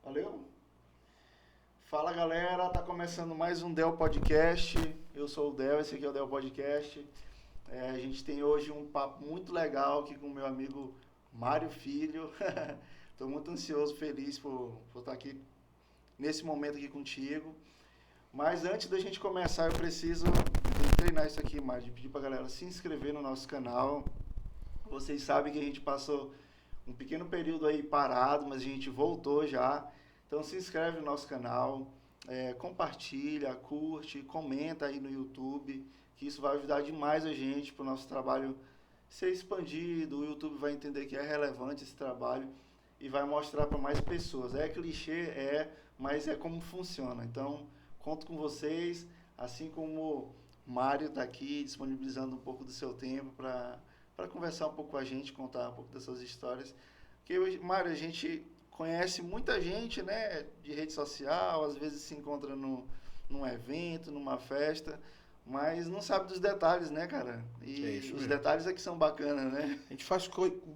Valeu? Fala galera, tá começando mais um Del Podcast. Eu sou o Del, esse aqui é o Del Podcast. A gente tem hoje um papo muito legal aqui com o meu amigo Mário Filho. Estou muito ansioso, feliz por estar aqui nesse momento aqui contigo. Mas antes da gente começar, eu preciso treinar isso aqui, Mário, de pedir pra galera se inscrever no nosso canal. Vocês sabem que a gente passou um pequeno período aí parado, mas a gente voltou já. Então se inscreve no nosso canal, compartilha, curte, comenta aí no YouTube, que isso vai ajudar demais a gente para o nosso trabalho ser expandido. O YouTube vai entender que é relevante esse trabalho e vai mostrar para mais pessoas. É clichê, mas é como funciona. Então, conto com vocês, assim como o Mário está aqui disponibilizando um pouco do seu tempo para conversar um pouco com a gente, contar um pouco das suas histórias. Porque hoje, Mário, a gente conhece muita gente, né, de rede social, às vezes se encontra num evento, numa festa, mas não sabe dos detalhes, né, cara? E os mesmo. detalhes é que são bacanas, né? A gente faz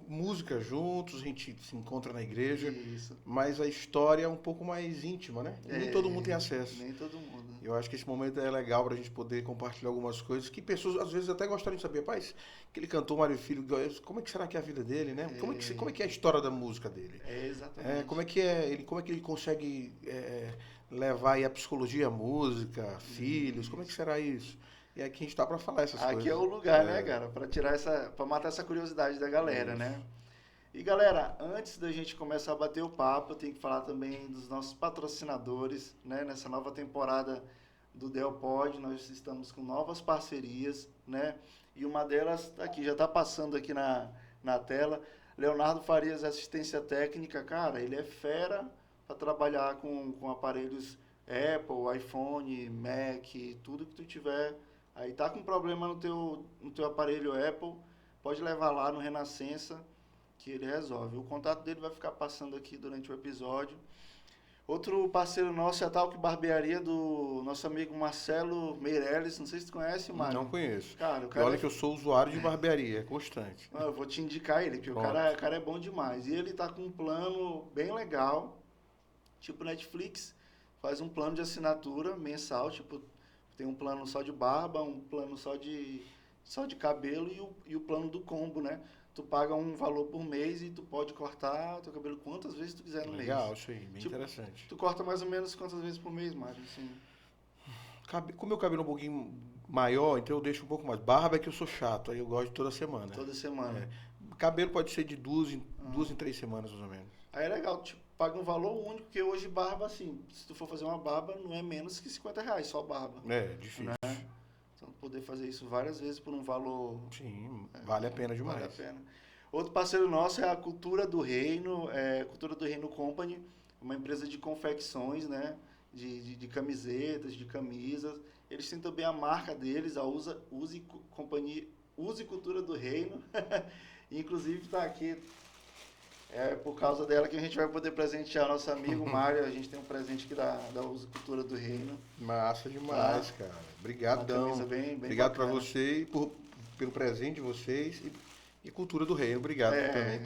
música juntos, a gente se encontra na igreja, Isso. mas a história é um pouco mais íntima, né? Nem todo mundo tem acesso. Nem todo mundo. Eu acho que esse momento é legal pra gente poder compartilhar algumas coisas que pessoas às vezes até gostariam de saber. Rapaz, aquele cantor Mário Filho, como é que será que é a vida dele, né? Como é que é a história da música dele? Exatamente. Como é que ele consegue levar aí a psicologia, a música, filhos, como é que será isso? E aqui a gente tá para falar essas coisas. Aqui é o lugar, né, cara, para matar essa curiosidade da galera, né? E galera, antes da gente começar a bater o papo, eu tenho que falar também dos nossos patrocinadores, né? Nessa nova temporada do Del Pod, nós estamos com novas parcerias, né? E uma delas aqui, já está passando aqui na tela, Leonardo Farias Assistência Técnica, cara, ele é fera para trabalhar com aparelhos Apple, iPhone, Mac, tudo que tu tiver. Aí tá com problema no teu aparelho Apple, pode levar lá no Renascença, que ele resolve. O contato dele vai ficar passando aqui durante o episódio. Outro parceiro nosso é a Talk Barbearia do nosso amigo Marcelo Meirelles. Não sei se tu conhece, Mário. Não conheço. Cara, e olha que eu sou usuário de barbearia, é constante. Eu vou te indicar ele, porque o cara é bom demais. E ele tá com um plano bem legal, tipo Netflix, faz um plano de assinatura mensal, tipo, tem um plano só de barba, um plano só de cabelo e o plano do combo, né? Tu paga um valor por mês e tu pode cortar teu cabelo quantas vezes tu quiser no mês. Legal, isso aí, bem interessante. Tu corta mais ou menos quantas vezes por mês, Mário? Assim. Como meu cabelo é um pouquinho maior, então eu deixo um pouco mais. Barba é que eu sou chato, aí eu gosto de toda semana. Toda semana. Cabelo pode ser de duas em 3 semanas, mais ou menos. Aí é legal, tipo, paga um valor único, porque hoje barba, assim, se tu for fazer uma barba, não é menos que R$50, só barba. É, difícil. Né? Então, poder fazer isso várias vezes por um valor... Sim, vale a pena demais. Vale a pena. Outro parceiro nosso é a Cultura do Reino, Cultura do Reino Company, uma empresa de confecções, né? De camisetas, de camisas. Eles têm também a marca deles, a Use Cultura do Reino. Inclusive está aqui, por causa dela que a gente vai poder presentear nosso amigo Mário. A gente tem um presente aqui da Use Cultura do Reino. Massa demais, cara. Obrigadão. Bem obrigado para você pelo presente de vocês e Cultura do Reino. Obrigado também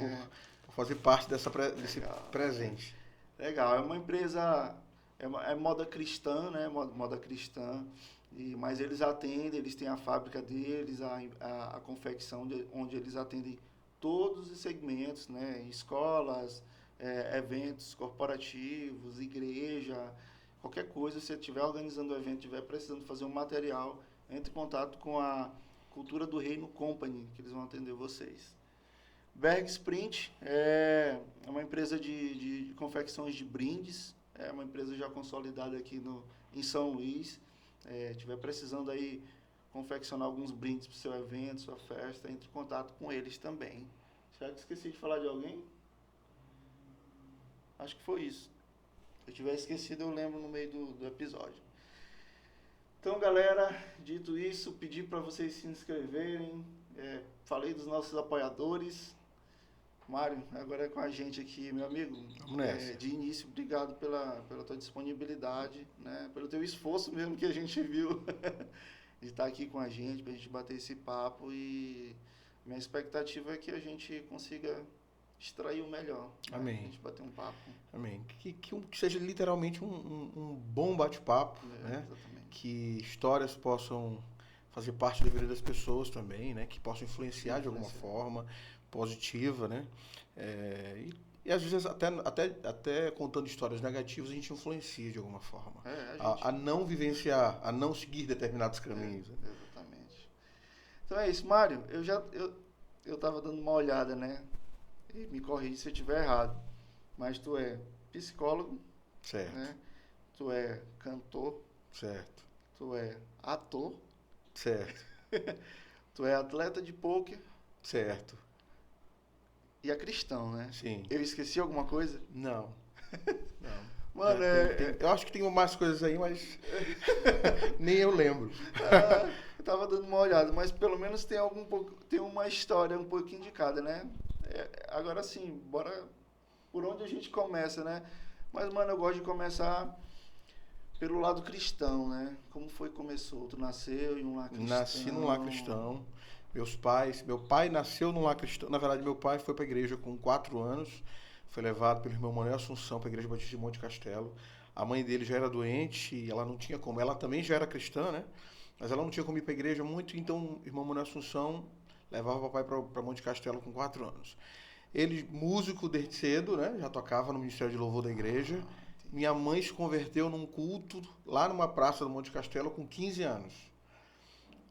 por fazer parte desse presente. Legal, é uma empresa, é moda cristã, né? Moda cristã, mas eles atendem, eles têm a fábrica deles, a confecção, onde eles atendem todos os segmentos, né? Escolas, eventos corporativos, igreja, qualquer coisa. Se você estiver organizando um evento, estiver precisando fazer um material, entre em contato com a Cultura do Reino Company, que eles vão atender vocês. Berg Sprint é uma empresa de confecções de brindes, é uma empresa já consolidada aqui em São Luís. Estiver precisando aí confeccionar alguns brindes para o seu evento, sua festa, entre em contato com eles também. Será que esqueci de falar de alguém? Acho que foi isso. Se eu tiver esquecido, eu lembro no meio do episódio. Então, galera, dito isso, pedi para vocês se inscreverem. Falei dos nossos apoiadores. Mário, agora é com a gente aqui, meu amigo. Vamos nessa. De início, obrigado pela tua disponibilidade, né? Pelo teu esforço mesmo que a gente viu de estar aqui com a gente, para a gente bater esse papo. E minha expectativa é que a gente consiga extrair o melhor. Amém. Né? A gente bater um papo. Amém. Que seja literalmente um bom bate-papo, né? Exatamente. Que histórias possam fazer parte da vida das pessoas também, né? Que possam influenciar de alguma forma positiva, né? E às vezes até contando histórias negativas a gente influencia de alguma forma. A não vivenciar, a não seguir determinados caminhos. Exatamente. Então é isso, Mário. Eu tava dando uma olhada, né? E me corrige se eu estiver errado. Mas tu é psicólogo, Certo. né? Tu é cantor, Certo. tu é ator, Certo. tu é atleta de pôquer Certo. e é cristão, né? Sim. Eu esqueci alguma coisa? Não. Não. Mano, eu acho que tem mais coisas aí, mas nem eu lembro. Eu tava dando uma olhada, mas pelo menos tem uma história um pouquinho de cada, né? Agora sim, bora por onde a gente começa, né? Mas, mano, eu gosto de começar pelo lado cristão, né? Como foi que começou? Tu nasceu em um lar cristão? Nasci num lar cristão. Meu pai nasceu num lar cristão. Na verdade, meu pai foi para a igreja com 4 anos. Foi levado pelo irmão Manuel Assunção para a igreja Batista de Monte Castelo. A mãe dele já era doente e ela não tinha como. Ela também já era cristã, né? Mas ela não tinha como ir para a igreja muito, então o irmão Manuel Assunção levava o papai para Monte Castelo com 4 anos. Ele, músico desde cedo, né? Já tocava no Ministério de Louvor da igreja. Minha mãe se converteu num culto lá numa praça do Monte Castelo com 15 anos.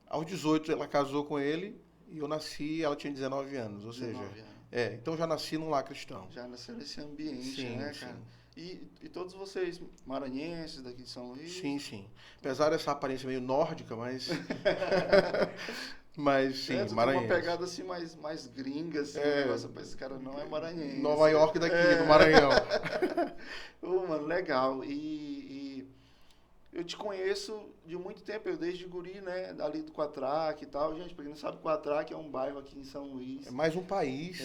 Aos 18 ela casou com ele e eu nasci, ela tinha 19 anos, ou 19 seja... anos. Então já nasci num lar cristão. Já nasceu nesse ambiente, sim, né, sim. cara? E todos vocês maranhenses daqui de São Luís? Sim, sim. Apesar dessa aparência meio nórdica, mas... Mas sim, maranhense. Tem uma pegada assim mais gringa, assim, um negócio pra esse cara não é maranhense. Nova York daqui, do Maranhão. Mano, legal. E eu te conheço de muito tempo, eu desde guri, né, ali do Quatraque e tal. Gente, pra quem não sabe, Quatraque é um bairro aqui em São Luís. É mais um país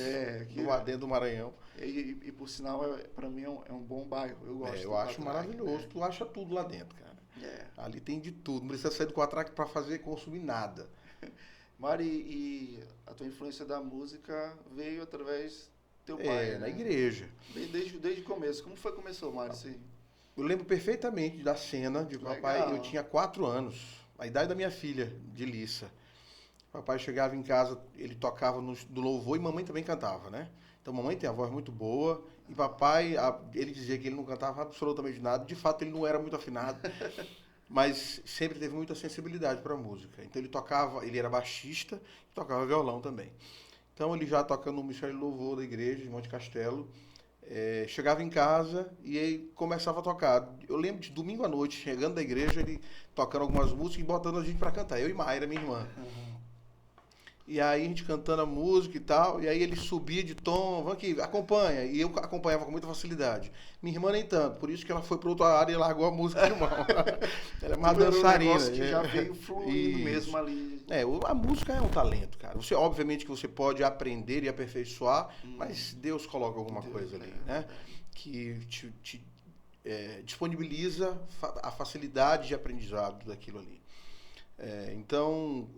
dentro do Maranhão. E por sinal, pra mim é um bom bairro, eu gosto. Eu acho maravilhoso, tu acha tudo lá dentro, cara. Ali tem de tudo, não precisa sair do Quatraque pra consumir nada. Mari, e a tua influência da música veio através do teu pai, na igreja. Desde o começo. Como foi que começou, Mari? Eu lembro perfeitamente da cena de papai. Eu tinha 4 anos, a idade da minha filha, de Lissa. Papai chegava em casa, ele tocava no louvor e mamãe também cantava, né? Então mamãe tem a voz muito boa e papai, ele dizia que ele não cantava absolutamente nada. De fato, ele não era muito afinado. Mas sempre teve muita sensibilidade para a música. Então ele era baixista e tocava violão também. Então ele já tocando no Ministério de Louvor da igreja de Monte Castelo, chegava em casa e aí começava a tocar. Eu lembro de domingo à noite, chegando da igreja, ele tocando algumas músicas e botando a gente para cantar. Eu e Mayra, minha irmã. E aí a gente cantando a música e tal, e aí ele subia de tom, vamos aqui, acompanha. E eu acompanhava com muita facilidade. Minha irmã nem tanto, por isso que ela foi para outra área e largou a música de mão. Ela é uma dançarina. Um que já veio fluindo mesmo ali. A música é um talento, cara. Obviamente que você pode aprender e aperfeiçoar, mas Deus coloca alguma coisa ali, né? Que te disponibiliza a facilidade de aprendizado daquilo ali. Então,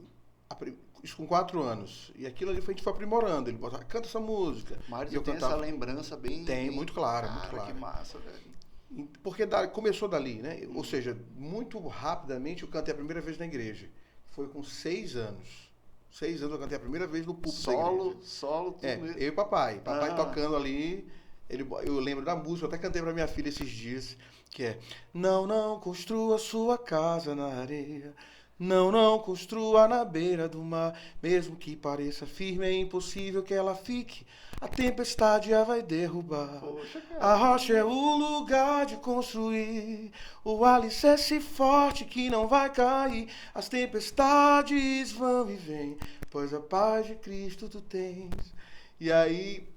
isso com 4 anos. E aquilo ali a gente foi aprimorando. Ele botava, canta essa música. Mário, eu tenho essa lembrança bem... Tem, muito clara, muito clara. Que massa, velho. Porque começou dali, né? Ou seja, muito rapidamente eu cantei a primeira vez na igreja. Foi com 6 anos. 6 anos eu cantei a primeira vez no púlpito da igreja. Solo, tudo mesmo. Eu e papai. Papai tocando ali. Eu lembro da música, eu até cantei pra minha filha esses dias, que é: não construa sua casa na areia. Não construa na beira do mar, mesmo que pareça firme, é impossível que ela fique. A tempestade a vai derrubar. Poxa, a rocha é o lugar de construir, o alicerce forte que não vai cair. As tempestades vão e vêm, pois a paz de Cristo tu tens. E aí,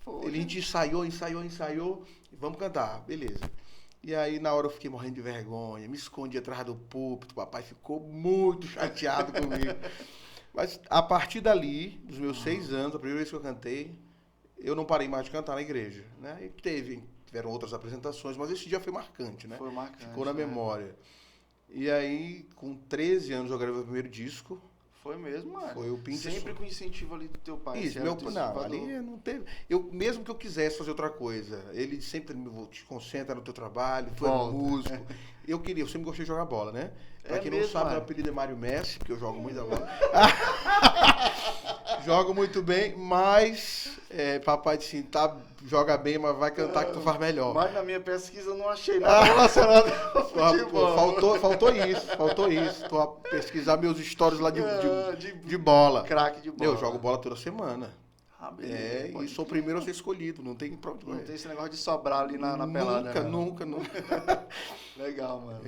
a gente ensaiou, e vamos cantar, beleza. E aí, na hora, eu fiquei morrendo de vergonha, me escondi atrás do púlpito, o papai ficou muito chateado comigo. Mas, a partir dali, dos meus 6 anos, a primeira vez que eu cantei, eu não parei mais de cantar na igreja, né? E tiveram outras apresentações, mas esse dia foi marcante, né? Foi marcante. Ficou na memória. E aí, com 13 anos, eu gravei o primeiro disco. Foi mesmo, mano. Foi o Pinter. Sempre com incentivo ali do teu pai. Isso, não, ali não teve. Mesmo que eu quisesse fazer outra coisa, ele sempre me te concentra no teu trabalho, tu é músico. Eu sempre gostei de jogar bola, né? Pra quem não sabe, meu apelido é Mário Messi, porque eu jogo muita bola. Jogo muito bem, mas papai disse assim, joga bem, mas vai cantar que tu faz melhor. Mas na minha pesquisa eu não achei nada relacionado ao futebol. Faltou isso. Tô a pesquisar meus stories lá de bola. Craque de bola. Eu jogo bola toda semana. Beleza, e sou o primeiro a ser escolhido, não tem problema. Não tem esse negócio de sobrar ali na pelada. Nunca. Legal, mano.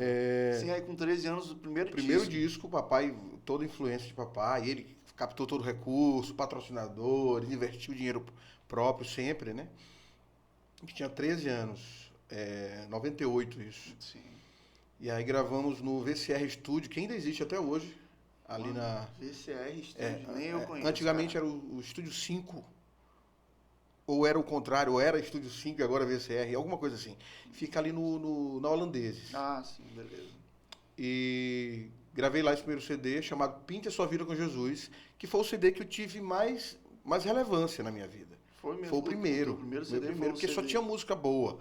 Sim, aí com 13 anos, o primeiro disco, papai, toda a influência de papai, ele captou todo o recurso, patrocinadores, investiu dinheiro próprio sempre, né? A gente tinha 13 anos, 98 isso. Sim. E aí gravamos no VCR Studio, que ainda existe até hoje. Ali na... VCR Studio, nem eu conheço. Antigamente era o Estúdio 5. Ou era o contrário, ou era Estúdio 5 e agora VCR, alguma coisa assim. Fica ali na Holandeses. Ah, sim, beleza. E gravei lá esse primeiro CD, chamado Pinte a Sua Vida com Jesus, que foi o CD que eu tive mais relevância na minha vida. Foi mesmo? Foi o primeiro. O primeiro CD foi porque só tinha música boa.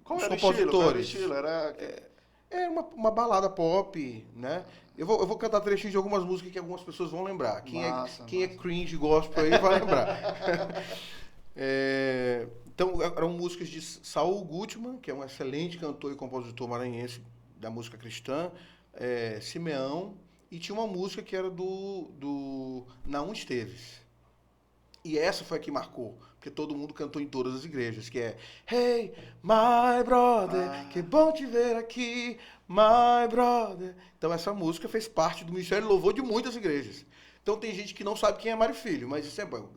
Qual era o estilo? Era uma balada pop, né? Eu vou cantar trechinhos de algumas músicas que algumas pessoas vão lembrar. Quem é cringe gospel aí vai lembrar. Então, eram músicas de Saul Gutman, que é um excelente cantor e compositor maranhense da música cristã, Simeão, e tinha uma música que era do Naum Esteves. E essa foi a que marcou, porque todo mundo cantou em todas as igrejas, que é Hey, my brother, que bom te ver aqui, my brother. Então essa música fez parte do Ministério de Louvor de muitas igrejas. Então tem gente que não sabe quem é Mário Filho, mas isso é bom.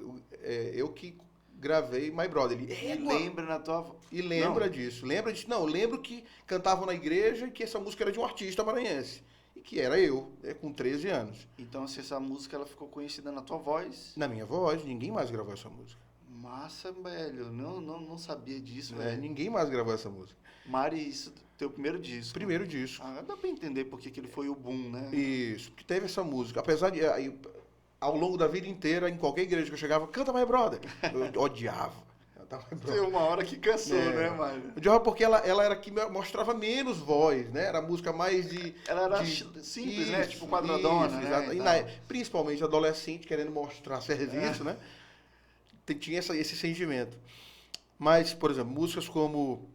Eu que gravei My Brother. Lembra na tua... E lembra disso. Não, lembro que cantavam na igreja e que essa música era de um artista maranhense. E que era eu, com 13 anos. Então, se essa música ela ficou conhecida na tua voz? Na minha voz, ninguém mais gravou essa música. Massa, velho. Não sabia disso, velho. Ninguém mais gravou essa música. Mari, isso teu primeiro disco. Primeiro disco. Dá pra entender porque que ele foi o boom, né? Isso, porque teve essa música. Apesar de... ao longo da vida inteira, em qualquer igreja que eu chegava, canta My Brother. Eu odiava. Tem uma hora que cansou, né, Mário? Eu odiava porque ela era que mostrava menos voz, né? Era música mais de... Ela era simples, né? Tipo quadradona, né? Principalmente adolescente querendo mostrar serviço, né? Tinha esse sentimento. Mas, por exemplo, músicas como...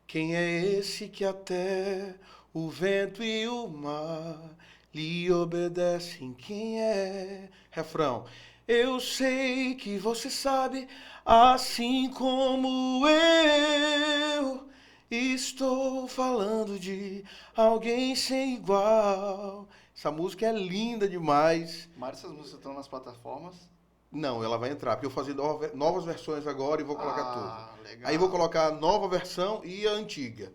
Quem é esse que até o vento e o mar lhe obedecem? Quem é? Refrão. Eu sei que você sabe, assim como eu, estou falando de alguém sem igual. Essa música é linda demais. Mas essas músicas estão nas plataformas? Não, ela vai entrar, porque eu vou fazer novas versões agora e vou colocar tudo. Legal. Aí vou colocar a nova versão e a antiga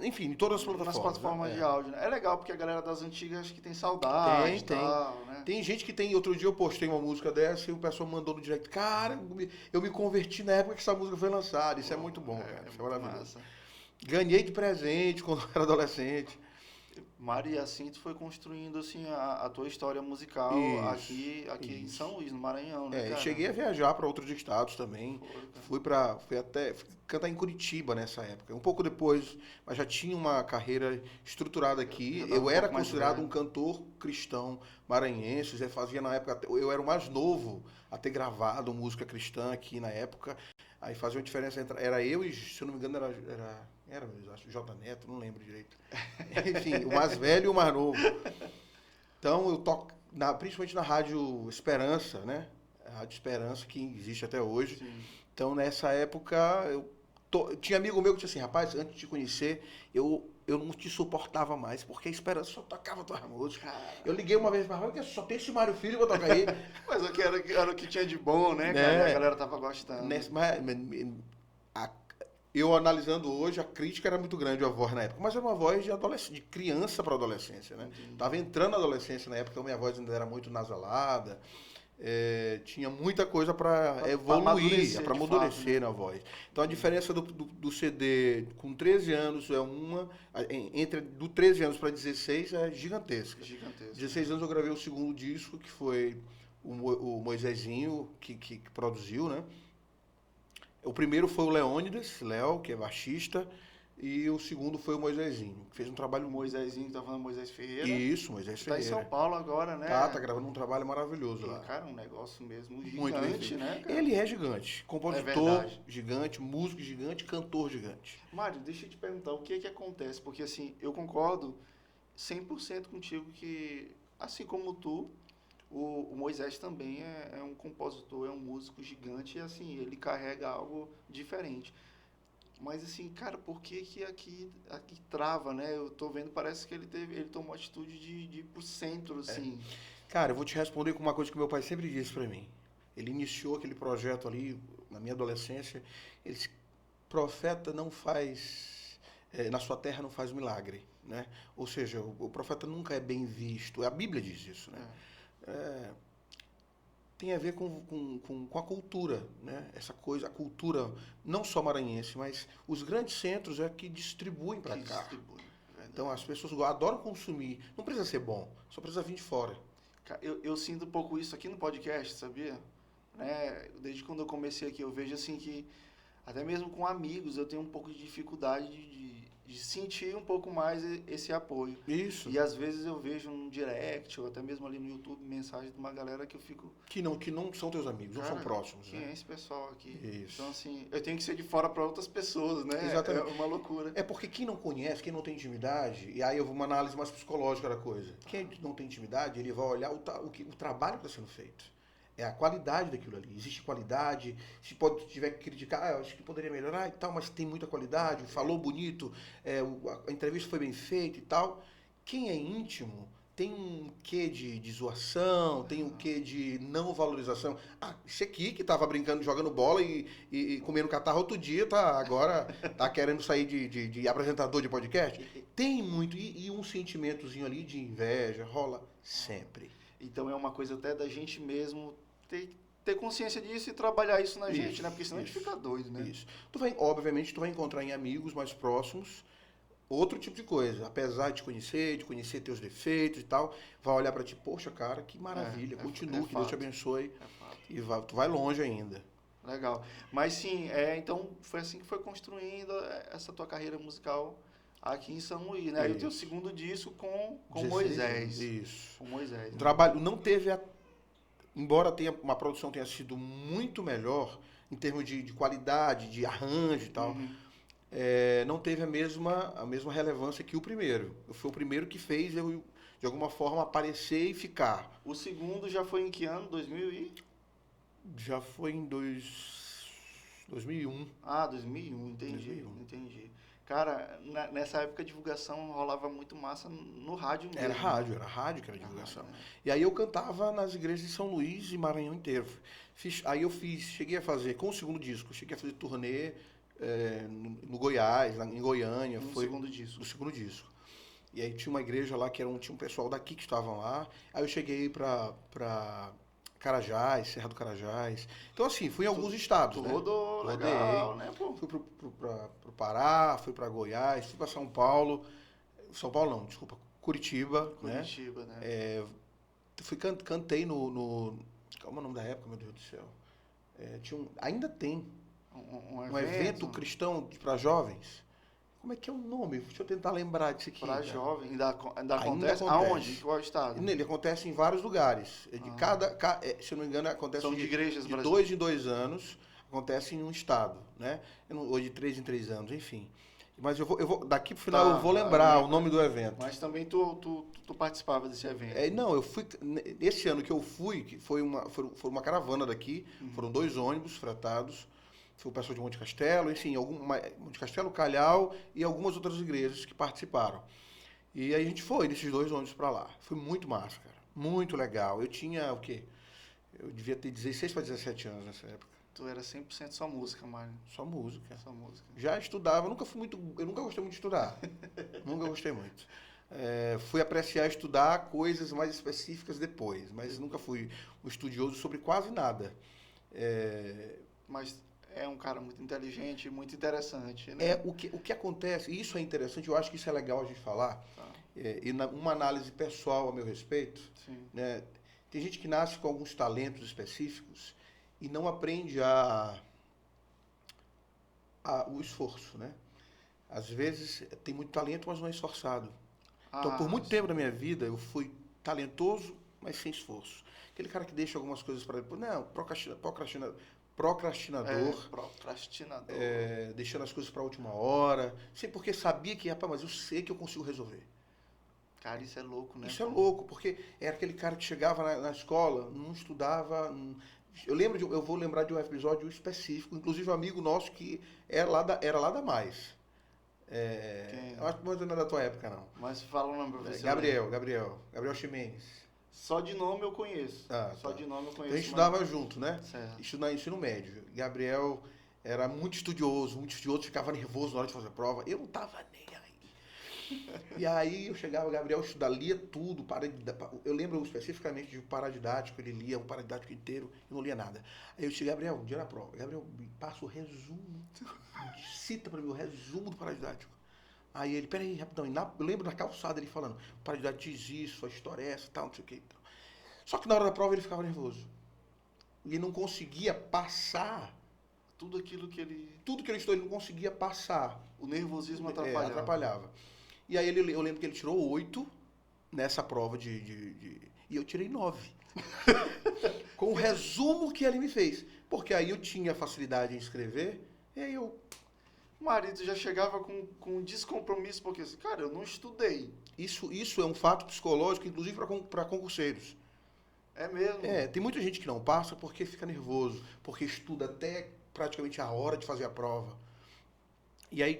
enfim, em todas as plataformas. Nas plataformas de áudio, né? É legal, porque a galera das antigas acho que tem saudade né? Tem gente que tem... Outro dia eu postei uma música dessa e o pessoal mandou no direct. Cara, eu me converti na época que essa música foi lançada. Isso é muito bom, cara. Isso é maravilhoso. Massa. Ganhei de presente quando eu era adolescente. Mari, assim tu foi construindo assim, a tua história musical aqui em São Luís, no Maranhão, né, cara? Cheguei a viajar para outros estados também. Fui até cantar em Curitiba nessa época. Um pouco depois, mas já tinha uma carreira estruturada aqui. Eu era considerado um cantor cristão maranhense. Eu fazia na época, eu era o mais novo a ter gravado música cristã aqui na época. Aí fazia uma diferença era eu e, se eu não me engano, era acho, J Neto, não lembro direito. Enfim, o mais velho e o mais novo. Então, eu toco, principalmente na Rádio Esperança, né? A Rádio Esperança, que existe até hoje. Sim. Então, nessa época, tinha amigo meu que disse assim, rapaz, antes de te conhecer, eu não te suportava mais, porque a Esperança só tocava tua música. Eu liguei uma vez para porque só tem esse Mário Filho pra tocar aí. Mas era o que tinha de bom, né, cara? A galera tava gostando. Eu analisando hoje, a crítica era muito grande a voz na época, mas era uma voz de criança para adolescência, né? Tava entrando na adolescência na época, então minha voz ainda era muito nasalada. tinha muita coisa para evoluir, para amadurecer na voz. Então a diferença do CD com 13 anos entre do 13 anos para 16 é gigantesca. 16 anos eu gravei o segundo disco, que foi o Moisésinho, que produziu, né? O primeiro foi o Leônidas, Léo, que é baixista, e o segundo foi o Moisésinho, que fez um trabalho... O Moisésinho, tá falando Moisés Ferreira. Isso, Moisés Ferreira. Tá em São Paulo agora, né? Tá gravando um trabalho maravilhoso lá. Cara, um negócio mesmo Muito gigante, né, cara? Ele é gigante, compositor gigante, músico gigante, cantor gigante. Mário, deixa eu te perguntar, o que acontece? Porque, assim, eu concordo 100% contigo que, assim como tu, o Moisés também é um compositor, é um músico gigante e, assim, ele carrega algo diferente. Mas, assim, cara, por que aqui trava, né? Eu tô vendo, parece que ele tomou a atitude de ir pro centro, assim. Cara, eu vou te responder com uma coisa que meu pai sempre disse pra mim. Ele iniciou aquele projeto ali, na minha adolescência. Ele disse, profeta não faz... na sua terra não faz milagre, né? Ou seja, o profeta nunca é bem visto. A Bíblia diz isso, né? Tem a ver com a cultura, né? Essa coisa, a cultura não só maranhense, mas os grandes centros é que distribuem para cá. Então as pessoas adoram consumir. Não precisa ser bom, só precisa vir de fora. Eu sinto um pouco isso aqui no podcast, sabia? Né? Desde quando eu comecei aqui, eu vejo assim que até mesmo com amigos eu tenho um pouco de dificuldade de sentir um pouco mais esse apoio. Isso. E às vezes eu vejo um direct, ou até mesmo ali no YouTube, mensagem de uma galera que eu fico... Que não são teus amigos, cara, não são próximos, quem né? é esse pessoal aqui? Isso. Então, assim, eu tenho que ser de fora para outras pessoas, né? Exatamente. É uma loucura. É porque quem não conhece, quem não tem intimidade, e aí eu vou uma análise mais psicológica da coisa. Quem não tem intimidade, ele vai olhar o trabalho que está sendo feito. É a qualidade daquilo ali. Existe qualidade. Se tiver que criticar, eu acho que poderia melhorar e tal, mas tem muita qualidade, falou bonito, a entrevista foi bem feita e tal. Quem é íntimo tem um quê de zoação, tem um quê de não valorização. Esse aqui que tava brincando, jogando bola e comendo catarro outro dia, agora tá querendo sair de apresentador de podcast. Tem muito, e um sentimentozinho ali de inveja rola sempre. Então é uma coisa até da gente mesmo ter consciência disso e trabalhar isso na gente, né? Porque senão a gente fica doido, né? Isso. Obviamente, tu vai encontrar em amigos mais próximos outro tipo de coisa. Apesar de conhecer teus defeitos e tal, vai olhar pra ti, poxa, cara, que maravilha, continua, que Deus te abençoe. E tu vai longe ainda. Legal. Mas sim, então foi assim que foi construindo essa tua carreira musical aqui em São Luís, né? Aí o teu segundo disco com Moisés. Isso. Com Moisés. O trabalho não teve embora uma produção tenha sido muito melhor em termos de qualidade, de arranjo e tal, não teve a mesma relevância que o primeiro. Foi o primeiro que fez eu, de alguma forma, aparecer e ficar. O segundo já foi em que ano? 2000 e? Já foi em 2001. 2001, entendi. Cara, nessa época a divulgação rolava muito massa no rádio mesmo. Era rádio que era a divulgação. E aí eu cantava nas igrejas de São Luís e Maranhão inteiro. Cheguei a fazer, com o segundo disco, cheguei a fazer turnê no Goiás, em Goiânia. No segundo disco. E aí tinha uma igreja lá que tinha um pessoal daqui que estavam lá. Aí eu cheguei pra Carajás, Serra do Carajás. Então, assim, fui em alguns estados, né? Rodou, legal, né, pô? Fui pro Pará, fui pra Goiás, fui pra São Paulo. São Paulo não, desculpa, Curitiba, né? Cantei no... Qual é o nome da época, meu Deus do céu? Ainda tem um evento cristão para jovens. Como é que é o nome? Deixa eu tentar lembrar disso aqui. Para jovem, ainda acontece? Aonde? Qual estado? Ele acontece em vários lugares. Se eu não me engano, acontece São de igrejas de 2 em 2 anos. Acontece em um estado, né? Ou de 3 em 3 anos, enfim. Mas eu vou daqui pro final eu vou lembrar o nome do evento. Mas também tu participava desse evento? Não, eu fui. Esse ano que eu fui, que foi uma caravana daqui, foram 2 ônibus fretados. Foi o pessoal de Monte Castelo, enfim, Monte Castelo, Calhau e algumas outras igrejas que participaram. E aí a gente foi nesses 2 ônibus para lá. Foi muito massa, cara. Muito legal. Eu tinha o quê? Eu devia ter 16 para 17 anos nessa época. Tu era 100% só música, Mário. Só música. Só música. Já estudava, eu nunca gostei muito de estudar. Nunca gostei muito. Fui apreciar estudar coisas mais específicas depois, mas nunca fui um estudioso sobre quase nada. Mas é um cara muito inteligente, muito interessante, né? O que acontece, e isso é interessante, eu acho que isso é legal a gente falar, Tá. uma análise pessoal a meu respeito, Sim. né? Tem gente que nasce com alguns talentos específicos e não aprende o esforço, né? Às vezes tem muito talento, mas não é esforçado. Então, por muito tempo da minha vida, eu fui talentoso, mas sem esforço. Aquele cara que deixa algumas coisas para depois. Não, procrastinador. Procrastinador. Deixando as coisas para a última hora. Sim, porque sabia que, rapaz, mas eu sei que eu consigo resolver. Cara, isso é louco, né? Isso é louco, porque era aquele cara que chegava na escola, não estudava. Eu vou lembrar de um episódio específico, inclusive um amigo nosso que era lá da Mais. Eu acho que não é da tua época, não. Mas fala o nome pra você. Gabriel Ximenes. Só de nome eu conheço. Só de nome eu conheço. Então, a gente estudava junto, né? Certo. Estudava ensino médio. Gabriel era muito estudioso, ficava nervoso na hora de fazer a prova. Eu não tava nem aí. E aí eu chegava, o Gabriel lia tudo, eu lembro especificamente de um paradidático, ele lia um paradidático inteiro, eu não lia nada. Aí eu disse, Gabriel, um dia na prova, Gabriel, me passa o resumo, cita para mim o resumo do paradidático. Aí ele, peraí, rapidão, eu lembro na calçada ele falando, o paradidático diz isso, a história é essa, tal, não sei o que. Tal. Só que na hora da prova ele ficava nervoso. Ele não conseguia passar tudo aquilo que ele estudou, ele não conseguia passar. O nervosismo atrapalhava. E aí eu lembro que ele tirou 8 nessa prova e eu tirei 9. Com o resumo que ele me fez. Porque aí eu tinha facilidade em escrever, e aí eu... O marido já chegava com descompromisso, porque assim, cara, eu não estudei. Isso é um fato psicológico, inclusive para concurseiros. É mesmo? Tem muita gente que não passa porque fica nervoso, porque estuda até praticamente a hora de fazer a prova. E aí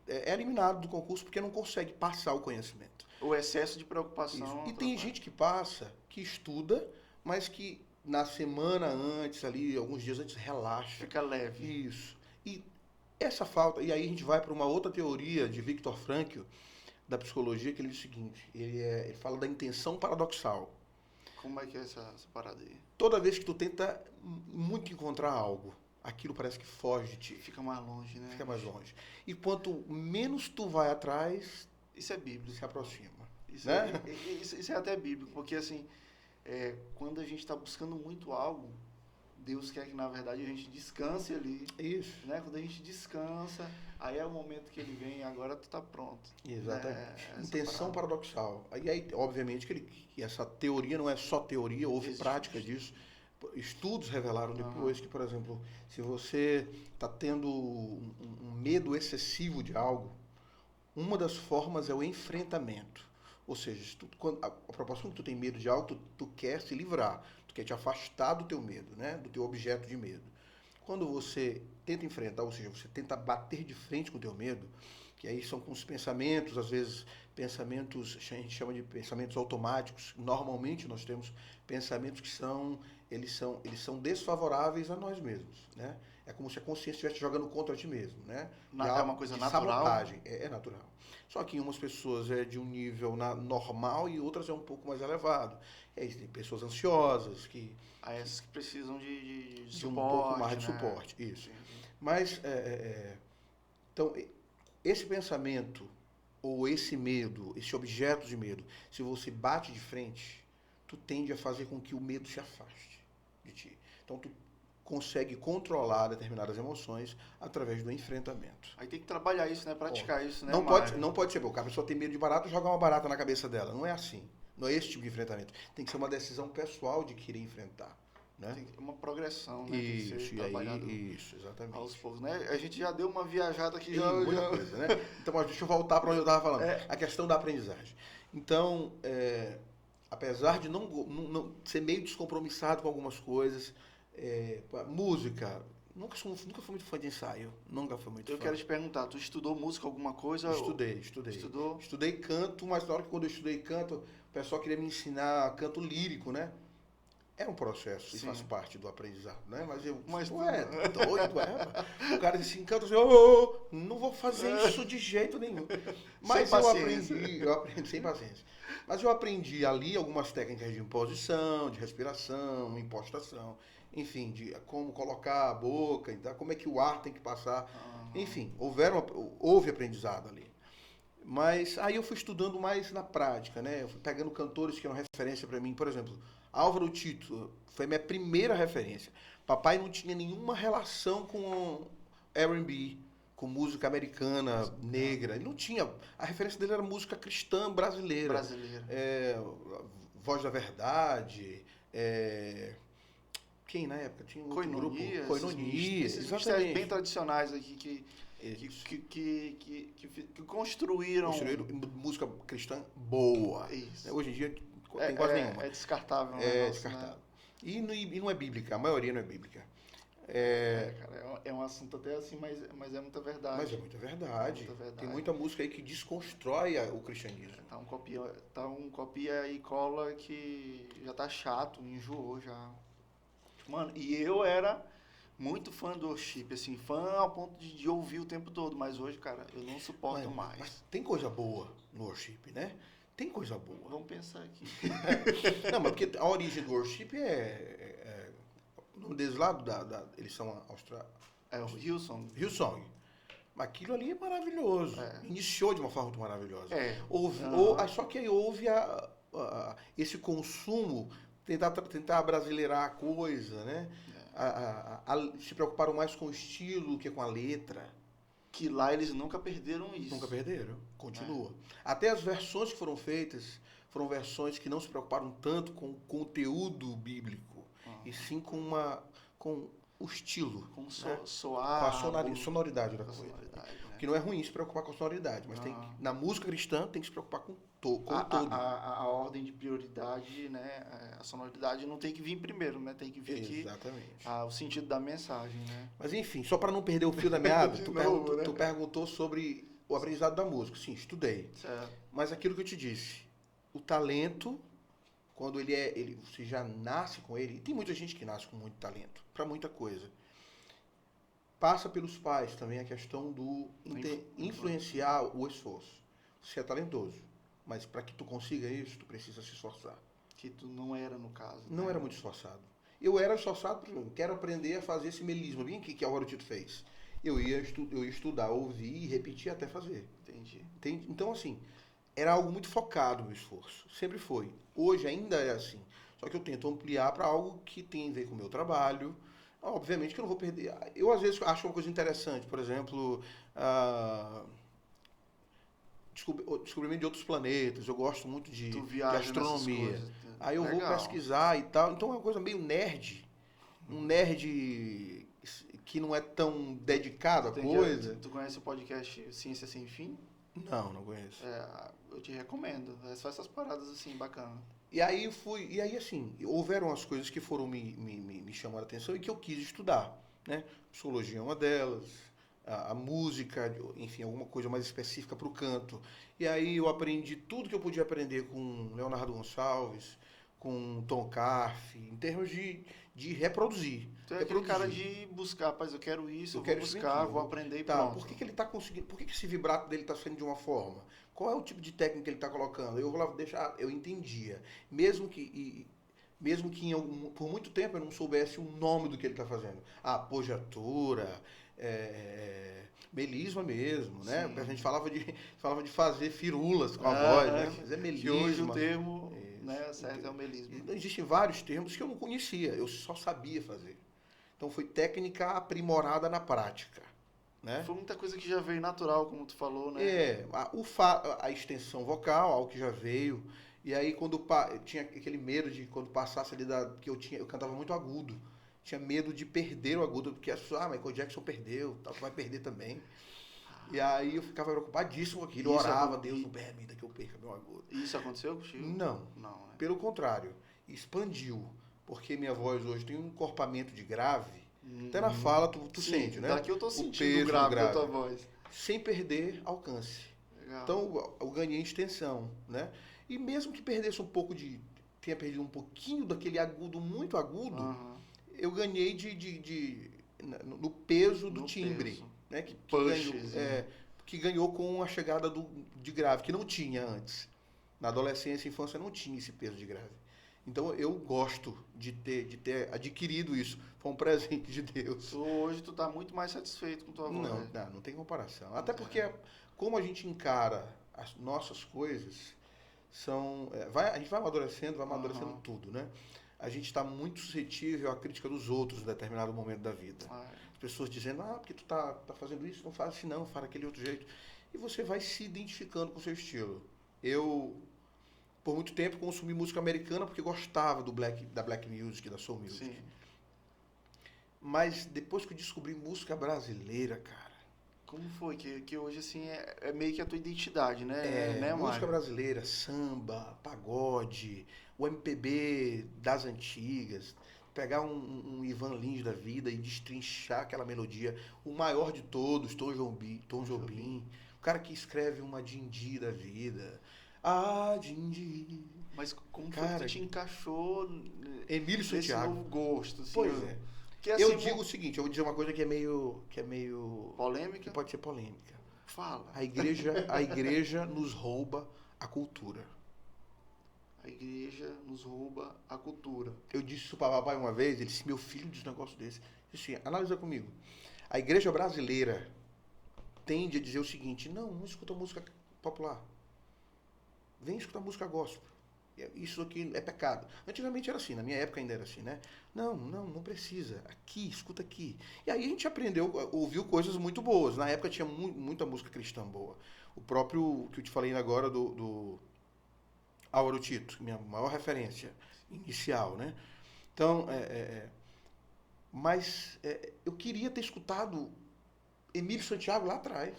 é eliminado do concurso porque não consegue passar o conhecimento. O excesso de preocupação. Isso. E tem gente que passa, que estuda, mas que na semana antes, ali, alguns dias antes, relaxa. Fica leve. Isso. E essa falta, e aí a gente vai para uma outra teoria de Viktor Frankl, da psicologia, que ele diz o seguinte, ele fala da intenção paradoxal. Como é que é essa parada aí? Toda vez que tu tenta muito encontrar algo, aquilo parece que foge de ti. Fica mais longe, né? Fica mais longe. E quanto menos tu vai atrás, isso é bíblico. Se aproxima. Isso, né? Isso é até bíblico, porque assim, quando a gente está buscando muito algo, Deus quer que, na verdade, a gente descanse ali. Isso. Né? Quando a gente descansa, aí é o momento que ele vem, agora tu tá pronto. Exatamente. Intenção paradoxal. Aí, obviamente, que essa teoria não é só teoria, houve prática disso. Estudos revelaram depois que, por exemplo, se você está tendo um medo excessivo de algo, uma das formas é o enfrentamento. Ou seja, a proporção que tu tem medo de algo, tu quer se livrar, tu quer te afastar do teu medo, né? Do teu objeto de medo. Quando você tenta enfrentar, ou seja, você tenta bater de frente com o teu medo, que aí são com os pensamentos, às vezes pensamentos, a gente chama de pensamentos automáticos. Normalmente nós temos pensamentos que eles são desfavoráveis a nós mesmos, né? É como se a consciência estivesse jogando contra ti mesmo, né? É uma coisa natural? Sabotagem, é natural. Só que em umas pessoas é de um nível normal e outras é um pouco mais elevado. E aí tem pessoas ansiosas que... essas que precisam de suporte, um pouco mais de suporte, isso. Mas, então, esse pensamento ou esse medo, esse objeto de medo, se você bate de frente, tu tende a fazer com que o medo se afaste de ti. Então, tu consegue controlar determinadas emoções através do enfrentamento. Aí tem que trabalhar isso, né? Praticar isso, né? Não pode ser, a pessoa tem medo de barata e jogar uma barata na cabeça dela. Não é assim. Não é esse tipo de enfrentamento. Tem que ser uma decisão pessoal de querer enfrentar. Né? Tem uma progressão, né? Isso, exatamente. Aos poucos, né? A gente já deu uma viajada aqui. Muita coisa, né? Então, deixa eu voltar para onde eu estava falando. A questão da aprendizagem. Então, apesar de não ser meio descompromissado com algumas coisas, música, nunca fui muito fã de ensaio. Nunca fui muito fã. Eu quero te perguntar, tu estudou música, alguma coisa? Estudei. Estudou? Estudei canto, mas na hora que quando eu estudei canto, o pessoal queria me ensinar canto lírico, né? É um processo e Sim. faz parte do aprendizado, né? Mas tu é doido, rapaz. O cara se encanta assim, ô, não vou fazer isso de jeito nenhum. Mas Sem eu paciência. aprendi sem paciência. Mas eu aprendi ali algumas técnicas de imposição, de respiração, impostação, enfim, de como colocar a boca, então, como é que o ar tem que passar. Enfim, houve aprendizado ali. Mas aí eu fui estudando mais na prática, né? Eu fui pegando cantores que eram referência para mim, por exemplo, Álvaro Tito foi minha primeira referência. Papai não tinha nenhuma relação com R&B, com música americana, negra. Ele não tinha. A referência dele era música cristã brasileira. Voz da Verdade. Quem na época? Tinha um outro grupo. Coinonia. Esses mistérios bem tradicionais aqui que construíram música cristã boa. Isso. Hoje em dia tem quase nenhuma. É descartável. Descartável. Né? E não é bíblica, a maioria não é bíblica. Cara, é um assunto até assim, mas é muita verdade. Mas é muita verdade. Tem muita música aí que desconstrói o cristianismo. Tá um copia e cola que já tá chato, enjoou já. Mano, e eu era muito fã do worship, assim, fã ao ponto de ouvir o tempo todo, mas hoje, cara, eu não suporto mais. Mas tem coisa boa no worship, né? Tem coisa boa. Vamos pensar aqui. Não, mas porque a origem do worship o nome deles lá, eles são australianos. É o Hillsong. Hillsong. Mas aquilo ali é maravilhoso. Iniciou de uma forma muito maravilhosa. Só que aí houve esse consumo, tentar abrasileirar a coisa, né? Se preocuparam mais com o estilo que com a letra. Que lá eles nunca perderam isso. Nunca perderam. Continua. Até as versões que foram feitas foram versões que não se preocuparam tanto com o conteúdo bíblico, e sim com o estilo. Com né? soar. Com a sonoridade da coisa. Que não é ruim se preocupar com a sonoridade, mas na música cristã tem que se preocupar com todo. A ordem de prioridade, né? A sonoridade não tem que vir primeiro, né? Tem que vir aqui o sentido da mensagem, né? Mas enfim, só para não perder o fio da meada, tu perguntou sobre o aprendizado da música. Sim, estudei. Certo. Mas aquilo que eu te disse, o talento, quando você já nasce com ele, e tem muita gente que nasce com muito talento, para muita coisa. Passa pelos pais também a questão do influenciar o esforço. Você é talentoso, mas para que tu consiga isso, tu precisa se esforçar. Que tu não era, no caso. Não era muito esforçado. Eu era esforçado, quero aprender a fazer esse melisma, bem que Álvaro Tito fez. Eu ia estudar, ouvir e repetir até fazer. Entendi. Então, assim, era algo muito focado no esforço. Sempre foi. Hoje ainda é assim. Só que eu tento ampliar para algo que tem a ver com o meu trabalho. Obviamente que eu não vou perder. Eu, às vezes, acho uma coisa interessante. Por exemplo, descobrimento de outros planetas. Eu gosto muito de astronomia. Aí eu vou pesquisar e tal. Então é uma coisa meio nerd. Um nerd que não é tão dedicado à coisa. Tu conhece o podcast Ciência Sem Fim? Não conheço. Eu te recomendo. É só essas paradas assim, bacana. E aí assim, houveram as coisas que foram me chamando a atenção e que eu quis estudar, né? Psicologia é uma delas, a música, enfim, alguma coisa mais específica para o canto. E aí eu aprendi tudo que eu podia aprender com Leonardo Gonçalves, com Tom Carf, em termos de reproduzir. Então é aquele cara de buscar, rapaz, eu quero isso, eu vou buscar, vou aprender e pronto. Por que ele está conseguindo, por que esse vibrato dele está saindo de uma forma? Qual é o tipo de técnica que ele está colocando? Eu vou lá deixar, eu entendia. Mesmo que por muito tempo eu não soubesse o nome do que ele está fazendo. Apogiatura, melisma mesmo, né? Sim. A gente falava de fazer firulas com a voz, né? Mas é melisma. Que hoje o termo certo é o melisma. Existem vários termos que eu não conhecia, eu só sabia fazer. Então foi técnica aprimorada na prática. Né? Foi muita coisa que já veio natural, como tu falou, né? A extensão vocal, algo que já veio. E aí quando eu tinha aquele medo de quando passasse ali que eu cantava muito agudo. Tinha medo de perder o agudo, porque as pessoas, Michael Jackson perdeu, tu vai perder também. E aí eu ficava preocupadíssimo com aquilo, eu orava, Deus, não permita que eu perca meu agudo. Isso aconteceu contigo? Não, né? Pelo contrário, expandiu, porque minha voz hoje tem um encorpamento de grave. Até na fala tu sente, né? Daqui eu tô sentindo o grave da tua voz. Sem perder alcance. Legal. Então eu ganhei extensão, né? E mesmo que perdesse um pouco tinha perdido um pouquinho daquele agudo, muito agudo, eu ganhei no peso do timbre. Peso. Né? Punches, que ganhou com a chegada de grave, que não tinha antes. Na adolescência e infância não tinha esse peso de grave. Então eu gosto de ter adquirido isso. Foi um presente de Deus. Hoje tu tá muito mais satisfeito com tua voz. Não tem comparação. Até porque como a gente encara as nossas coisas, a gente vai amadurecendo tudo, né? A gente está muito suscetível à crítica dos outros em determinado momento da vida. As pessoas dizendo, porque tu tá fazendo isso, não faz assim não, faz daquele outro jeito. E você vai se identificando com o seu estilo. Eu, por muito tempo, consumi música americana porque gostava da black music, da soul music. Sim. Mas depois que eu descobri música brasileira, cara... Como foi? Que hoje, assim, é meio que a tua identidade, né? Música brasileira, samba, pagode, o MPB das antigas, pegar um Ivan Lins da vida e destrinchar aquela melodia, o maior de todos, Tom Jobim, o cara que escreve uma Dindi da vida, Dindi. Mas como foi que tu te encaixou Emílio Santiago. Nesse novo gosto? Assim, pois é. Que, assim, eu digo o seguinte, eu vou dizer uma coisa que é meio polêmica? Que pode ser polêmica. Fala. A igreja nos rouba a cultura. A igreja nos rouba a cultura. Eu disse isso para o papai uma vez, ele disse, meu filho diz um negócio desse. Disse assim, analisa comigo. A igreja brasileira tende a dizer o seguinte, não escuta música popular. Vem escutar música gospel. Isso aqui é pecado. Antigamente era assim, na minha época ainda era assim, né? Não precisa. Aqui, escuta aqui. E aí a gente ouviu coisas muito boas. Na época tinha muita música cristã boa. O próprio, que eu te falei agora do Álvaro Tito, minha maior referência inicial, né? Então, eu queria ter escutado Emílio Santiago lá atrás.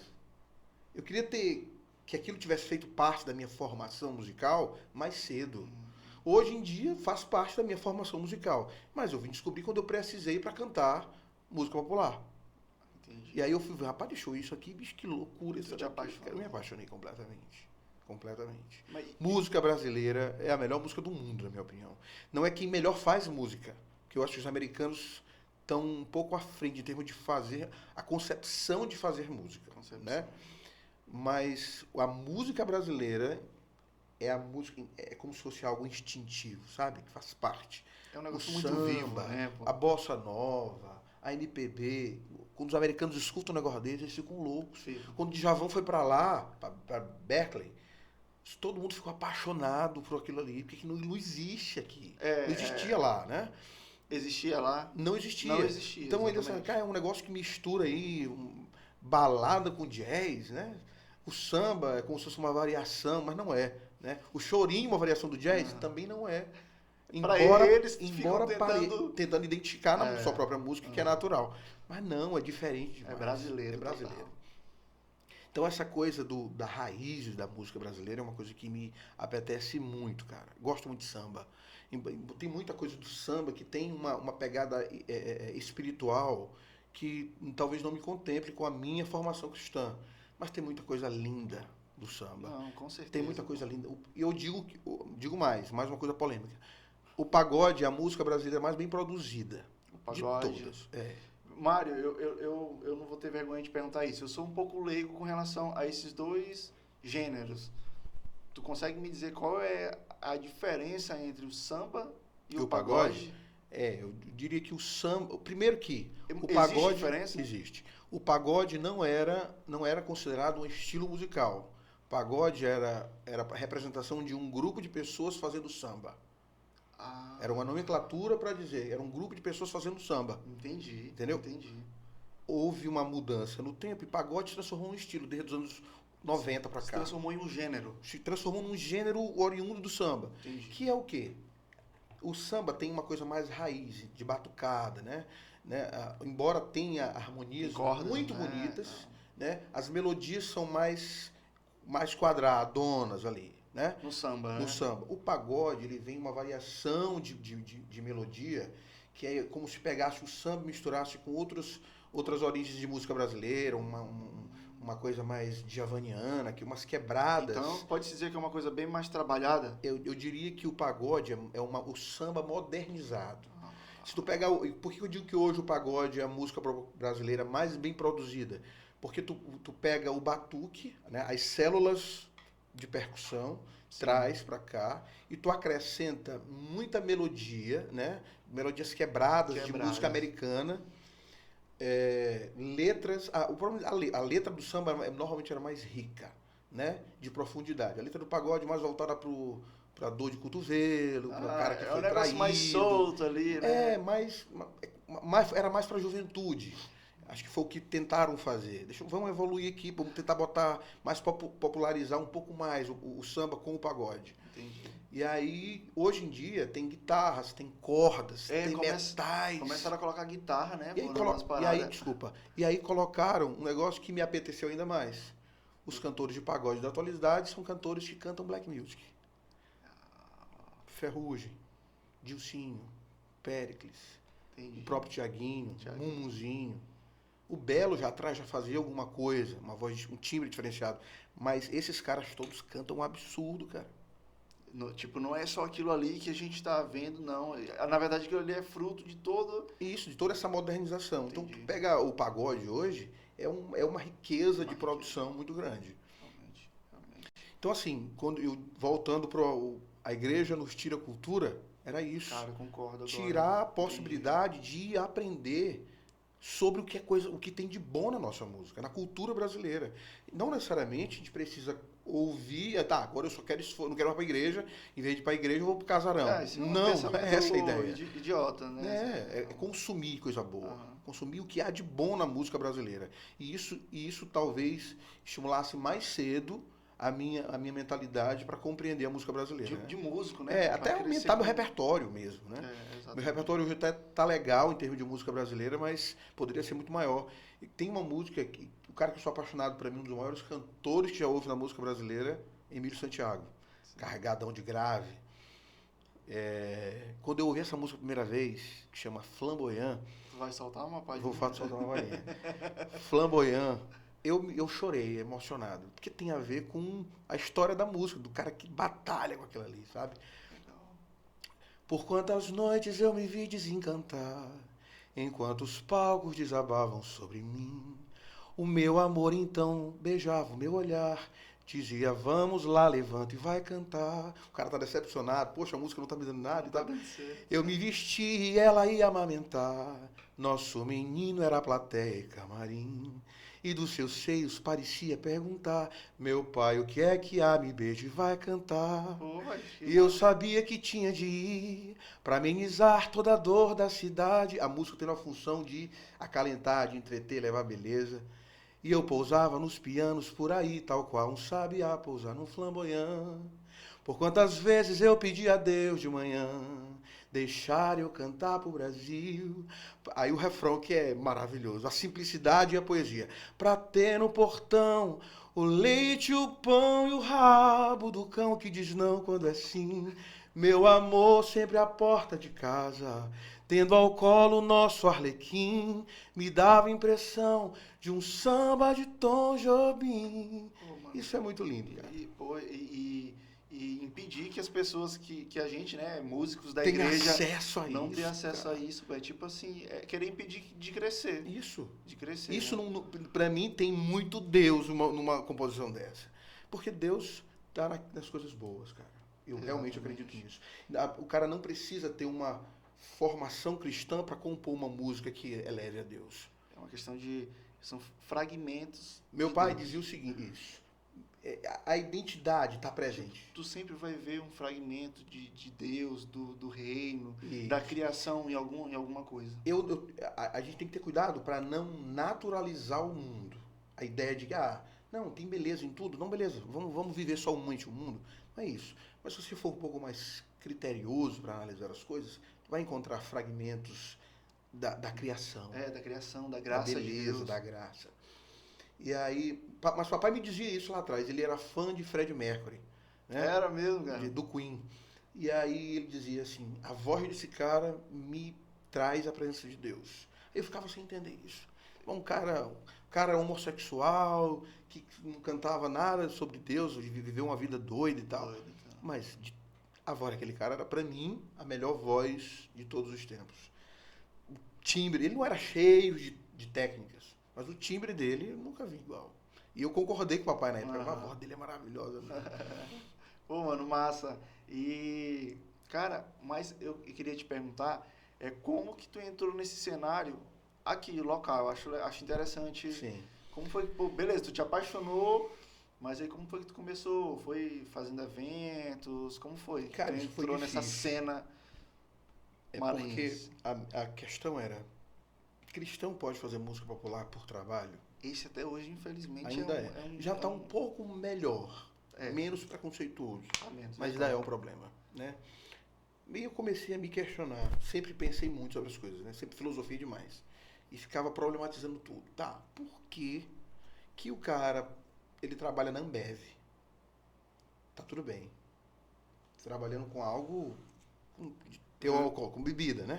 Eu queria que aquilo tivesse feito parte da minha formação musical mais cedo. Hoje em dia faz parte da minha formação musical, mas eu vim descobrir quando eu precisei para cantar música popular. Entendi. E aí eu fui, rapaz, deixou isso aqui, bicho, que loucura. Eu me apaixonei completamente. Mas... Música brasileira é a melhor música do mundo, na minha opinião. Não é quem melhor faz música, porque eu acho que os americanos estão um pouco à frente em termos de fazer a concepção de fazer música, né? Mas a música brasileira é como se fosse algo instintivo, sabe? Que faz parte. É um negócio muito vivo, né? A bossa nova, a MPB. Quando os americanos escutam um negócio desse, eles ficam loucos. Sim. Quando o Djavan foi para lá, para Berkeley, todo mundo ficou apaixonado por aquilo ali, porque não existe aqui. Não existia lá, né? Existia lá? Não existia. Não existia. Então ele assim, cara, é um negócio que mistura aí balada com jazz, né? O samba é como se fosse uma variação, mas não é, né? O chorinho, uma variação do jazz, também não é. Embora eles tentando identificar na sua própria música, que é natural. Mas não, é diferente demais. É brasileiro. Então essa coisa da raiz da música brasileira é uma coisa que me apetece muito, cara. Gosto muito de samba. Tem muita coisa do samba que tem uma pegada espiritual que talvez não me contemple com a minha formação cristã. Mas tem muita coisa linda do samba. Não, com certeza. Tem muita coisa linda. E eu digo mais uma coisa polêmica. O pagode é a música brasileira mais bem produzida. O pagode. De todas. Mário, eu não vou ter vergonha de perguntar isso. Eu sou um pouco leigo com relação a esses dois gêneros. Tu consegue me dizer qual é a diferença entre o samba e o pagode? Eu diria que o samba... Primeiro que o pagode... Existe diferença? Existe. O pagode não era considerado um estilo musical. O pagode era a representação de um grupo de pessoas fazendo samba. Era uma nomenclatura para dizer, era um grupo de pessoas fazendo samba. Entendi. Entendeu? Entendi. Houve uma mudança no tempo e pagode se transformou num estilo desde os anos 90 para cá. Se transformou em um gênero. Se transformou num gênero oriundo do samba. Entendi. Que é o quê? O samba tem uma coisa mais raiz, de batucada, né? Embora tenha harmonias muito bonitas, né? As melodias são mais quadradonas ali, né? No samba, No samba. O pagode, ele vem uma variação de melodia que é como se pegasse o samba e misturasse com outras origens de música brasileira, uma coisa mais djavaniana, que umas quebradas. Então, pode-se dizer que é uma coisa bem mais trabalhada? Eu diria que o pagode o samba modernizado. Se tu pegar, por que eu digo que hoje o pagode é a música brasileira mais bem produzida? Porque tu pega o batuque, né, as células de percussão, traz pra cá e tu acrescenta muita melodia, né, melodias quebradas de música americana, letras. A letra do samba normalmente era mais rica, né, de profundidade. A letra do pagode mais voltada pra dor de cotovelo, pro cara que foi um negócio traído. mais solto ali, né? Era mais pra juventude. Acho que foi o que tentaram fazer. Vamos evoluir aqui, vamos tentar botar mais, popularizar um pouco mais o samba com o pagode. Entendi. E aí, hoje em dia, tem guitarras, tem cordas, tem metais. Começaram a colocar guitarra, né? E aí colocaram um negócio que me apeteceu ainda mais. Os cantores de pagode da atualidade são cantores que cantam black music. Ferrugem, Dilcinho, Péricles, o próprio Tiaguinho, Mumuzinho. O Belo já atrás já fazia alguma coisa, uma voz, um timbre diferenciado. Mas esses caras todos cantam um absurdo, cara. Não é só aquilo ali que a gente tá vendo, não. Na verdade, aquilo ali é fruto de todo... Isso, de toda essa modernização. Entendi. Então, tu pega o pagode hoje, é uma riqueza de produção muito grande. Realmente. Então, assim, voltando para a igreja nos tira a cultura, era isso. Cara, eu concordo agora. Tirar a possibilidade de aprender sobre o que tem de bom na nossa música, na cultura brasileira. Não necessariamente a gente precisa ouvir, agora eu só quero não quero ir para a igreja, em vez de ir para a igreja eu vou para o casarão. Não é essa a ideia. Idiota, né? É consumir coisa boa, consumir o que há de bom na música brasileira. E isso talvez estimulasse mais cedo a minha mentalidade para compreender a música brasileira. De músico, né? Até aumentar meu repertório mesmo, né? Meu repertório hoje até tá legal em termos de música brasileira, mas poderia ser muito maior. E tem uma música que o cara que eu sou apaixonado, para mim, um dos maiores cantores que já houve na música brasileira, Emílio Santiago. Sim. Carregadão de grave. Quando eu ouvi essa música a primeira vez, que chama Flamboyant... Tu vai soltar uma página? Vou soltar uma palhinha. Flamboyant... Eu chorei, emocionado, porque tem a ver com a história da música, do cara que batalha com aquilo ali, sabe? Legal. Por quantas noites eu me vi desencantar, enquanto os palcos desabavam sobre mim. O meu amor então beijava o meu olhar, dizia, vamos lá, levanta e vai cantar. O cara tá decepcionado, poxa, a música não tá me dando nada. Eu me vesti e ela ia amamentar, nosso menino era plateia e camarim. E dos seus seios parecia perguntar, meu pai, o que é que há? Me beije e vai cantar. E eu sabia que tinha de ir para amenizar toda a dor da cidade. A música tem uma função de acalentar, de entreter, levar beleza. E eu pousava nos pianos por aí, tal qual um sabiá pousar num flamboyant. Por quantas vezes eu pedi a Deus de manhã deixar eu cantar pro Brasil. Aí o refrão que é maravilhoso, a simplicidade e a poesia. Pra ter no portão o leite, o pão e o rabo do cão que diz não quando é sim. Meu amor sempre à porta de casa, tendo ao colo o nosso arlequim, me dava a impressão de um samba de Tom Jobim. Isso é muito lindo, cara. E impedir que as pessoas que a gente, né, músicos da igreja, não tenham acesso a isso. É tipo assim, querer impedir de crescer. Isso. De crescer. Isso, né? Pra mim, tem muito Deus numa composição dessa. Porque Deus tá nas coisas boas, cara. Eu realmente acredito nisso. O cara não precisa ter uma formação cristã para compor uma música que eleve a Deus. É uma questão são fragmentos. Meu pai dizia o seguinte, isso. A identidade está presente. Tu sempre vai ver um fragmento de Deus, do reino, da criação em alguma coisa. A gente tem que ter cuidado para não naturalizar o mundo. A ideia de não, tem beleza em tudo. Não, beleza, vamos viver somente o mundo. Não é isso. Mas se você for um pouco mais criterioso para analisar as coisas, vai encontrar fragmentos da criação. Da criação, da graça da beleza, de Deus. Da graça. E aí, mas papai me dizia isso lá atrás, ele era fã de Freddie Mercury. Né? Era mesmo, cara? Do Queen. E aí ele dizia assim, a voz desse cara me traz a presença de Deus. Eu ficava sem entender isso. um cara homossexual, que não cantava nada sobre Deus, viveu uma vida doida e tal. Mas a voz daquele cara era, pra mim, a melhor voz de todos os tempos. O timbre, ele não era cheio de técnicas, mas o timbre dele eu nunca vi igual. E eu concordei com o papai na época, a voz dele é maravilhosa. Né? Pô, mano, massa. E, cara, mas eu queria te perguntar, como que tu entrou nesse cenário aqui, local? Acho interessante. Sim. Como foi que, pô, beleza, tu te apaixonou, mas aí como foi que tu começou? Foi fazendo eventos? Como foi? Cara, tu isso foi entrou nessa difícil. cena maranhense? Porque a questão era, cristão pode fazer música popular por trabalho? Esse até hoje, infelizmente, Ainda é. Já está um pouco melhor, menos preconceituoso, mas ainda é um problema, né? E eu comecei a me questionar, sempre pensei muito sobre as coisas, né? Sempre filosofia demais. E ficava problematizando tudo. Tá, por que o cara, ele trabalha na Ambev? Tá tudo bem. Trabalhando com algo, com álcool, com bebida, né?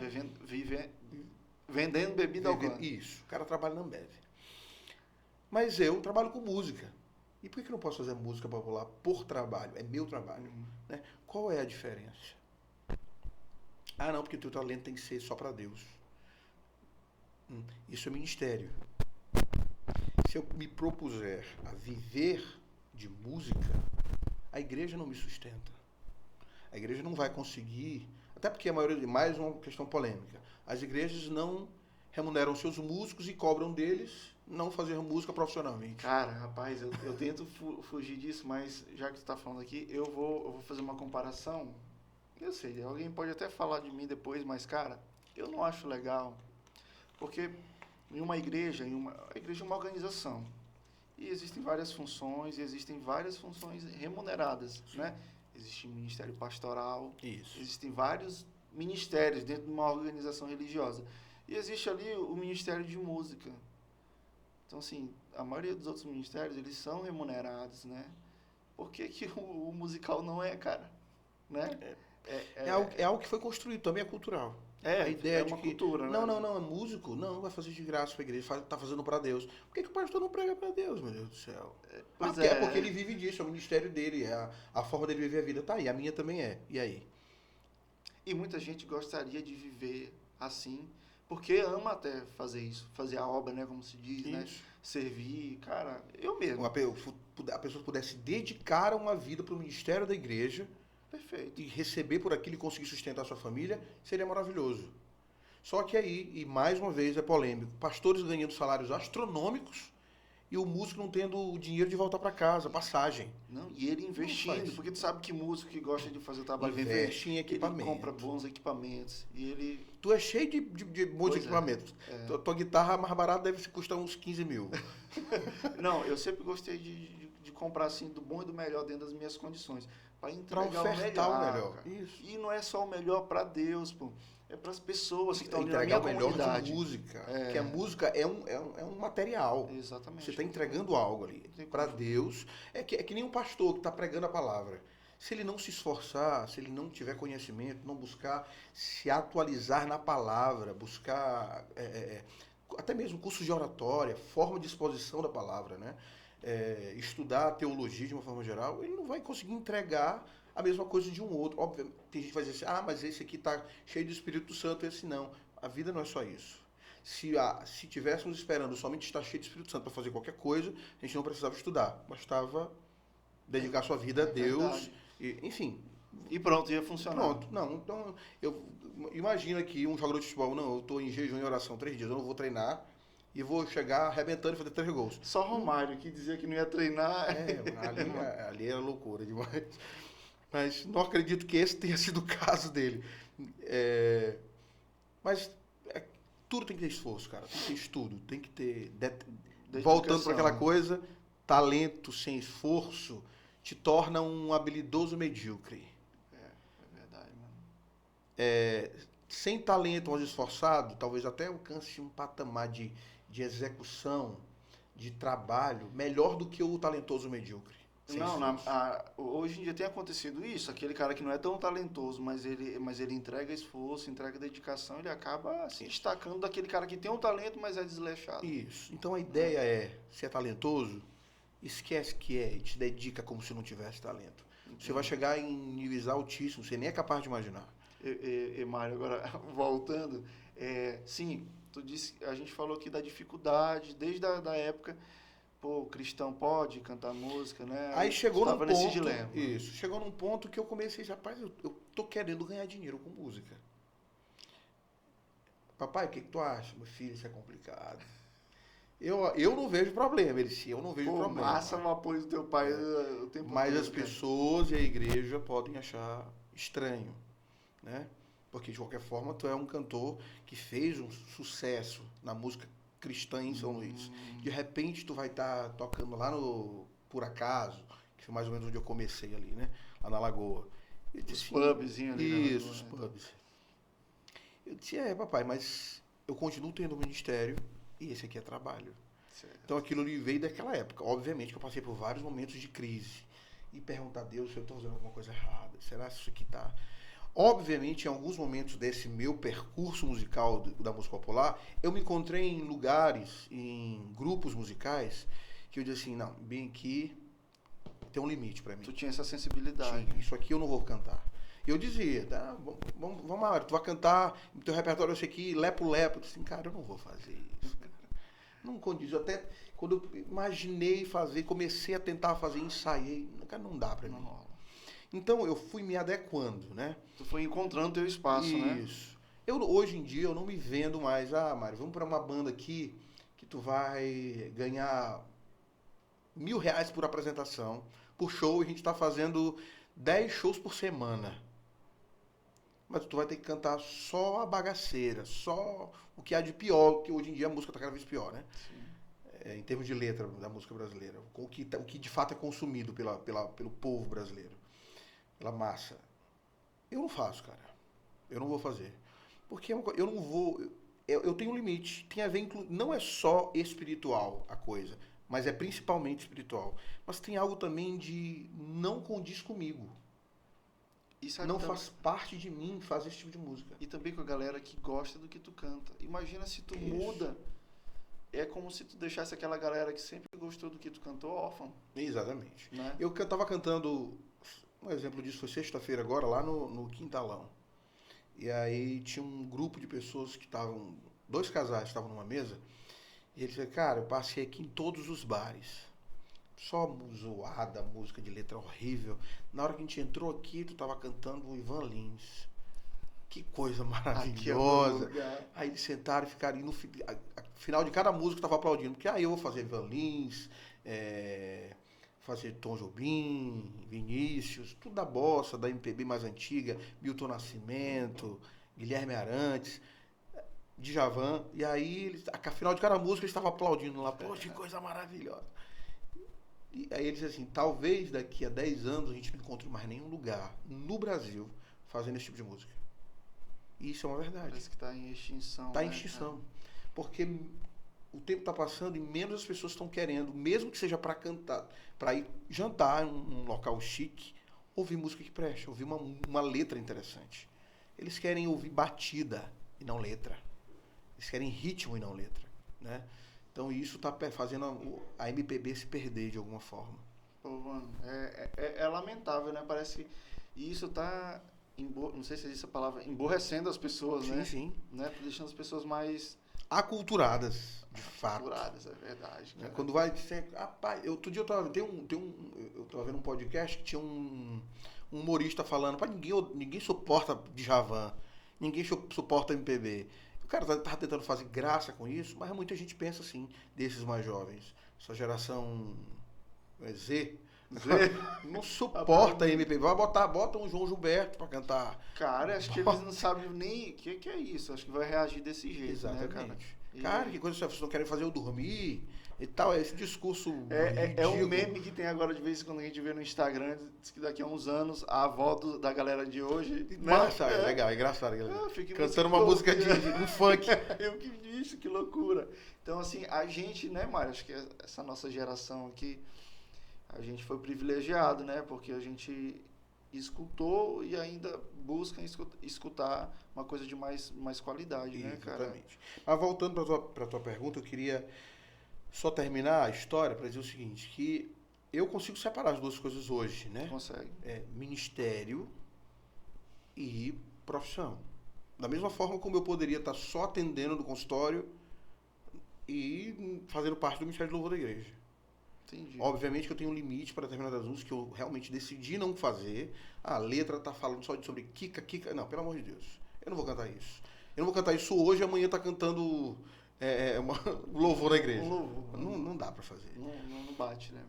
Vendendo bebida alcoólica. Isso, o cara trabalha na Ambev. Mas eu trabalho com música. E por que eu não posso fazer música popular por trabalho? É meu trabalho. Né? Qual é a diferença? Ah, não, porque o teu talento tem que ser só para Deus. Isso é ministério. Se eu me propuser a viver de música, a igreja não me sustenta. A igreja não vai conseguir, até porque a maioria, mais uma questão polêmica, as igrejas não remuneram seus músicos e cobram deles não fazer música profissionalmente. Cara, rapaz, eu tento fugir disso, mas já que tu tá falando aqui, eu vou fazer uma comparação. Eu sei, alguém pode até falar de mim depois, mas, cara, eu não acho legal, porque em uma igreja, a igreja é uma organização, e existem várias funções, e existem várias funções remuneradas, né? Existe ministério pastoral, existem vários ministérios dentro de uma organização religiosa, e existe ali o ministério de música. Então, assim, a maioria dos outros ministérios, eles são remunerados, né? Por que o musical não é, cara? Né? É algo que foi construído, também é cultural. A ideia de que cultura, né? Não, é músico, não vai fazer de graça para a igreja, tá fazendo para Deus. Por que o pastor não prega para Deus, meu Deus do céu? Porque ele vive disso, é o ministério dele, é a forma dele viver a vida. Tá aí, a minha também é. E aí? E muita gente gostaria de viver assim, porque ama até fazer isso, fazer a obra, né, como se diz, né? Servir, cara, eu mesmo. A pessoa pudesse dedicar uma vida para o ministério da igreja, perfeito, e receber por aquilo e conseguir sustentar a sua família, seria maravilhoso. Só que aí, e mais uma vez é polêmico, pastores ganhando salários astronômicos e o músico não tendo o dinheiro de voltar para casa, passagem. Não, e ele investindo, porque tu sabe que músico que gosta de fazer trabalho investe em equipamento. Ele compra bons equipamentos e ele... Tu é cheio de bons equipamentos. Tua guitarra mais barata deve custar uns 15 mil. Não, eu sempre gostei de comprar assim do bom e do melhor dentro das minhas condições. Para entregar o melhor. Isso. E não é só o melhor para Deus, pô. É para as pessoas que estão ali na minha comunidade. Entregar o melhor de música. Porque a música é um material. Exatamente. Você está entregando algo ali para Deus. É que nem um pastor que está pregando a palavra. Se ele não se esforçar, se ele não tiver conhecimento, não buscar se atualizar na palavra, buscar até mesmo cursos de oratória, forma de exposição da palavra, né? Estudar a teologia de uma forma geral, ele não vai conseguir entregar a mesma coisa de um outro. Óbvio, tem gente que vai dizer assim, mas esse aqui está cheio do Espírito Santo, esse não. A vida não é só isso. Se tivéssemos esperando somente estar cheio do Espírito Santo para fazer qualquer coisa, a gente não precisava estudar. Bastava dedicar sua vida a Deus, enfim. E pronto, ia funcionar. Pronto, não. Então, eu imagino aqui um jogador de futebol, não, eu estou em jejum e oração 3 dias, eu não vou treinar, e vou chegar arrebentando e fazer 3 gols. Só Romário, que dizia que não ia treinar. Ali era loucura demais. Mas não acredito que esse tenha sido o caso dele. Mas tudo tem que ter esforço, cara. Tem que ter estudo, tem que ter... Voltando para aquela coisa, talento sem esforço te torna um habilidoso medíocre. É verdade, mano. Sem talento, mas esforçado, talvez até alcance um patamar de execução, de trabalho, melhor do que o talentoso medíocre. Não, hoje em dia tem acontecido isso. Aquele cara que não é tão talentoso, mas ele entrega esforço, entrega dedicação, ele acaba se destacando daquele cara que tem um talento, mas é desleixado. Isso. Então a ideia é, se é talentoso, esquece que é e te dedica como se não tivesse talento. Você vai chegar em níveis altíssimos, você nem é capaz de imaginar. Mário, agora voltando, sim, a gente falou aqui da dificuldade, desde a época, pô, o cristão pode cantar música, né? Aí chegou num nesse ponto, dilema. isso, chegou num ponto que eu comecei, rapaz, eu tô querendo ganhar dinheiro com música. Papai, o que tu acha? Meu filho, isso é complicado. Eu não vejo problema, ele disse, eu não vejo problema. Massa o apoio do teu pai o tempo todo. Mas as pessoas e a igreja podem achar estranho, né? Porque de qualquer forma tu é um cantor que fez um sucesso na música cristã em São Luís. De repente tu vai estar tocando lá no Por Acaso, que foi mais ou menos onde eu comecei ali, né? Lá na Lagoa. Os pubzinhos ali. Isso, os pubs. Eu disse, papai, mas eu continuo tendo um ministério e esse aqui é trabalho. Certo. Então aquilo ali veio daquela época. Obviamente que eu passei por vários momentos de crise. E perguntar a Deus se eu estou fazendo alguma coisa errada. Será que isso aqui está... Obviamente, em alguns momentos desse meu percurso musical da música popular, eu me encontrei em lugares, em grupos musicais, que eu disse assim, não, bem aqui tem um limite para mim. Tu tinha essa sensibilidade. Sim, isso aqui eu não vou cantar. E eu dizia, tá, vamos lá, tu vai cantar, no teu repertório esse aqui, lepo-lepo. Eu disse assim, cara, eu não vou fazer isso, cara. Não condiz. Até quando eu imaginei fazer, comecei a tentar fazer, ensaiei, cara, não dá para mim. Então eu fui me adequando, né? Tu foi encontrando teu espaço, né? Isso. Hoje em dia eu não me vendo mais, Mário, vamos para uma banda aqui que tu vai ganhar R$1.000 por apresentação, por show, e a gente está fazendo 10 shows por semana. Mas tu vai ter que cantar só a bagaceira, só o que há de pior, que hoje em dia a música está cada vez pior, né? Em termos de letra da música brasileira. O que de fato é consumido pelo povo brasileiro, pela massa. Eu não faço, cara. Eu não vou fazer. Porque eu não vou... Eu tenho um limite. Tem a ver, não é só espiritual a coisa, mas é principalmente espiritual. Mas tem algo também de não condiz comigo. Não faz parte de mim fazer esse tipo de música. E também com a galera que gosta do que tu canta. Imagina se tu muda. É como se tu deixasse aquela galera que sempre gostou do que tu cantou órfão. Exatamente. Né? Eu tava cantando... Um exemplo disso foi sexta-feira agora, lá no Quintalão. E aí tinha um grupo de pessoas que estavam... 2 casais estavam numa mesa. E eles disseram, cara, eu passei aqui em todos os bares. Só zoada, música de letra horrível. Na hora que a gente entrou aqui, tu tava cantando o Ivan Lins. Que coisa maravilhosa. Aí eles sentaram e ficaram... E no final de cada música tava aplaudindo. Porque aí eu vou fazer Ivan Lins, fazer Tom Jobim, Vinícius, tudo da bossa, da MPB mais antiga, Milton Nascimento, Guilherme Arantes, Djavan. E aí, ao final de cada música, eles estavam aplaudindo lá. Poxa, que coisa maravilhosa. E aí eles assim, talvez daqui a 10 anos a gente não encontre mais nenhum lugar no Brasil fazendo esse tipo de música. E isso é uma verdade. Parece que está em extinção. Está em extinção. Porque o tempo está passando e menos as pessoas estão querendo, mesmo que seja para cantar, para ir jantar em um local chique, ouvir música que preste, ouvir uma letra interessante. Eles querem ouvir batida e não letra. Eles querem ritmo e não letra, né? Então isso está fazendo a MPB se perder de alguma forma. Pô, mano, é lamentável, né? Parece que isso está, não sei se existe a palavra, emborrecendo as pessoas, sim, né? Sim, né? Deixando as pessoas mais... aculturadas, de fato. Aculturadas, é verdade. Cara. Quando vai dizer, rapaz, outro dia eu tava vendo um podcast que tinha um humorista falando, ninguém suporta Djavan, ninguém suporta MPB. O cara tá tentando fazer graça com isso, mas muita gente pensa assim, desses mais jovens. Essa geração Z não suporta MPB. Bota um João Gilberto pra cantar. Cara, acho que eles não sabem nem o que é isso. Acho que vai reagir desse jeito. Exatamente. Né, cara, que coisa vocês não querem fazer eu dormir e tal. Esse discurso. É um meme que tem agora de vez em quando a gente vê no Instagram. Diz que daqui a uns anos a avó da galera de hoje. Nossa, né? Legal, é engraçado. Cantando uma música de um funk. Eu que vi isso, que loucura. Então, assim, a gente, né, Mário? Acho que essa nossa geração aqui. a gente foi privilegiado, né? Porque a gente escutou e ainda busca escutar uma coisa de mais qualidade, né, cara? Exatamente. Mas voltando para tua pergunta, eu queria só terminar a história para dizer o seguinte, que eu consigo separar as duas coisas hoje, né? Consegue. Ministério e profissão. Da mesma forma como eu poderia estar só atendendo no consultório e fazendo parte do Ministério de Louvor da igreja. Entendi. Obviamente que eu tenho um limite para determinadas músicas que eu realmente decidi não fazer. A letra tá falando só sobre Kika. Não, pelo amor de Deus. Eu não vou cantar isso. Eu não vou cantar isso hoje e amanhã tá cantando um louvor na igreja. Um louvor. Não dá para fazer. Não bate, né?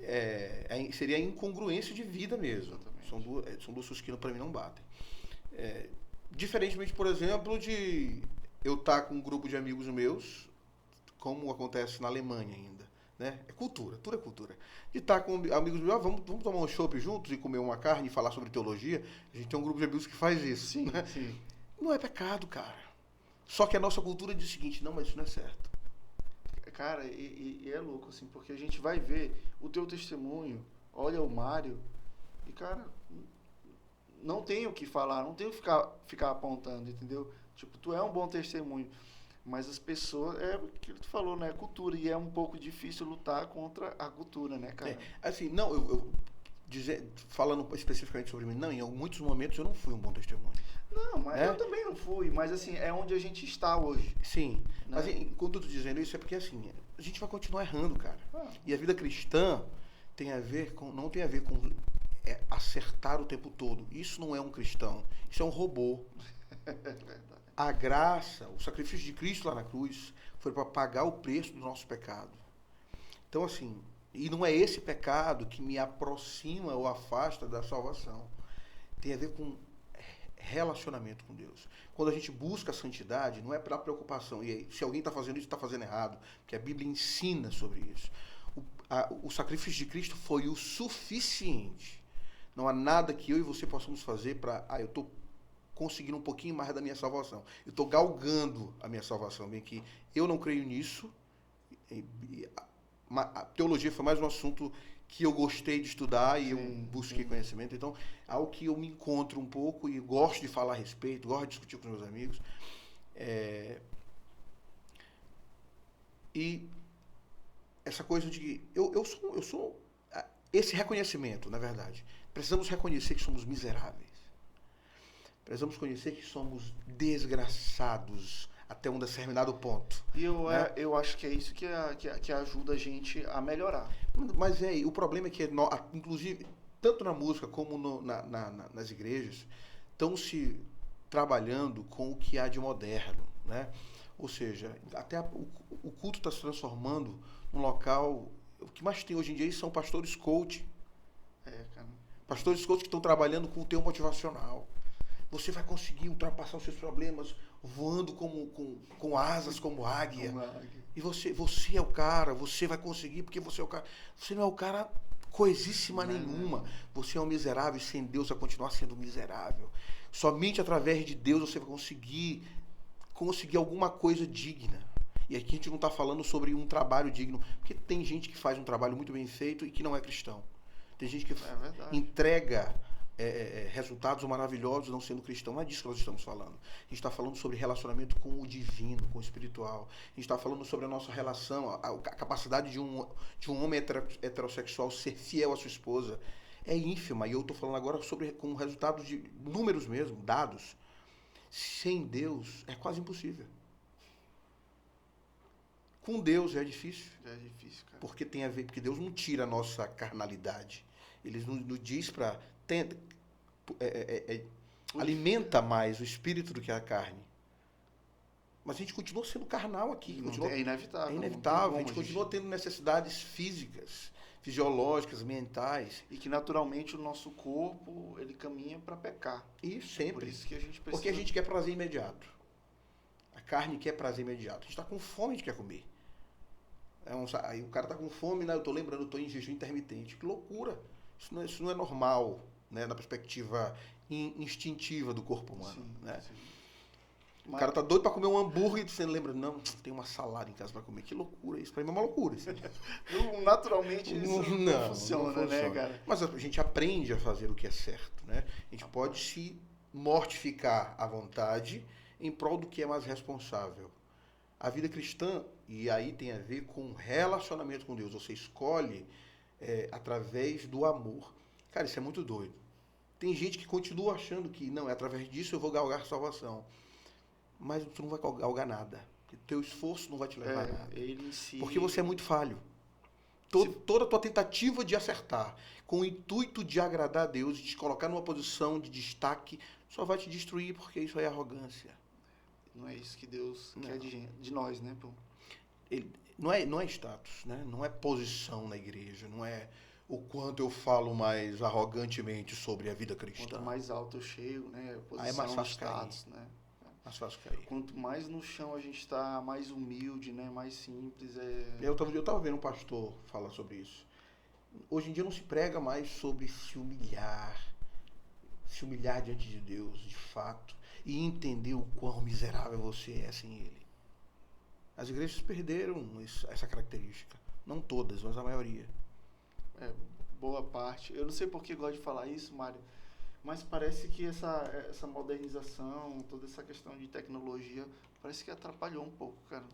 Seria incongruência de vida mesmo. Exatamente. São duas coisas que para mim não batem. Diferentemente, por exemplo, de eu estar com um grupo de amigos meus, como acontece na Alemanha ainda. Né? É cultura, tudo é cultura. De estar com amigos meus, vamos tomar um chopp juntos e comer uma carne e falar sobre teologia. A gente tem um grupo de amigos que faz isso. Sim, né? sim. Não é pecado, cara. Só que a nossa cultura diz o seguinte, não, mas isso não é certo. Cara, e é louco, assim, porque a gente vai ver o teu testemunho, olha o Mário, e, cara, não tem o que falar, não tem o que ficar apontando, entendeu? Tipo, tu é um bom testemunho. Mas as pessoas, é o que tu falou, né? Cultura. E é um pouco difícil lutar contra a cultura, né, cara? Assim, não, falando especificamente sobre mim, não, em muitos momentos eu não fui um bom testemunho. Não, mas eu também não fui. Mas, assim, é onde a gente está hoje. Sim. Né? Mas quando eu tô dizendo isso é porque, assim, a gente vai continuar errando, cara. E a vida cristã não tem a ver com acertar o tempo todo. Isso não é um cristão. Isso é um robô. É verdade. A graça, o sacrifício de Cristo lá na cruz, foi para pagar o preço do nosso pecado. Então, assim, e não é esse pecado que me aproxima ou afasta da salvação. Tem a ver com relacionamento com Deus. Quando a gente busca a santidade, não é pela preocupação. E aí, se alguém está fazendo isso, está fazendo errado. Porque a Bíblia ensina sobre isso. O sacrifício de Cristo foi o suficiente. Não há nada que eu e você possamos fazer para... eu estou conseguindo um pouquinho mais da minha salvação. Eu estou galgando a minha salvação. Bem que eu não creio nisso. A teologia foi mais um assunto que eu gostei de estudar e eu busquei conhecimento. Então, algo que eu me encontro um pouco e gosto de falar a respeito, gosto de discutir com os meus amigos. E essa coisa de... Eu sou esse reconhecimento, na verdade. Precisamos reconhecer que somos miseráveis. Precisamos conhecer que somos desgraçados até um determinado ponto. E eu acho que é isso que ajuda a gente a melhorar. Mas o problema é que, inclusive, tanto na música como nas igrejas, estão se trabalhando com o que há de moderno, né? Ou seja, até o culto está se transformando num local... O que mais tem hoje em dia são pastores coach. Cara. Pastores coach que estão trabalhando com o teu motivacional. Você vai conseguir ultrapassar os seus problemas voando com asas como águia. E você é o cara, você vai conseguir porque você é o cara. Você não é o cara coisíssima nenhuma. Você é um miserável e sem Deus vai continuar sendo miserável. Somente através de Deus você vai conseguir alguma coisa digna. E aqui a gente não está falando sobre um trabalho digno, porque tem gente que faz um trabalho muito bem feito e que não é cristão. Tem gente que entrega resultados maravilhosos não sendo cristão. Não é disso que nós estamos falando. A gente está falando sobre relacionamento com o divino, com o espiritual. A gente está falando sobre a nossa relação, a capacidade de um homem heterossexual ser fiel à sua esposa. É ínfima. E eu estou falando agora com resultados de números mesmo, dados. Sem Deus é quase impossível. Com Deus é difícil. É difícil, cara. Porque tem a ver, porque Deus não tira a nossa carnalidade. Ele nos diz para alimenta mais o espírito do que a carne. Mas a gente continua sendo carnal aqui. É inevitável. É inevitável. A gente continua tendo necessidades físicas, fisiológicas, mentais. E que naturalmente o nosso corpo, ele caminha para pecar. Isso, sempre. Por isso que a gente precisa... Porque a gente quer prazer imediato. A carne quer prazer imediato. A gente está com fome, a gente quer comer. Aí o cara está com fome, né? Eu estou lembrando, eu estou em jejum intermitente. Que loucura. Isso não é normal, né? Na perspectiva instintiva do corpo humano. Sim, né? Sim. O cara tá doido pra comer um hambúrguer e você lembra, não, tem uma salada em casa pra comer. Que loucura, isso pra mim é uma loucura. Isso. Naturalmente isso não funciona, né, funciona. cara? Mas a gente aprende a fazer o que é certo, né? A gente pode se mortificar à vontade em prol do que é mais responsável. A vida cristã, e aí tem a ver com relacionamento com Deus. Você escolhe através do amor. Cara, isso é muito doido. Tem gente que continua achando que, não, é através disso eu vou galgar salvação. Mas tu não vai galgar nada. O teu esforço não vai te levar a nada. Ele em si... Porque você é muito falho. Toda a tua tentativa de acertar, com o intuito de agradar a Deus e te colocar numa posição de destaque, só vai te destruir, porque isso aí é arrogância. Não é isso que Deus quer de nós, né, pô? Não é status, né? Não é posição na igreja, não é o quanto eu falo mais arrogantemente sobre a vida cristã. Quanto mais alto eu chego, né? Posição, é mais fácil status, cair. né? Mais fácil cair. Quanto mais no chão a gente tá, mais humilde, né? Mais simples. Eu tava vendo um pastor falar sobre isso. Hoje em dia não se prega mais sobre se humilhar diante de Deus, de fato, e entender o quão miserável você é sem Ele. As igrejas perderam essa característica. Não todas, mas a maioria. Boa parte. Eu não sei por que gosto de falar isso, Mário, mas parece que essa modernização, toda essa questão de tecnologia, parece que atrapalhou um pouco, cara.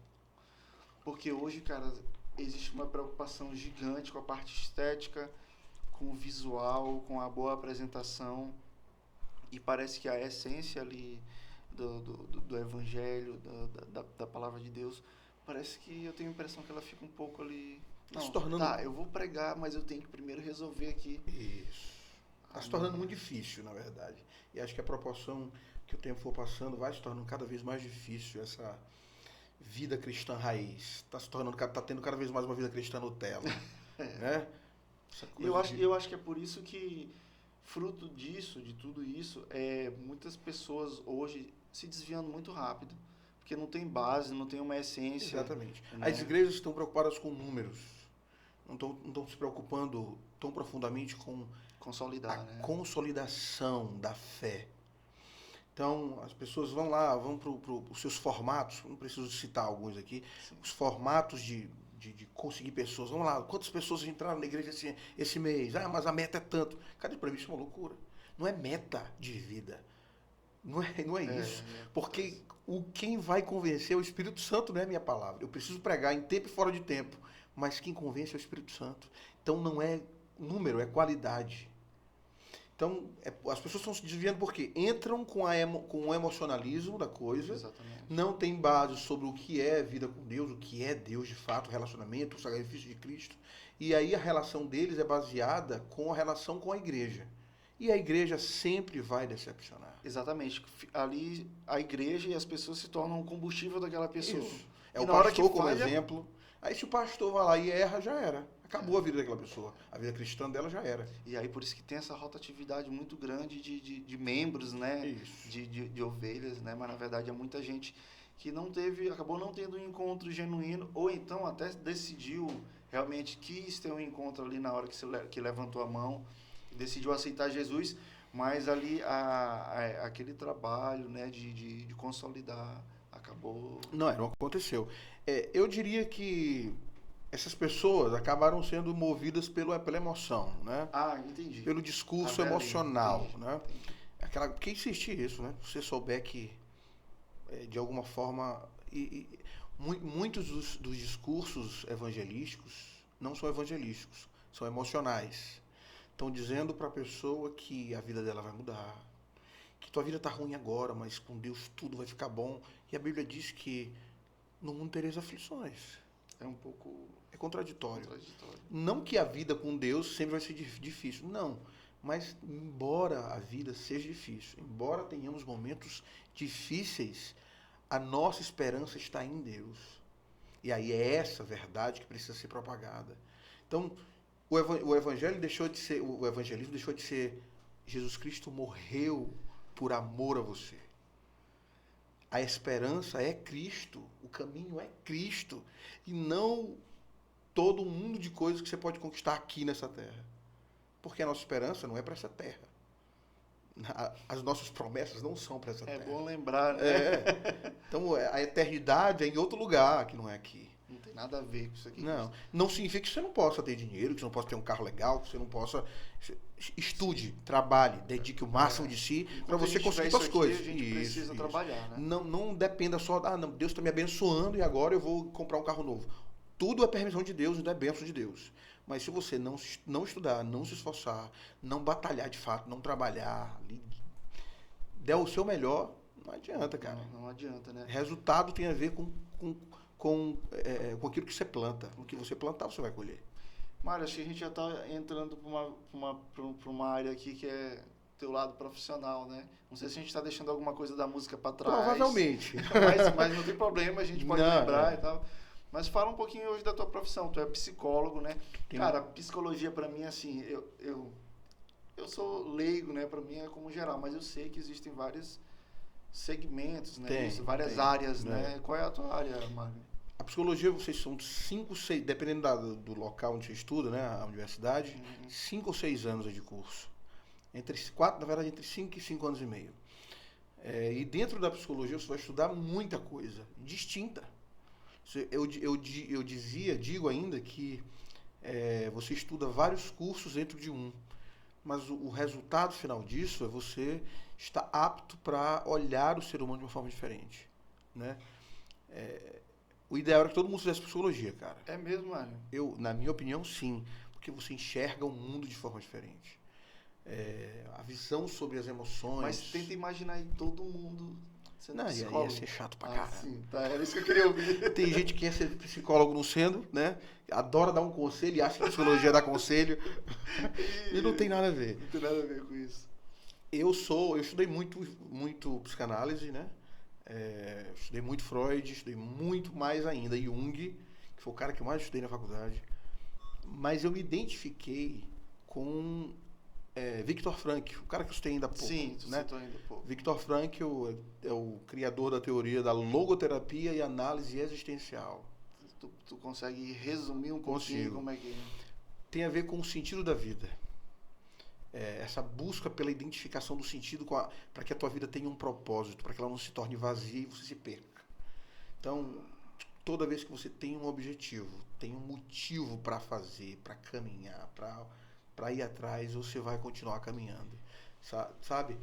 Porque hoje, cara, existe uma preocupação gigante com a parte estética, com o visual, com a boa apresentação, e parece que a essência ali do evangelho, da palavra de Deus, parece que eu tenho a impressão que ela fica um pouco ali... Não, se tornando... Tá, eu vou pregar, mas eu tenho que primeiro resolver aqui. Isso. Está se tornando muito difícil, na verdade. E acho que a proporção que o tempo for passando vai se tornando cada vez mais difícil essa vida cristã raiz. Está tendo cada vez mais uma vida cristã Nutella. Né? Eu acho que é por isso que, fruto disso, de tudo isso, muitas pessoas hoje se desviando muito rápido. Porque não tem base, não tem uma essência. Exatamente. Né? As igrejas estão preocupadas com números. Não estão se preocupando tão profundamente com consolidar, a consolidação da fé. Então, as pessoas vão para os seus formatos, não preciso citar alguns aqui, sim, os formatos de conseguir pessoas. Vamos lá, quantas pessoas entraram na igreja esse mês? Ah, mas a meta é tanto. Cara, para mim isso é uma loucura. Não é meta de vida. Não é isso. Porque quem vai convencer é o Espírito Santo, não é a minha palavra. Eu preciso pregar em tempo e fora de tempo. Mas quem convence é o Espírito Santo. Então não é número, é qualidade. Então as pessoas estão se desviando porque entram com o emocionalismo da coisa. Exatamente. Não tem base sobre o que é vida com Deus, o que é Deus de fato, o relacionamento, o sacrifício de Cristo. E aí a relação deles é baseada com a relação com a igreja. E a igreja sempre vai decepcionar. Exatamente. Ali a igreja e as pessoas se tornam o combustível daquela pessoa. Isso. O pastor, como exemplo. Aí se o pastor vai lá e erra, já era. Acabou a vida daquela pessoa. A vida cristã dela já era. E aí por isso que tem essa rotatividade muito grande de membros, né? Isso. De ovelhas, né? Mas na verdade é muita gente que acabou não tendo um encontro genuíno, ou então até decidiu, realmente quis ter um encontro ali na hora que levantou a mão, decidiu aceitar Jesus, mas ali aquele trabalho, né, de consolidar acabou... Não aconteceu. Eu diria que essas pessoas acabaram sendo movidas pela emoção, né? Ah, entendi. Pelo discurso emocional, né? Porque existe isso, né? Se você souber que, de alguma forma... muitos dos discursos evangelísticos não são evangelísticos, são emocionais. Estão dizendo para a pessoa que a vida dela vai mudar, que tua vida está ruim agora, mas com Deus tudo vai ficar bom. E a Bíblia diz que no mundo tereis aflições. É um pouco... É contraditório. Não que a vida com Deus sempre vai ser difícil, não. Mas embora a vida seja difícil, embora tenhamos momentos difíceis, a nossa esperança está em Deus. E aí é essa verdade que precisa ser propagada. Então, o evangelismo deixou de ser Jesus Cristo morreu por amor a você. A esperança é Cristo, o caminho é Cristo, e não todo um mundo de coisas que você pode conquistar aqui nessa terra. Porque a nossa esperança não é para essa terra. as nossas promessas não são para essa terra. É bom lembrar, né? Então, a eternidade é em outro lugar, que não é aqui. Não tem nada a ver com isso aqui. Não significa que você não possa ter dinheiro, que você não possa ter um carro legal, que você não possa... Estude, trabalhe, dedique o máximo de si para você conseguir suas coisas. A gente precisa trabalhar, né? Não dependa só, não, Deus está me abençoando e agora eu vou comprar um carro novo. Tudo é permissão de Deus, não é bênção de Deus. Mas se você não estudar, não se esforçar, não batalhar de fato, não trabalhar, der o seu melhor, não adianta, cara. Não adianta, né? Resultado tem a ver com aquilo que você planta. O que você plantar, você vai colher. Mário, acho que a gente já está entrando para uma área aqui que é teu lado profissional, né? Não sei se a gente está deixando alguma coisa da música para trás. Provavelmente. Mas não tem problema, a gente pode lembrar e tal. Mas fala um pouquinho hoje da tua profissão. Tu é psicólogo, né? Cara, psicologia para mim, assim, eu sou leigo, né? Para mim é como geral, mas eu sei que existem vários segmentos, né? Várias áreas, né? Qual é a tua área, Mário? A psicologia, vocês são 5, 6, dependendo do local onde você estuda, né, a universidade, 5 ou 6 anos de curso. Entre 5 e 5 anos e meio. E dentro da psicologia você vai estudar muita coisa distinta. Digo ainda que você estuda vários cursos dentro de um, mas o resultado final disso é você estar apto para olhar o ser humano de uma forma diferente, né? O ideal era que todo mundo fizesse psicologia, cara. É mesmo, Mário? Na minha opinião, sim. Porque você enxerga o mundo de forma diferente. A visão sobre as emoções... Mas tenta imaginar aí todo mundo sendo psicólogo. Ia ser chato pra caramba. Sim, tá. Era isso que eu queria ouvir. Tem gente que quer ser psicólogo não sendo, né? Adora dar um conselho e acha que a psicologia dá conselho. E não tem nada a ver. Não tem nada a ver com isso. Eu estudei muito psicanálise, né? Estudei muito Freud, estudei muito mais ainda Jung, que foi o cara que eu mais estudei na faculdade. Mas eu me identifiquei com Viktor Frankl, o cara que eu estudei ainda há pouco. Sim, tu citou ainda há pouco. Viktor Frankl é o criador da teoria da logoterapia e análise existencial. Tu consegue resumir um pouquinho como é que... Tem a ver com o sentido da vida. Essa busca pela identificação do sentido para que a tua vida tenha um propósito, para que ela não se torne vazia e você se perca. Então, toda vez que você tem um objetivo, tem um motivo para fazer, para caminhar, para ir atrás, você vai continuar caminhando, sabe?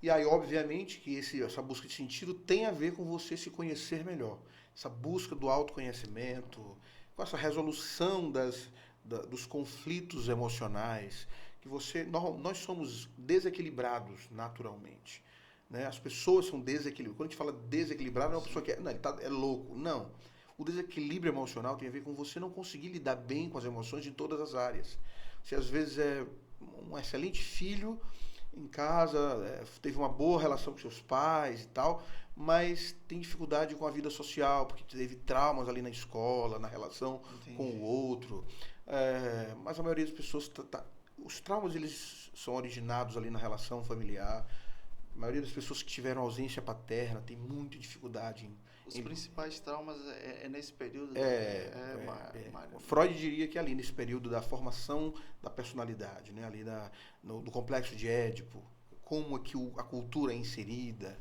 E aí, obviamente, que essa busca de sentido tem a ver com você se conhecer melhor. Essa busca do autoconhecimento, com essa resolução dos conflitos emocionais, que nós somos desequilibrados naturalmente, né? As pessoas são desequilibradas. Quando a gente fala desequilibrado, não é uma pessoa que ele é louco. Não. O desequilíbrio emocional tem a ver com você não conseguir lidar bem com as emoções em todas as áreas. Você às vezes é um excelente filho em casa, teve uma boa relação com seus pais e tal, mas tem dificuldade com a vida social, porque teve traumas ali na escola, na relação com o outro. Mas a maioria das pessoas... Os traumas, eles são originados ali na relação familiar. A maioria das pessoas que tiveram ausência paterna tem muita dificuldade Os principais traumas é nesse período? Freud diria que é ali nesse período da formação da personalidade, né? Ali do complexo de Édipo, como é que a cultura é inserida.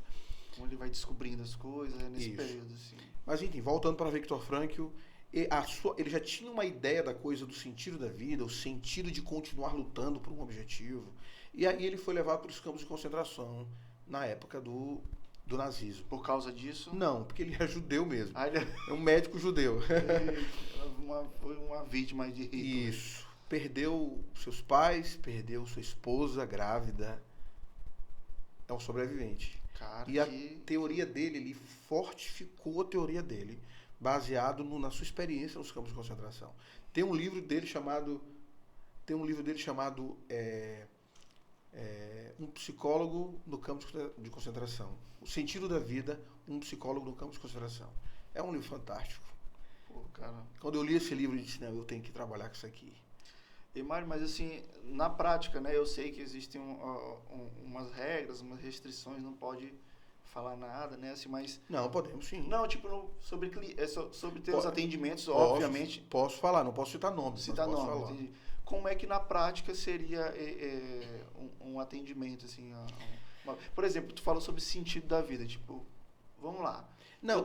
Como ele vai descobrindo as coisas, nesse período, sim. Mas enfim, voltando para Viktor Frankl, ele já tinha uma ideia da coisa, do sentido da vida, o sentido de continuar lutando por um objetivo. E aí ele foi levado para os campos de concentração na época do nazismo. Por causa disso? Não, porque ele é judeu mesmo. É um médico judeu. Foi uma vítima de Hitler. Isso. Perdeu seus pais, perdeu sua esposa grávida. É um sobrevivente. Cara, e a teoria dele, ele fortificou a teoria dele, baseado na sua experiência nos campos de concentração. Tem um livro dele chamado Um Psicólogo no Campo de Concentração. O Sentido da Vida, um Psicólogo no Campo de Concentração. É um livro fantástico. Pô, cara. Quando eu li esse livro, eu disse, não, eu tenho que trabalhar com isso aqui. E Mário, mas assim, na prática, né, eu sei que existem umas regras, umas restrições, não pode falar nada, né, assim, mas... Não, podemos sim. Não, tipo, sobre teus atendimentos, obviamente... Posso falar, não posso citar nomes. Citar nomes, entendi. Como é que na prática seria um atendimento, assim, Por exemplo, tu falou sobre sentido da vida, tipo, vamos lá. Não,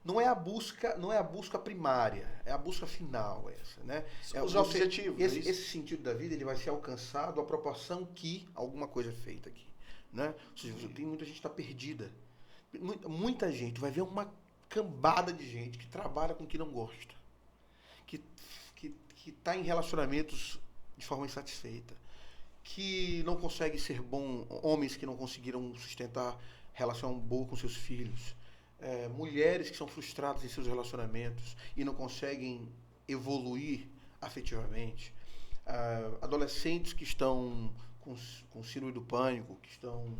não é a busca primária, é a busca final essa, né? Os objetivos. Esse sentido da vida ele vai ser alcançado à proporção que alguma coisa é feita aqui, né? Ou seja, tem muita gente que está perdida. Muita gente, vai ver uma cambada de gente que trabalha com o que não gosta, que está em relacionamentos de forma insatisfeita, que não consegue ser bom, homens que não conseguiram sustentar relação boa com seus filhos, mulheres que são frustradas em seus relacionamentos e não conseguem evoluir afetivamente, adolescentes que estão com síndrome do pânico, que estão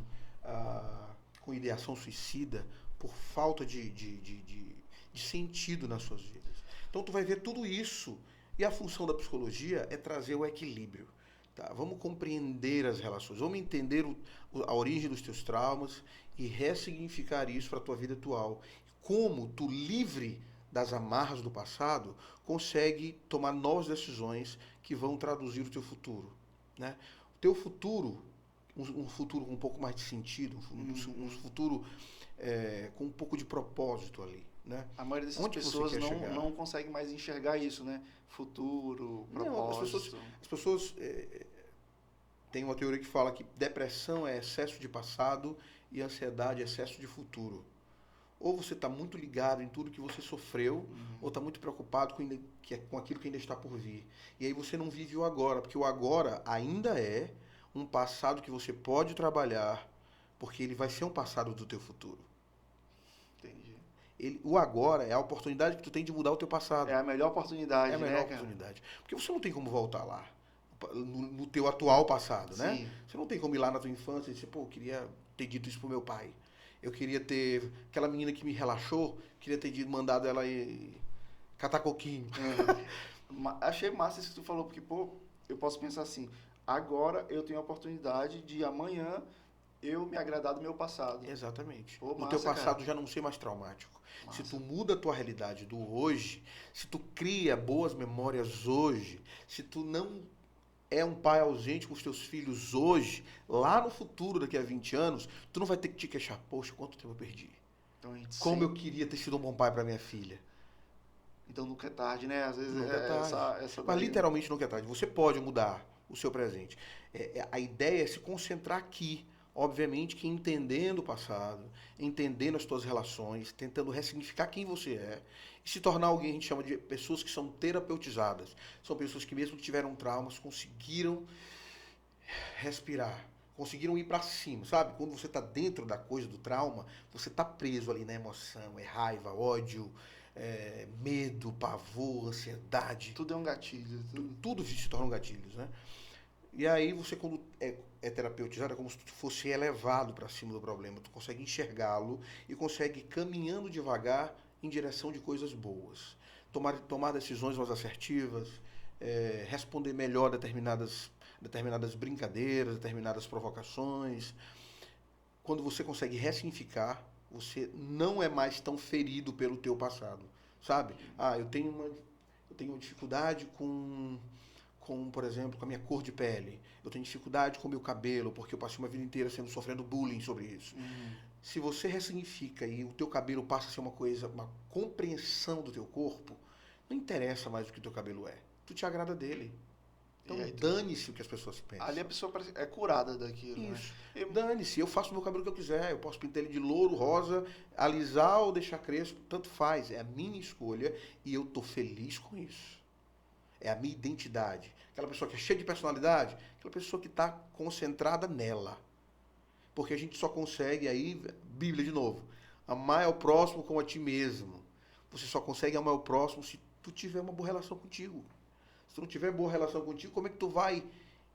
com ideação suicida por falta de sentido nas suas vidas. Então tu vai ver tudo isso e a função da psicologia é trazer o equilíbrio. Tá? Vamos compreender as relações, vamos entender a origem dos teus traumas e ressignificar isso para a tua vida atual. Como tu, livre das amarras do passado, consegue tomar novas decisões que vão traduzir o teu futuro. Né? O teu futuro, um futuro com um pouco mais de sentido, um futuro com um pouco de propósito ali. Né? A maioria dessas pessoas não consegue mais enxergar isso, né? Futuro, propósito. Não, as pessoas têm uma teoria que fala que depressão é excesso de passado e ansiedade é excesso de futuro. Ou você está muito ligado em tudo que você sofreu, ou está muito preocupado com aquilo que ainda está por vir. E aí você não vive o agora, porque o agora ainda é um passado que você pode trabalhar, porque ele vai ser um passado do teu futuro. Entendi. O agora é a oportunidade que tu tem de mudar o teu passado. É a melhor oportunidade, É a melhor oportunidade. Porque você não tem como voltar lá, no teu atual passado, né? Sim. Você não tem como ir lá na tua infância e dizer, pô, eu queria ter dito isso pro meu pai. Eu queria ter... Aquela menina que me relaxou, queria ter mandado ela ir catar coquinho. Achei massa isso que tu falou, porque, pô, eu posso pensar assim, agora eu tenho a oportunidade de amanhã eu me agradar do meu passado. Exatamente. Pô, o teu passado cara. Já não ser mais traumático. Massa. Se tu muda a tua realidade do hoje, se tu cria boas memórias hoje, se tu não é um pai ausente com os teus filhos hoje, lá no futuro, daqui a 20 anos, tu não vai ter que te queixar, poxa, quanto tempo eu perdi. Então, Como eu queria ter sido um bom pai para minha filha. Então nunca é tarde, né? Às vezes nunca é tarde. essa Mas literalmente nunca é tarde. Você pode mudar o seu presente. A ideia é se concentrar aqui. Obviamente que entendendo o passado, entendendo as tuas relações, tentando ressignificar quem você é e se tornar alguém, a gente chama de pessoas que são terapeutizadas. São pessoas que mesmo que tiveram traumas, conseguiram respirar, conseguiram ir para cima, sabe? Quando você está dentro da coisa do trauma, você está preso ali na emoção, raiva, ódio, medo, pavor, ansiedade. Tudo é um gatilho. Tudo se tornam gatilhos, né? E aí você, quando é terapeutizado, é como se tu fosse elevado para cima do problema. Tu consegue enxergá-lo e consegue ir caminhando devagar em direção de coisas boas. Tomar decisões mais assertivas, responder melhor determinadas brincadeiras, determinadas provocações. Quando você consegue ressignificar, você não é mais tão ferido pelo teu passado, sabe? Eu tenho uma dificuldade com, por exemplo, com a minha cor de pele. Eu tenho dificuldade com o meu cabelo, porque eu passei uma vida inteira sofrendo bullying sobre isso. Se você ressignifica e o teu cabelo passa a ser uma compreensão do teu corpo, não interessa mais o que o teu cabelo é. Tu te agrada dele. Então dane-se o que as pessoas pensam. Ali a pessoa é curada daquilo. Isso. Né? Dane-se, eu faço o meu cabelo que eu quiser. Eu posso pintar ele de louro, rosa, alisar ou deixar crespo. Tanto faz. É a minha escolha e eu tô feliz com isso. É a minha identidade. Aquela pessoa que é cheia de personalidade, aquela pessoa que está concentrada nela. Porque a gente só consegue, aí, Bíblia de novo, amar ao próximo como a ti mesmo. Você só consegue amar o próximo se tu tiver uma boa relação contigo. Se tu não tiver boa relação contigo, como é que tu vai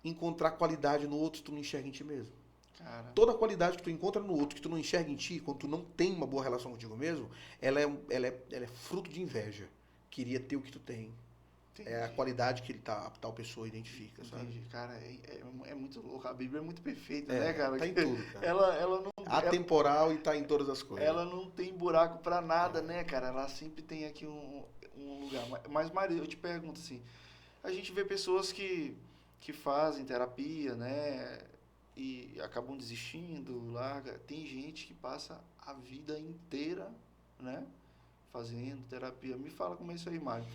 encontrar qualidade no outro se tu não enxerga em ti mesmo? Cara. Toda qualidade que tu encontra no outro, que tu não enxerga em ti, quando tu não tem uma boa relação contigo mesmo, ela é fruto de inveja. Queria ter o que tu tem. Entendi. É a qualidade que a tal pessoa identifica, sabe? Entendi, cara, é muito louco. A Bíblia é muito perfeita, né, cara? Tá em tudo, cara. Ela não... Atemporal e tá em todas as coisas. Ela não tem buraco pra nada, né, cara? Ela sempre tem aqui um lugar. Mas, Maria, eu te pergunto assim, a gente vê pessoas que fazem terapia, né? e acabam desistindo, larga. Tem gente que passa a vida inteira, né, fazendo terapia. Me fala como é isso aí, Mário.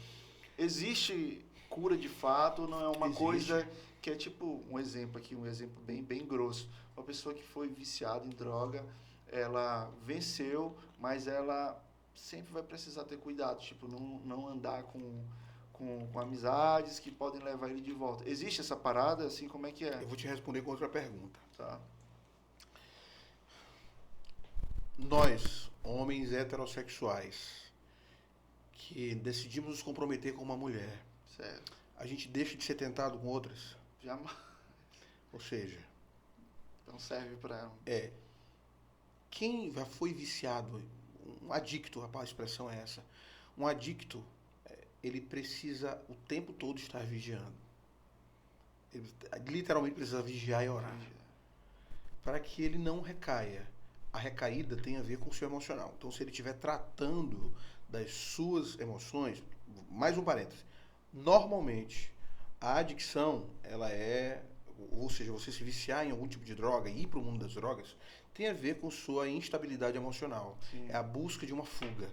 Existe cura de fato ou não é uma Existe. coisa que é tipo, um exemplo aqui, um exemplo bem grosso. Uma pessoa que foi viciada em droga, ela venceu, mas ela sempre vai precisar ter cuidado, tipo, não andar com amizades que podem levar ele de volta. Existe essa parada, assim, como é que é? Eu vou te responder com outra pergunta. Tá, Nós, homens heterossexuais, que decidimos nos comprometer com uma mulher, certo. a gente deixa de ser tentado com outras? Jamais. Ou seja, Então serve pra... quem já foi viciado, um adicto, rapaz, a expressão é essa. Um adicto, ele precisa o tempo todo estar vigiando. Ele literalmente precisa vigiar e orar. Para que ele não recaia. A recaída tem a ver com o seu emocional. Então, se ele estiver tratando das suas emoções, mais um parênteses, normalmente a adicção, ela é, ou seja, você se viciar em algum tipo de droga e ir para o mundo das drogas, tem a ver com sua instabilidade emocional. Sim. É a busca de uma fuga,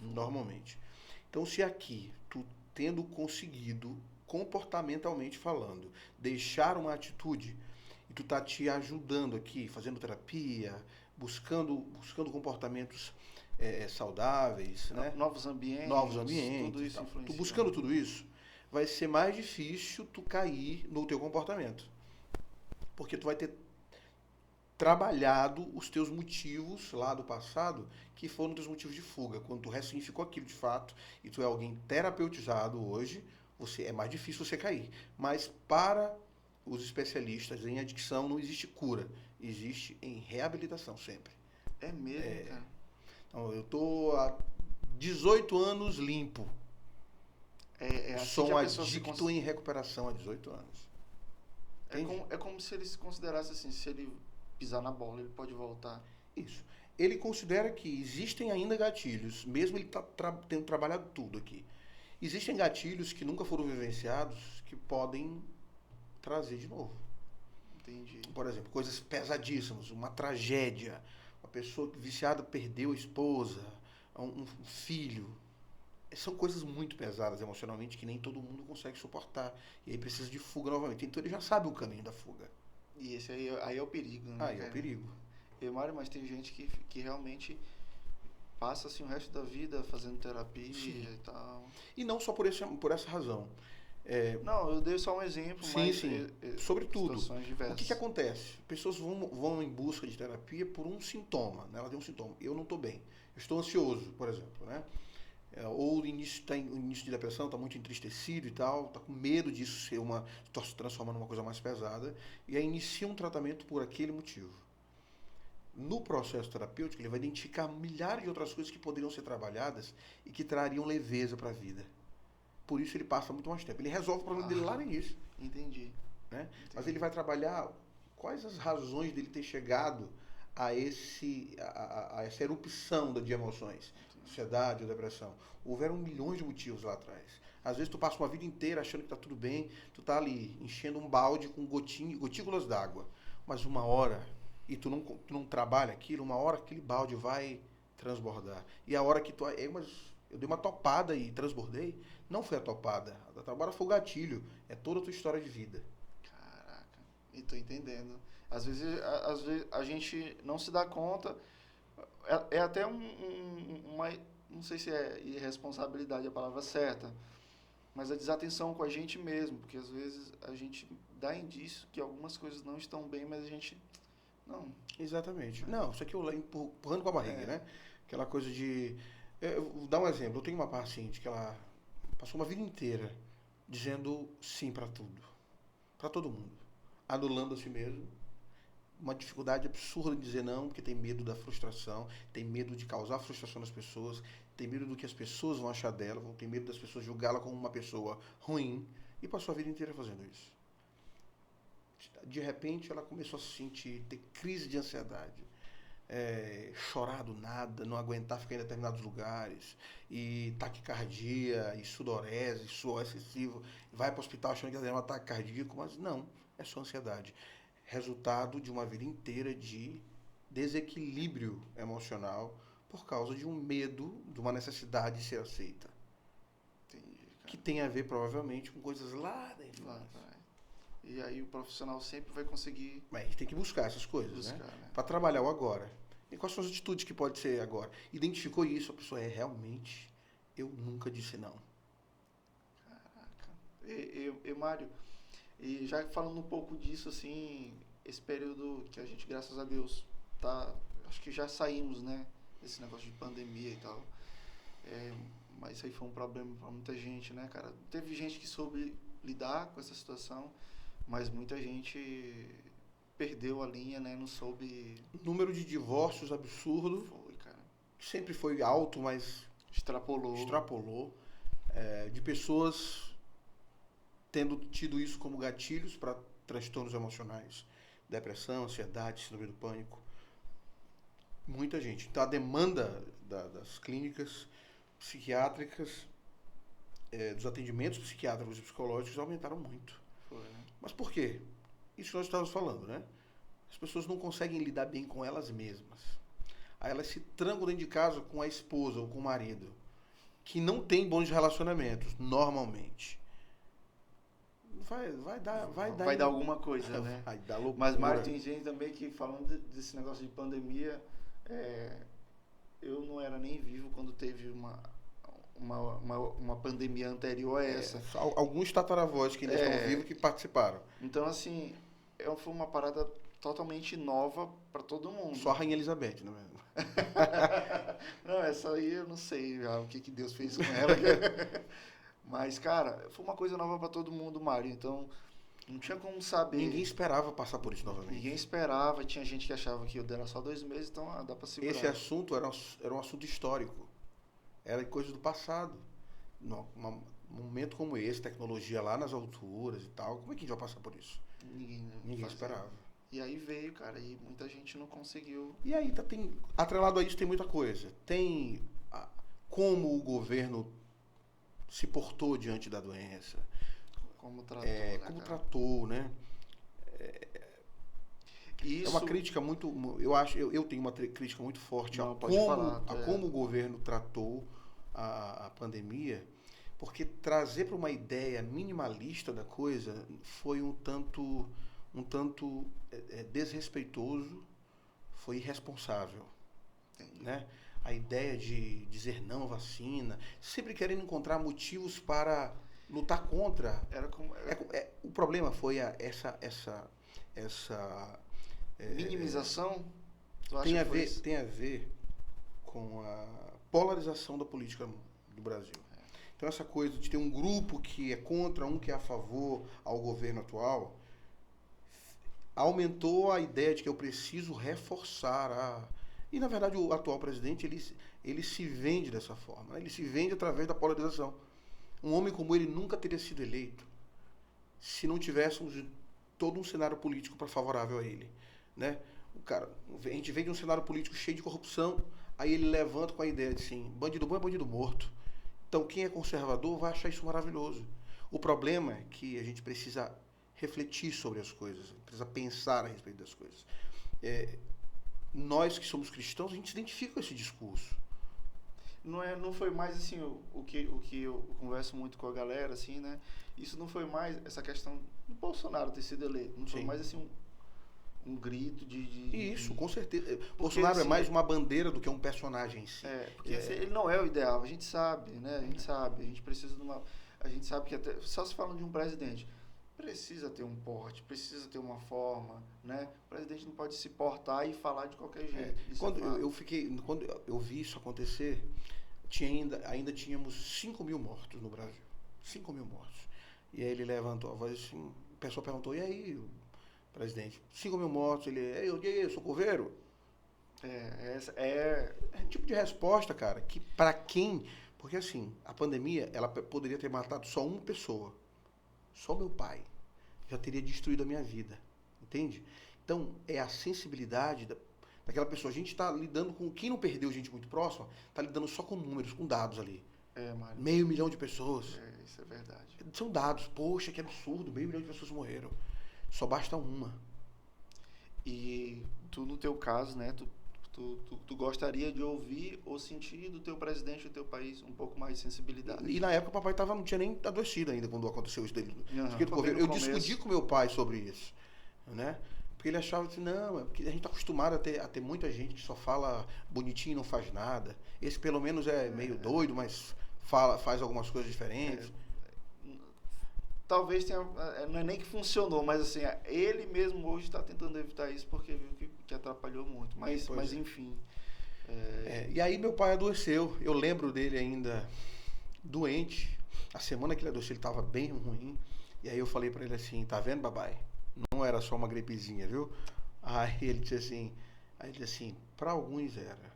normalmente. Então, se aqui, tu tendo conseguido, comportamentalmente falando, deixar uma atitude, e tu tá te ajudando aqui, fazendo terapia, buscando comportamentos saudáveis, né? Novos ambientes, tudo isso influencia. Tu buscando tudo isso, vai ser mais difícil tu cair no teu comportamento. Porque tu vai ter trabalhado os teus motivos lá do passado, que foram teus motivos de fuga. Quando tu ressignificou aquilo de fato, e tu é alguém terapeutizado hoje, é mais difícil você cair. Mas para os especialistas em adicção não existe cura, existe em reabilitação sempre. É mesmo, cara? Então, eu tô há 18 anos limpo. Assim Sou que um a pessoa adicto em recuperação há 18 anos. É como se ele se considerasse assim, se ele pisar na bola, ele pode voltar. Isso. Ele considera que existem ainda gatilhos, mesmo ele tendo trabalhado tudo aqui. Existem gatilhos que nunca foram vivenciados que podem trazer de novo. Entendi. Por exemplo, coisas pesadíssimas, uma tragédia, uma pessoa viciada perdeu a esposa, um filho. São coisas muito pesadas emocionalmente que nem todo mundo consegue suportar. E aí precisa de fuga novamente. Então ele já sabe o caminho da fuga. E esse aí é o perigo, né? Aí é o perigo. Mário, mas tem gente que realmente passa assim o resto da vida fazendo terapia Sim. e tal. E não só por essa razão. Não, eu dei só um exemplo, mas sobre tudo. Situações diversas. O que acontece? Pessoas vão em busca de terapia por um sintoma, né? Ela tem um sintoma. Eu não estou bem. Eu estou ansioso, por exemplo, né? Ou o início de depressão, está muito entristecido e tal, está com medo disso se transformar numa coisa mais pesada, e aí inicia um tratamento por aquele motivo. No processo terapêutico, ele vai identificar milhares de outras coisas que poderiam ser trabalhadas e que trariam leveza para a vida. Por isso ele passa muito mais tempo. Ele resolve o problema dele lá no início. Entendi. Né? Entendi. Mas ele vai trabalhar quais as razões dele ter chegado a essa erupção de emoções, ansiedade ou depressão. Houveram milhões de motivos lá atrás. Às vezes tu passa uma vida inteira achando que tá tudo bem, tu tá ali enchendo um balde com gotículas d'água, mas uma hora, e tu não trabalha aquilo, uma hora aquele balde vai transbordar. E a hora que mas eu dei uma topada e transbordei, não foi a topada, a topada foi o gatilho, é toda a tua história de vida. Caraca, e tô entendendo. Às vezes a gente não se dá conta, é até uma, não sei se é irresponsabilidade a palavra certa, mas a desatenção com a gente mesmo, porque às vezes a gente dá indício que algumas coisas não estão bem, mas a gente não. Exatamente. Não, isso aqui eu empurrando com a barriga, né? Aquela coisa de... Eu vou dar um exemplo. Eu tenho uma paciente que ela passou uma vida inteira dizendo sim para tudo. Para todo mundo. Anulando a si mesmo. Uma dificuldade absurda de dizer não, porque tem medo da frustração, tem medo de causar frustração nas pessoas, tem medo do que as pessoas vão achar dela, tem medo das pessoas julgá-la como uma pessoa ruim, e passou a vida inteira fazendo isso. De repente ela começou a se sentir, ter crise de ansiedade, chorar do nada, não aguentar ficar em determinados lugares, e taquicardia, e sudorese, suor excessivo, vai para o hospital achando que ela tem um ataque cardíaco, mas não, é só ansiedade. resultado de uma vida inteira de desequilíbrio emocional por causa de um medo, de uma necessidade de ser aceita. Entendi, cara. Que tem a ver, provavelmente, com coisas lá da Lá infância. atrás. E aí o profissional sempre vai conseguir Mas a gente tem que buscar essas coisas, buscar, né? né? Para trabalhar o agora. E quais são as atitudes que pode ser agora? Identificou isso, a pessoa realmente, eu nunca disse não. Caraca. Mário, e já falando um pouco disso, assim, esse período que a gente, graças a Deus, tá, acho que já saímos, né, desse negócio de pandemia e tal. Mas isso aí foi um problema para muita gente, né, cara? Teve gente que soube lidar com essa situação, mas muita gente perdeu a linha, né, não soube. Número de divórcios absurdo, Foi, cara. sempre foi alto, mas extrapolou. De pessoas tendo tido isso como gatilhos para transtornos emocionais, depressão, ansiedade, síndrome do pânico. Muita gente. Então a demanda das clínicas psiquiátricas, dos atendimentos psiquiátricos e psicológicos aumentaram muito. Foi, né? Mas por quê? Isso que nós estávamos falando, né? As pessoas não conseguem lidar bem com elas mesmas. Aí elas se trancam dentro de casa com a esposa ou com o marido, que não tem bons relacionamentos, normalmente. Vai Dar alguma coisa, né? Vai dar loucura. Mas, Mário, tem gente também que, falando desse negócio de pandemia, eu não era nem vivo quando teve uma pandemia anterior a essa. Alguns tataravós que ainda estão vivos que participaram. Então, assim, foi uma parada totalmente nova para todo mundo. Só a Rainha Elizabeth, não é mesmo? Não, essa aí eu não sei já o que Deus fez com ela. Mas, cara, foi uma coisa nova para todo mundo, Mário. Então, não tinha como saber. Ninguém esperava passar por isso novamente. Ninguém esperava. Tinha gente que achava que era só 2 meses, então dá para segurar. Esse assunto era um assunto histórico. Era coisa do passado. Num momento como esse, tecnologia lá nas alturas e tal, como é que a gente vai passar por isso? Ninguém esperava. E aí veio, cara, e muita gente não conseguiu. E aí, atrelado a isso, tem muita coisa. Tem como o governo se portou diante da doença. Como tratou, né, como tratou, né? Isso... É uma crítica muito... Eu tenho uma crítica muito forte a como o governo tratou a pandemia, porque trazer para uma ideia minimalista da coisa foi um tanto desrespeitoso, foi irresponsável. Né? A ideia de dizer não à vacina, sempre querendo encontrar motivos para lutar contra. O problema foi essa minimização. Tem a ver com a polarização da política do Brasil. Então essa coisa de ter um grupo que é contra, um que é a favor ao governo atual, aumentou a ideia de que eu preciso reforçar E, na verdade, o atual presidente, ele se vende dessa forma. Né? Ele se vende através da polarização. Um homem como ele nunca teria sido eleito se não tivéssemos todo um cenário político favorável a ele. Né? A gente vem de um cenário político cheio de corrupção, aí ele levanta com a ideia de assim, bandido bom é bandido morto. Então, quem é conservador vai achar isso maravilhoso. O problema é que a gente precisa refletir sobre as coisas, precisa pensar a respeito das coisas. Nós que somos cristãos, a gente se identifica com esse discurso. Não foi mais assim, o que eu converso muito com a galera, assim, né? Isso não foi mais essa questão do Bolsonaro ter sido eleito. Não foi mais assim um grito de Isso, com certeza. Bolsonaro assim, é mais uma bandeira do que um personagem em si. Porque assim, ele não é o ideal, a gente sabe, né? A gente sabe, a gente precisa de uma... A gente sabe que até, só se falando de um presidente, precisa ter um porte, precisa ter uma forma, né? O presidente não pode se portar e falar de qualquer jeito. Quando eu vi isso acontecer, ainda tínhamos 5 mil mortos no Brasil. 5 mil mortos. E aí ele levantou a voz assim, o pessoal perguntou, e aí, presidente, 5 mil mortos, eu sou coveiro? É um tipo de resposta, cara, que para quem... Porque assim, a pandemia, ela poderia ter matado só uma pessoa. Só meu pai. Já teria destruído a minha vida. Entende? Então, é a sensibilidade daquela pessoa. A gente está lidando com... Quem não perdeu gente muito próxima, está lidando só com números, com dados ali. Mário. 500 mil de pessoas. Isso é verdade. São dados. Poxa, que absurdo. 500 mil de pessoas morreram. Só basta uma. E tu, no teu caso, né, tu gostaria de ouvir ou sentir do teu presidente do teu país um pouco mais de sensibilidade. E na época o papai não tinha nem adoecido ainda quando aconteceu isso dele. Uhum, Eu discuti com meu pai sobre isso, né? Porque ele achava que não, é porque a gente está acostumado a ter muita gente que só fala bonitinho e não faz nada. Esse pelo menos é meio doido, mas faz algumas coisas diferentes. Talvez tenha, não é nem que funcionou, mas assim, ele mesmo hoje está tentando evitar isso porque viu que atrapalhou muito. Mas enfim. E aí meu pai adoeceu. Eu lembro dele ainda doente. A semana que ele adoeceu ele estava bem ruim. E aí eu falei para ele assim, tá vendo, babai? Não era só uma gripezinha, viu? Aí ele disse assim, para alguns era.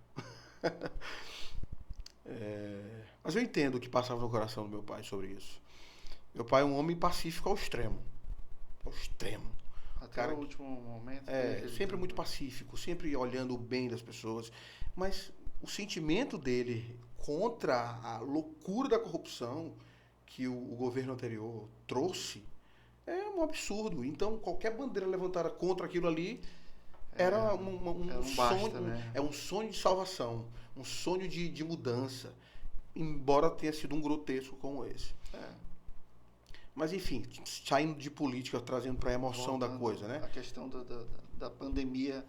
Mas eu entendo o que passava no coração do meu pai sobre isso. Meu pai é um homem pacífico ao extremo. Ao extremo. Até o último momento. Sempre muito pacífico, sempre olhando o bem das pessoas. Mas o sentimento dele contra a loucura da corrupção que o governo anterior trouxe é um absurdo. Então, qualquer bandeira levantada contra aquilo ali era um sonho, né? É um sonho de salvação, um sonho de mudança, embora tenha sido um grotesco como esse. Mas, enfim, saindo de política, trazendo para a emoção da coisa, né? A questão da pandemia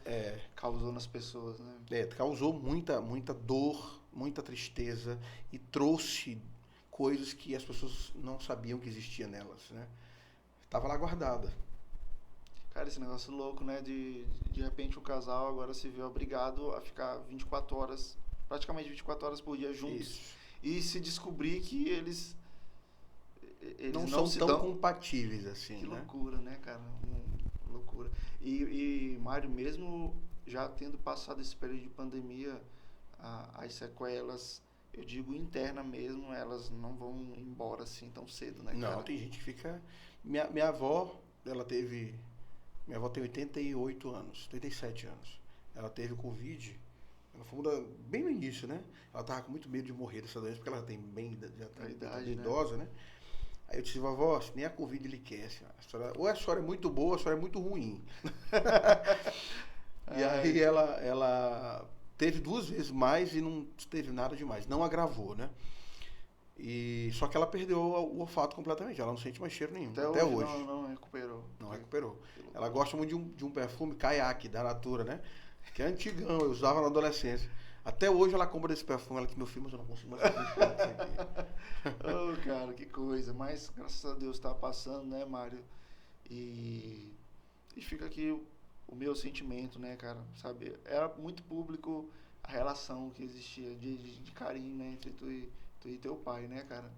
causou nas pessoas, né? Causou muita dor, muita tristeza e trouxe coisas que as pessoas não sabiam que existia nelas, né? Estava lá guardada. Cara, esse negócio louco, né? De repente o casal agora se viu obrigado a ficar 24 horas, praticamente 24 horas por dia juntos. Isso. E se descobrir que eles não são tão compatíveis assim, que né? loucura, né, cara? Loucura. E Mário, mesmo já tendo passado esse período de pandemia, as sequelas, eu digo interna mesmo, elas não vão embora assim tão cedo, né, cara? Não, tem gente que fica... Minha avó, minha avó tem 88 anos, 87 anos. Ela teve Covid, ela foi bem no início, né? Ela tava com muito medo de morrer dessa doença, porque ela já tá idade, idosa, né? Aí eu disse, vovó, nem a Covid lhe quer. Ou a senhora é muito boa, ou a senhora é muito ruim. E aí ela teve 2 vezes mais e não teve nada demais. Não agravou, né? Só que ela perdeu o olfato completamente. Ela não sente mais cheiro nenhum. Até hoje. Não recuperou. Não recuperou. Ela gosta muito de um perfume Kayak, da Natura, né? Que é antigão, eu usava na adolescência. Até hoje ela compra desse perfume, ela que meu filho, mas eu não consigo mais fazer isso aqui. Cara, que coisa. Mas graças a Deus tá passando, né, Mário? E fica aqui o meu sentimento, né, cara? Sabe? Era muito público a relação que existia de carinho, né, entre tu e teu pai, né, cara?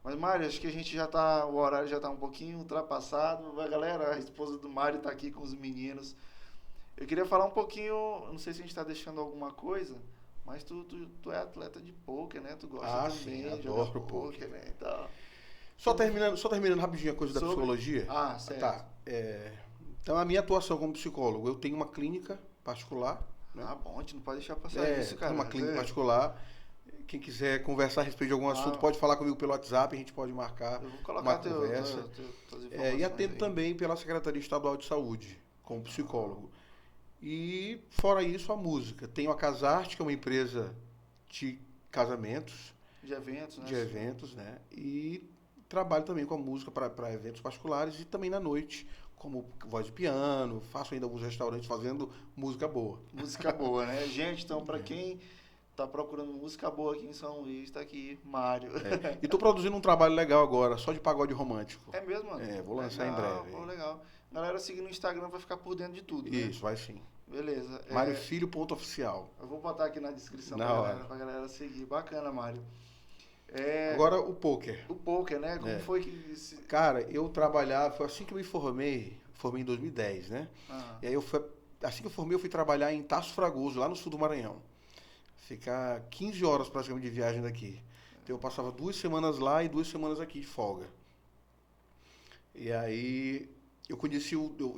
Mas, Mário, acho que o horário já tá um pouquinho ultrapassado. A galera, a esposa do Mário tá aqui com os meninos. Eu queria falar um pouquinho, não sei se a gente tá deixando alguma coisa, mas tu é atleta de pôquer, né? Tu gosta também de jogar pôquer, né? Então, só terminando rapidinho a coisa da psicologia. Certo. Tá. Então, a minha atuação como psicólogo, eu tenho uma clínica particular. Né? Bom, a gente não pode deixar passar isso, cara. Tenho uma clínica particular. Quem quiser conversar a respeito de algum assunto, pode falar comigo pelo WhatsApp, a gente pode marcar uma conversa. E atendo também pela Secretaria Estadual de Saúde, como psicólogo. E, fora isso, a música. Tenho a Casarte, que é uma empresa de casamentos. De eventos, né? De eventos, né? E trabalho também com a música para eventos particulares e também na noite, como voz de piano. Faço ainda alguns restaurantes fazendo música boa. Música boa, né? Gente, então, para quem tá procurando música boa aqui em São Luís, tá aqui, Mário. E tô produzindo um trabalho legal agora, só de pagode romântico. É mesmo, mano? Vou lançar em breve. Legal. Galera, seguir no Instagram vai ficar por dentro de tudo, né? Isso, vai sim. Beleza. Mário Filho.oficial. Eu vou botar aqui na descrição pra galera seguir. Bacana, Mário. Agora o pôquer. O pôquer, né? Como foi que... Cara, eu trabalhava, foi assim que eu me formei em 2010, né? E aí assim que eu formei, eu fui trabalhar em Taço Fragoso, lá no sul do Maranhão. Ficar 15 horas praticamente de viagem daqui. Então eu passava 2 semanas lá e 2 semanas aqui de folga. E aí eu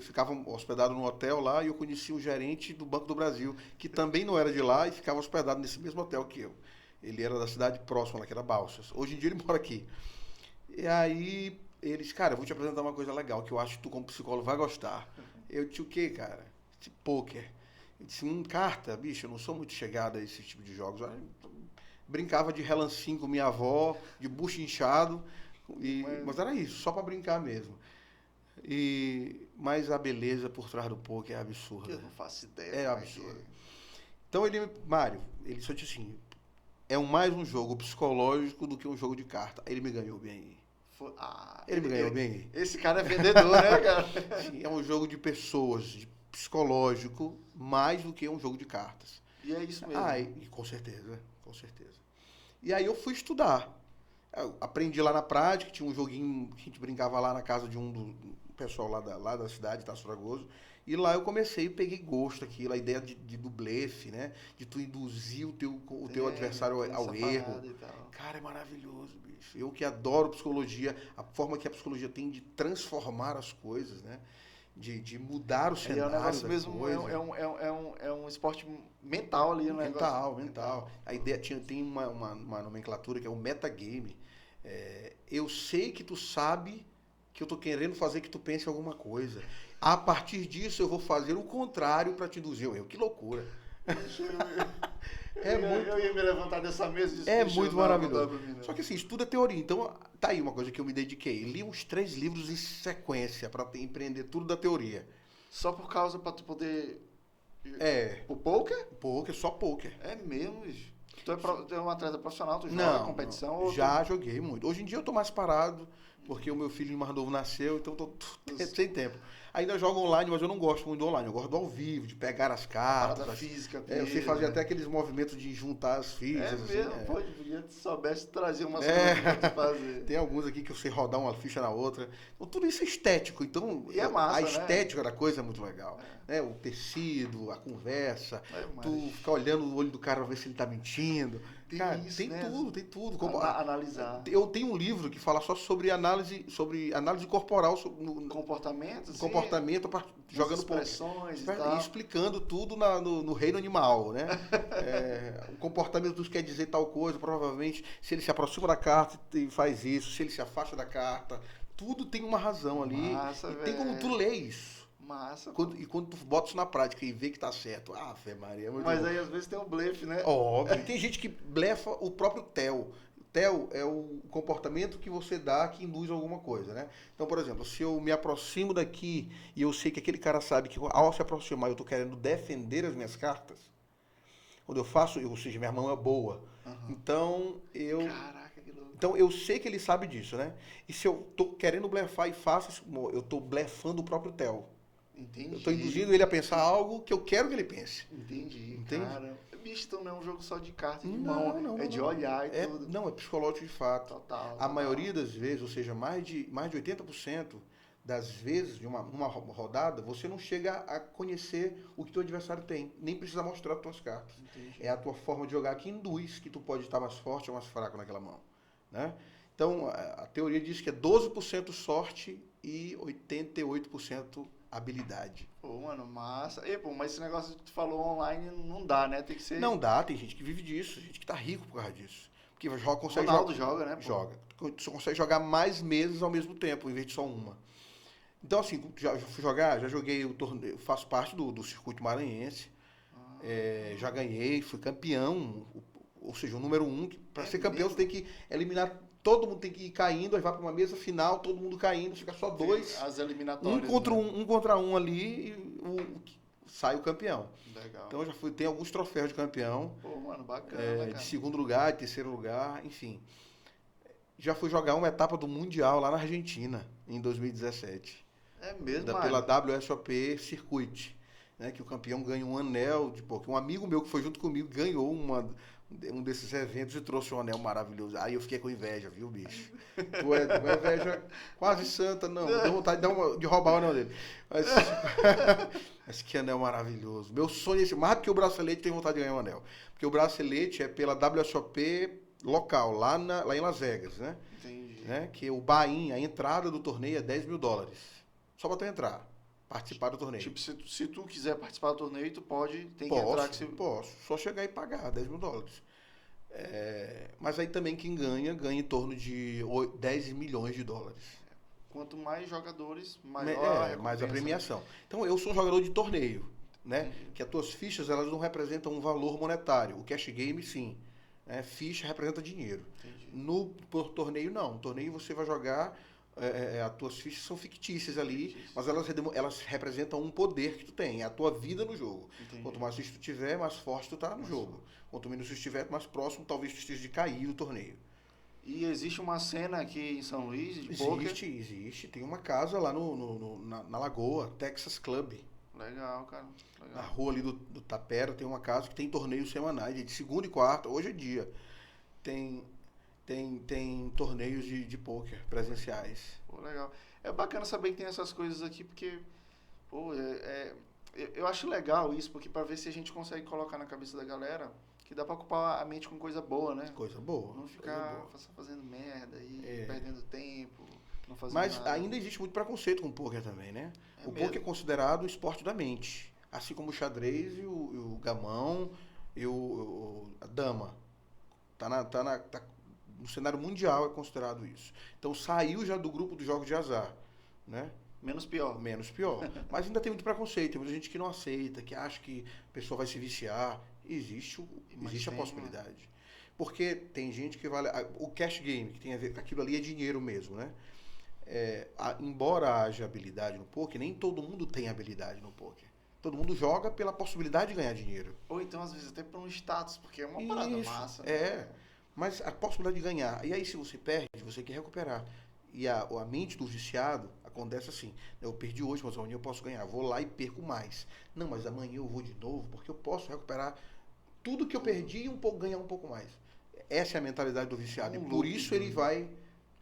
ficava hospedado no hotel lá e eu conheci o gerente do Banco do Brasil, que também não era de lá e ficava hospedado nesse mesmo hotel que eu. Ele era da cidade próxima, lá que era Balsas. Hoje em dia ele mora aqui. E aí ele disse, cara, eu vou te apresentar uma coisa legal que eu acho que tu como psicólogo vai gostar. Eu disse, o quê, cara? pôquer. Eu disse, carta, bicho, eu não sou muito chegado a esse tipo de jogos. Brincava de relancinho com minha avó, de bucho inchado, mas era isso, só para brincar mesmo. Mas a beleza por trás do pôquer é absurda. Eu não faço ideia. É absurda. Então Mário, ele só disse assim, mais um jogo psicológico do que um jogo de carta. Ele me ganhou bem. Ele me ganhou bem. Esse cara é vendedor, né, cara? Sim, é um jogo de pessoas, de psicológico, mais do que um jogo de cartas. E é isso mesmo. Com certeza, com certeza. E aí eu fui estudar. Eu aprendi lá na prática, tinha um joguinho que a gente brincava lá na casa de do pessoal lá da cidade, Tasso Fragoso. E lá eu comecei, peguei gosto aquilo, a ideia do blefe, né? De tu induzir o teu adversário ao erro. Cara, é maravilhoso, bicho. Eu que adoro psicologia, a forma que a psicologia tem de transformar as coisas, né? De mudar o cenário. É um negócio mesmo, é um esporte mental ali, né? Mental. A ideia tem uma nomenclatura que é o metagame. Eu sei que tu sabe que eu tô querendo fazer que tu pense em alguma coisa. A partir disso eu vou fazer o contrário para te induzir o erro. Que loucura. Eu ia me levantar dessa mesa e disse, é muito maravilhoso. Só que assim, estuda teoria. Então, tá aí uma coisa que eu me dediquei. Li uns 3 livros em sequência para empreender tudo da teoria. Só por causa para tu poder... O pôquer? Pôquer, só pôquer. É mesmo, bicho. Tu é um atleta profissional, tu joga competição? Não, já joguei muito. Hoje em dia eu tô mais parado, porque o meu filho mais novo nasceu, então tô sem tempo. Ainda jogo online, mas eu não gosto muito do online. Eu gosto do ao vivo, de pegar as cartas. Parada física. Eu sei fazer até aqueles movimentos de juntar as fichas. É mesmo, assim, podia, se soubesse trazer umas coisas pra tu fazer. Tem alguns aqui que eu sei rodar uma ficha na outra. Então, tudo isso é estético. Então, é massa, a estética da coisa é muito legal. Né? O tecido, a conversa. Tu ficar olhando o olho do cara pra ver se ele tá mentindo. Cara, tem tudo. Analisar. Eu tenho um livro que fala só sobre análise corporal. Comportamento, jogando expressões e explicando tudo no reino animal, né? O comportamento dos quer dizer tal coisa, provavelmente, se ele se aproxima da carta e faz isso, se ele se afasta da carta, tudo tem uma razão ali. Massa, e tem como tu ler isso. Massa. E quando tu bota isso na prática e vê que tá certo, Fé Maria. Mas aí às vezes tem um blefe, né? Óbvio. Tem gente que blefa o próprio TEL. TEL é o comportamento que você dá que induz alguma coisa, né? Então, por exemplo, se eu me aproximo daqui e eu sei que aquele cara sabe que ao se aproximar eu tô querendo defender as minhas cartas, quando eu faço, ou seja, minha mão é boa. Então, Caraca, que louco. Então, eu sei que ele sabe disso, né? E se eu tô querendo blefar e faço, eu tô blefando o próprio TEL. Entendi. Eu tô induzindo ele a pensar algo que eu quero que ele pense. Entendi. Entende? Cara, bicho, então não é um jogo só de carta e de mão. É de olhar e tudo. Não, é psicológico de fato. Total. A maioria das vezes, ou seja, mais de 80% das vezes, de uma rodada, você não chega a conhecer o que teu adversário tem. Nem precisa mostrar as tuas cartas. Entendi. É a tua forma de jogar que induz que tu pode estar mais forte ou mais fraco naquela mão. Né? Então, a teoria diz que é 12% sorte e 88% habilidade. Pô, mano, massa. Mas esse negócio que tu falou online não dá, né? Tem que ser... Não dá, tem gente que vive disso, gente que tá rico por causa disso. Porque consegue Ronaldo joga, né? Pô? Joga. Você consegue jogar mais meses ao mesmo tempo, em vez de só uma. Então, assim, já fui jogar, já joguei o torneio, faço parte do circuito maranhense, já ganhei, fui campeão, ou seja, o número 1, para ser campeão você tem que eliminar, todo mundo tem que ir caindo, aí vai para uma mesa final, todo mundo caindo, fica só 2. As eliminatórias. Um contra um ali, e sai o campeão. Legal. Então eu tenho alguns troféus de campeão. Pô, mano, bacana. De segundo lugar, de terceiro lugar, enfim. Já fui jogar uma etapa do Mundial lá na Argentina, em 2017. É mesmo, pela WSOP Circuit, né, que o campeão ganha um anel, que um amigo meu que foi junto comigo ganhou um desses eventos e trouxe um anel maravilhoso. Aí eu fiquei com inveja, viu, bicho? Tu é inveja quase santa, não. Deu vontade de roubar o anel dele. Mas que anel maravilhoso. Meu sonho é esse. Mais do que o bracelete, tenho vontade de ganhar um anel. Porque o bracelete é pela WSOP local, lá em Las Vegas, né? Entendi. Né? Que o buy-in, a entrada do torneio é $10 mil. Só pra tu entrar, participar do torneio. Tipo, se tu quiser participar do torneio, tu tem que Posso, entrar. Posso, só chegar e pagar $10 mil. Mas aí também quem ganha em torno de $10 milhões. Quanto mais jogadores, maior mais a premiação. Então eu sou um jogador de torneio. né? Que as tuas fichas, elas não representam um valor monetário. O cash game, sim. Ficha representa dinheiro. Entendi. No torneio, não. No torneio você vai jogar, as tuas fichas são fictícias ali, mas elas representam um poder que tu tem, é a tua vida no jogo. Entendi. Quanto mais ficha tu tiver, mais forte tu tá no jogo. Quanto menos tu estiver, mais próximo talvez tu esteja de cair no torneio. E existe uma cena aqui em São Luís de poker? Existe. Tem uma casa lá na Lagoa, Texas Club. Legal, cara. Legal. Na rua ali do Tapera tem uma casa que tem torneios semanais, de segunda e quarta, hoje é dia. Tem torneios de pôquer presenciais. Pô, legal. É bacana saber que tem essas coisas aqui, porque pô, eu acho legal isso, porque para ver se a gente consegue colocar na cabeça da galera que dá para ocupar a mente com coisa boa, né? Coisa boa. Não ficar fazendo merda e perdendo tempo, não fazendo Mas nada. ainda existe muito preconceito com o pôquer também, né? O mesmo? pôquer é considerado o esporte da mente. Assim como o xadrez e o gamão e a dama. Tá no cenário mundial é considerado isso. Então saiu já do grupo dos jogos de azar, né? Menos pior. Menos pior. Mas ainda tem muito preconceito. Tem muita gente que não aceita, que acha que a pessoa vai se viciar. Existe a possibilidade. Porque tem gente que vale... O cash game, que tem a ver... Aquilo ali é dinheiro mesmo, né? Embora haja habilidade no poker, nem todo mundo tem habilidade no poker. Todo mundo joga pela possibilidade de ganhar dinheiro. Ou então, às vezes, até por um status, porque é uma parada massa. Mas a possibilidade de ganhar. E aí, se você perde, você quer recuperar. E a mente do viciado acontece assim. Eu perdi hoje, mas amanhã eu posso ganhar. Vou lá e perco mais. Não, mas amanhã eu vou de novo, porque eu posso recuperar tudo que eu perdi e ganhar um pouco mais. Essa é a mentalidade do viciado. E por isso ele vai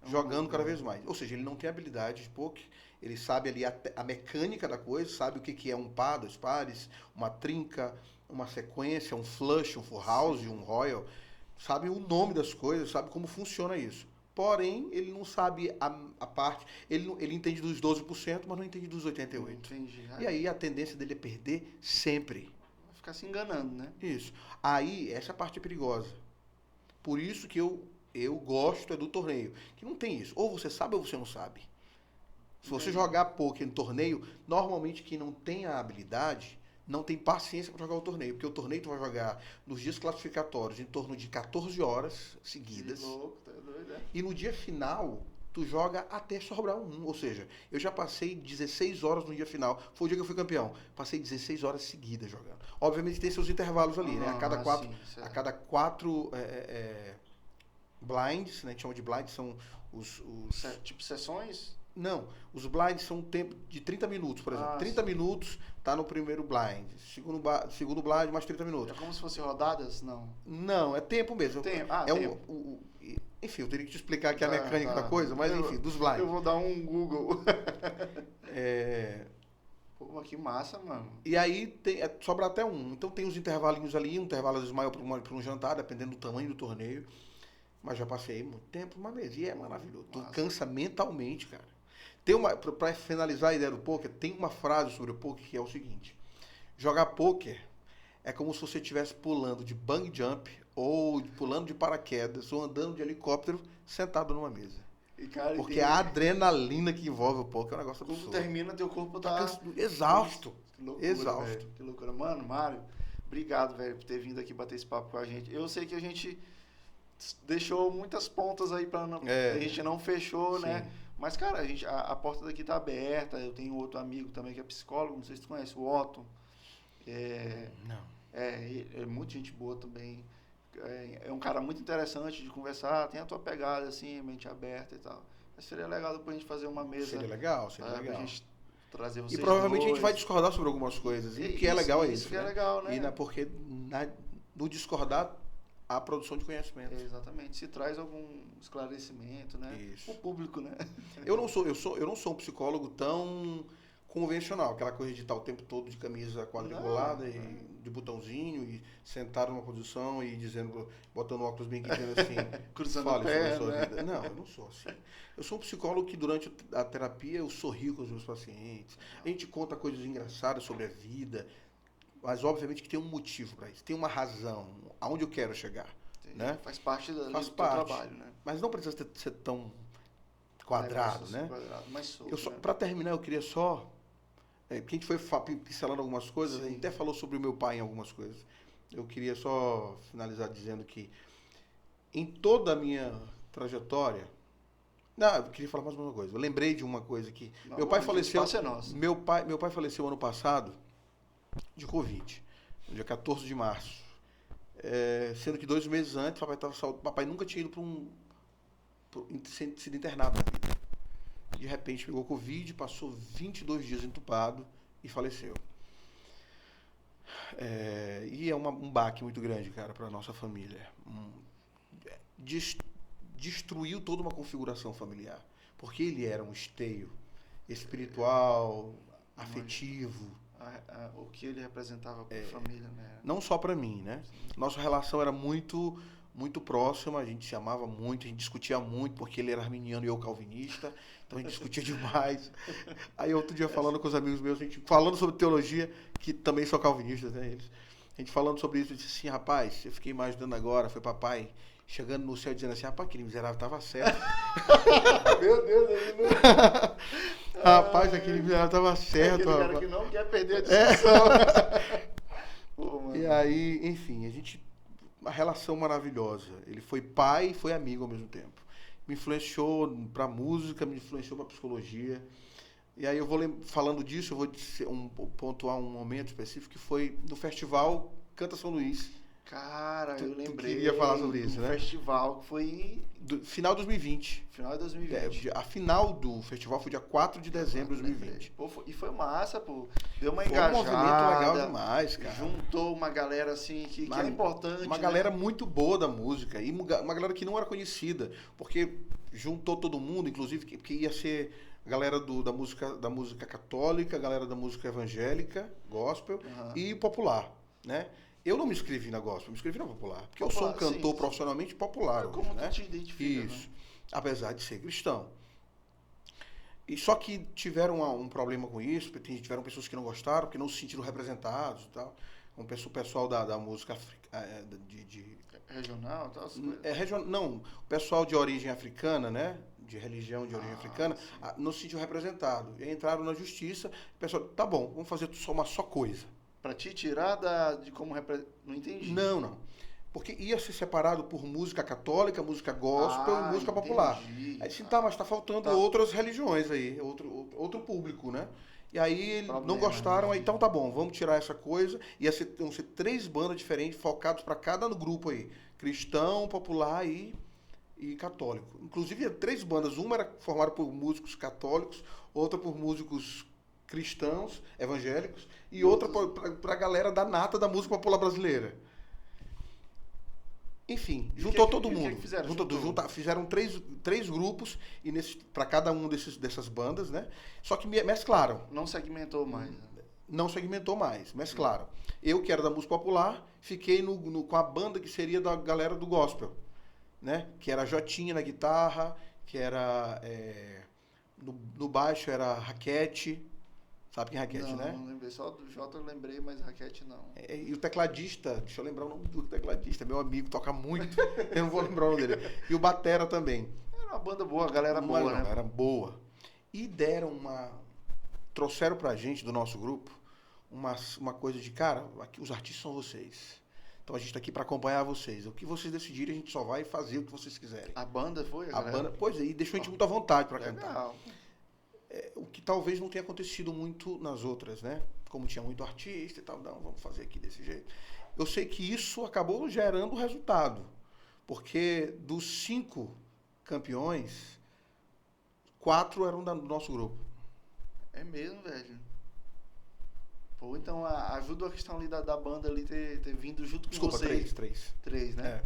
jogando cada vez mais. Ou seja, ele não tem habilidade de poker. Ele sabe ali a mecânica da coisa, sabe o que é um par, dois pares, uma trinca, uma sequência, um flush, um full house, um royal. Sabe o nome das coisas, sabe como funciona isso. Porém, ele não sabe a parte... Ele entende dos 12%, mas não entende dos 88%. Entendi. E aí a tendência dele é perder sempre. Vai ficar se enganando, né? Isso. Aí, essa parte é perigosa. Por isso que eu gosto do torneio. Que não tem isso. Ou você sabe ou você não sabe. Se você jogar poker no torneio, normalmente quem não tem a habilidade não tem paciência para jogar o torneio. Porque o torneio tu vai jogar nos dias classificatórios em torno de 14 horas seguidas. Que louco, tá doido, E no dia final, tu joga até sobrar um. Ou seja, eu já passei 16 horas no dia final. Foi o dia que eu fui campeão. Passei 16 horas seguidas jogando. Obviamente tem seus intervalos ali, né? A cada quatro blinds, né? A gente chama de blinds, são os... Tipo sessões? Não, os blinds são um tempo de 30 minutos, por exemplo. 30 minutos tá no primeiro blind. Segundo blind, mais 30 minutos. É como se fossem rodadas? Não. Não, é tempo mesmo. Tempo. Enfim, eu teria que te explicar aqui a mecânica da coisa, mas enfim, dos blinds. Eu vou dar um Google. Pô, que massa, mano. E aí sobra até um. Então tem os intervalinhos ali, um intervalo às vezes maior para um jantar, dependendo do tamanho do torneio. Mas já passei muito tempo uma vez e é maravilhoso. Tu cansa mentalmente, cara. Para finalizar a ideia do poker, tem uma frase sobre o poker que é o seguinte: jogar poker é como se você estivesse pulando de bungee jump ou pulando de paraquedas ou andando de helicóptero sentado numa mesa. Porque a adrenalina que envolve o poker é um negócio absurdo. Quando termina, teu corpo tá exausto. Que loucura, exausto. Véio. Que loucura. Mano, Mário, obrigado, velho, por ter vindo aqui bater esse papo com a gente. Eu sei que a gente deixou muitas pontas aí a gente não fechou, sim, né? Mas, cara, a porta daqui tá aberta. Eu tenho outro amigo também que é psicólogo, não sei se tu conhece, o Otto. Não. É muito gente boa também. É um cara muito interessante de conversar, tem a tua pegada, assim, mente aberta e tal. Mas seria legal depois a gente fazer uma mesa. Seria legal. Pra gente trazer vocês. E provavelmente a gente vai discordar sobre algumas coisas. E o que é legal é isso. Que é legal, né? Porque no discordar, a produção de conhecimento. Exatamente. Se traz algum esclarecimento, né? Isso. O público, né? Eu não sou um psicólogo tão convencional, aquela coisa de estar o tempo todo de camisa quadriculada e de botãozinho e sentado numa posição e botando óculos bem dizendo assim, cruzando fale o pé, sobre a sua né? vida. Não, eu não sou assim. Eu sou um psicólogo que durante a terapia eu sorrio com os meus pacientes. A gente conta coisas engraçadas sobre a vida, mas obviamente que tem um motivo para isso, tem uma razão, aonde eu quero chegar. Né? Faz parte do teu trabalho, né? Mas não precisa ser tão quadrado, né? Quadrado, mas Para terminar, eu queria só porque a gente foi pincelando algumas coisas, a gente até falou sobre o meu pai em algumas coisas. Eu queria só finalizar dizendo que em toda a minha trajetória... Não, eu queria falar mais uma coisa. Eu lembrei de uma coisa que... Não, meu pai faleceu... é nosso. Meu pai faleceu ano passado de Covid, no dia 14 de março. Sendo que 2 meses antes, papai nunca tinha ido sido internado na vida. De repente pegou Covid, passou 22 dias entubado e faleceu. E é um baque muito grande, cara, para nossa família. Destruiu toda uma configuração familiar. Porque ele era um esteio espiritual, afetivo. O que ele representava para a família, né? Não só para mim, né? Nossa relação era muito próxima, a gente se amava muito, a gente discutia muito, porque ele era arminiano e eu calvinista, então a gente discutia demais. Aí outro dia falando com os amigos meus, a gente falando sobre teologia, que também são calvinistas, né, eles. A gente falando sobre isso, eu disse assim, rapaz, eu fiquei imaginando agora, foi papai chegando no céu dizendo assim, rapaz, aquele miserável estava certo. Meu Deus, ele não... Rapaz, aquele miserável estava certo. Aquele cara que não quer perder a discussão. Pô, e aí, enfim, uma relação maravilhosa. Ele foi pai e foi amigo ao mesmo tempo. Me influenciou pra música, me influenciou pra psicologia. E aí eu vou falando disso, eu vou pontuar um momento específico que foi no festival Canta São Luís. Cara, eu lembrei. Tu queria falar sobre isso, né? Festival que foi... Final de 2020. Final de 2020. A final do festival foi dia 4 de dezembro de 2020. Pô, e foi massa, pô. Deu uma Foi engajada. um movimento legal demais, cara. Juntou uma galera, assim, que é importante. Uma galera muito boa da música. E uma galera que não era conhecida. Porque juntou todo mundo, inclusive, que ia ser a galera da música católica, a galera da música evangélica, gospel, e popular, né? Eu não me inscrevi na gospel, eu me inscrevi na popular. Porque popular, eu sou um cantor profissionalmente popular. Como né? tu te identifica, Isso. Né? Apesar de ser cristão. E só que tiveram um problema com isso, tiveram pessoas que não gostaram, porque não se sentiram representados e tal. O pessoal da música regional, tal, não, o pessoal de origem africana, né? De religião de origem africana, não se sentiu representado. E entraram na justiça, o pessoal, tá bom, vamos fazer uma só coisa. Pra te tirar de como não entendi. Não. Porque ia ser separado por música católica, música gospel e música popular. Aí assim, mas tá faltando outras religiões aí, outro público, né? E aí não gostaram, aí então tá bom, vamos tirar essa coisa. Vão ser 3 bandas diferentes, focadas para cada grupo aí. Cristão, popular e católico. Inclusive, 3 bandas. Uma era formada por músicos católicos, outra por músicos cristãos, evangélicos, e outra para a galera da nata da música popular brasileira. Enfim, juntou todo mundo. Fizeram 3 grupos e para cada um dessas bandas, né? Só que mesclaram. Não segmentou mais. Não segmentou mais, mesclaram. Eu, que era da música popular, fiquei com a banda que seria da galera do gospel, né? Que era a Jotinha na guitarra, que era... no baixo era Raquete. Sabe quem é Raquete, né? Não lembrei. Só do Jota eu lembrei, mas Raquete não. E o tecladista, deixa eu lembrar o nome do tecladista, meu amigo, toca muito, eu não vou lembrar o nome dele. E o batera também. Era uma banda boa, a galera boa, né? Era boa. E trouxeram pra gente, do nosso grupo, uma coisa de, cara, aqui, os artistas são vocês. Então a gente tá aqui para acompanhar vocês. O que vocês decidirem, a gente só vai fazer o que vocês quiserem. A banda foi? A banda, pois é, e deixou a gente muito à vontade para cantar. O que talvez não tenha acontecido muito nas outras, né? Como tinha muito artista e tal, não, vamos fazer aqui desse jeito. Eu sei que isso acabou gerando resultado, porque dos 5 campeões, 4 eram do nosso grupo. É mesmo, velho? Pô, então ajuda a questão ali da banda ali ter vindo junto com vocês. Desculpa, 3. 3, né?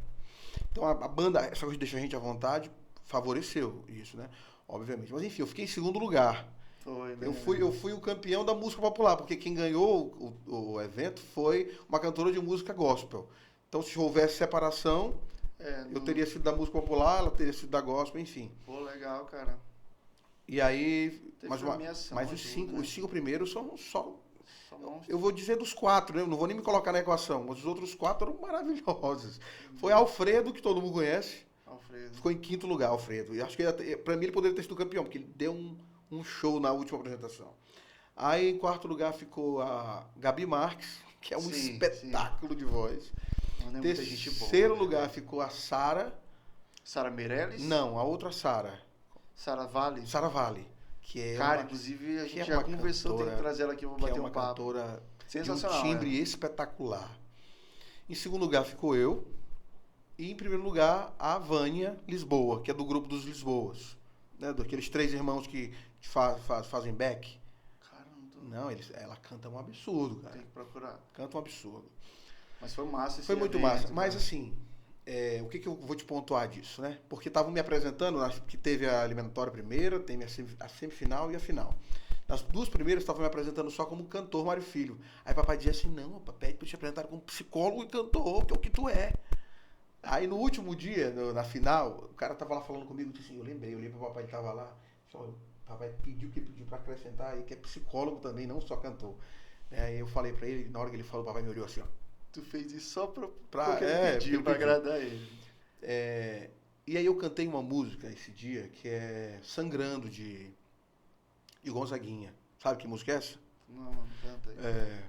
Então a banda, essa coisa de deixar a gente à vontade, favoreceu isso, né? Obviamente. Mas enfim, eu fiquei em 2º lugar. Foi, né? Eu fui o campeão da música popular, porque quem ganhou o evento foi uma cantora de música gospel. Então, se houvesse separação, eu teria sido da música popular, ela teria sido da gospel, enfim. Pô, legal, cara. E aí, mas os 5 primeiros são só... Eu vou dizer dos 4, né? Eu não vou nem me colocar na equação, mas os outros 4 eram maravilhosos. Foi Alfredo, que todo mundo conhece. Alfredo. Ficou em 5º lugar, Alfredo. E acho que pra mim ele poderia ter sido campeão, porque ele deu um show na última apresentação. Aí em quarto lugar ficou a Gabi Marques, que é um espetáculo de voz. Mano, é muita gente boa, Terceiro lugar ficou a Sara. Sara Meirelles? Não, a outra Sara. Sara Vale? Sara Vale. Que é Cara, inclusive a gente já conversou, tem que trazer ela aqui, eu vou bater um papo. É uma cantora sensacional, de um timbre espetacular. Em segundo lugar ficou eu. E em primeiro lugar, a Vânia Lisboa, que é do grupo dos Lisboas. Né? Daqueles 3 irmãos que fazem back. Cara, não, ela canta um absurdo, cara. Tem que procurar. Canta um absurdo. Mas foi massa esse Foi muito evento, massa. cara. Mas assim, o que eu vou te pontuar disso, né? Porque estavam me apresentando, acho que teve a eliminatória primeira, teve a semifinal e a final. Nas 2 primeiras estavam me apresentando só como cantor Mário Filho. Aí papai dizia assim, não, papai, pede pra te apresentar como psicólogo e cantor, que é o que tu é. Aí no último dia, na final, o cara tava lá falando comigo, disse assim, eu olhei pro papai que tava lá, só, papai pediu pra acrescentar aí, que é psicólogo também, não só cantor. Aí eu falei pra ele, na hora que ele falou, o papai me olhou assim, ó. Tu fez isso só porque ele pediu, pra agradar ele. E aí eu cantei uma música esse dia, que é Sangrando, de Gonzaguinha. Sabe que música é essa? Não canta aí.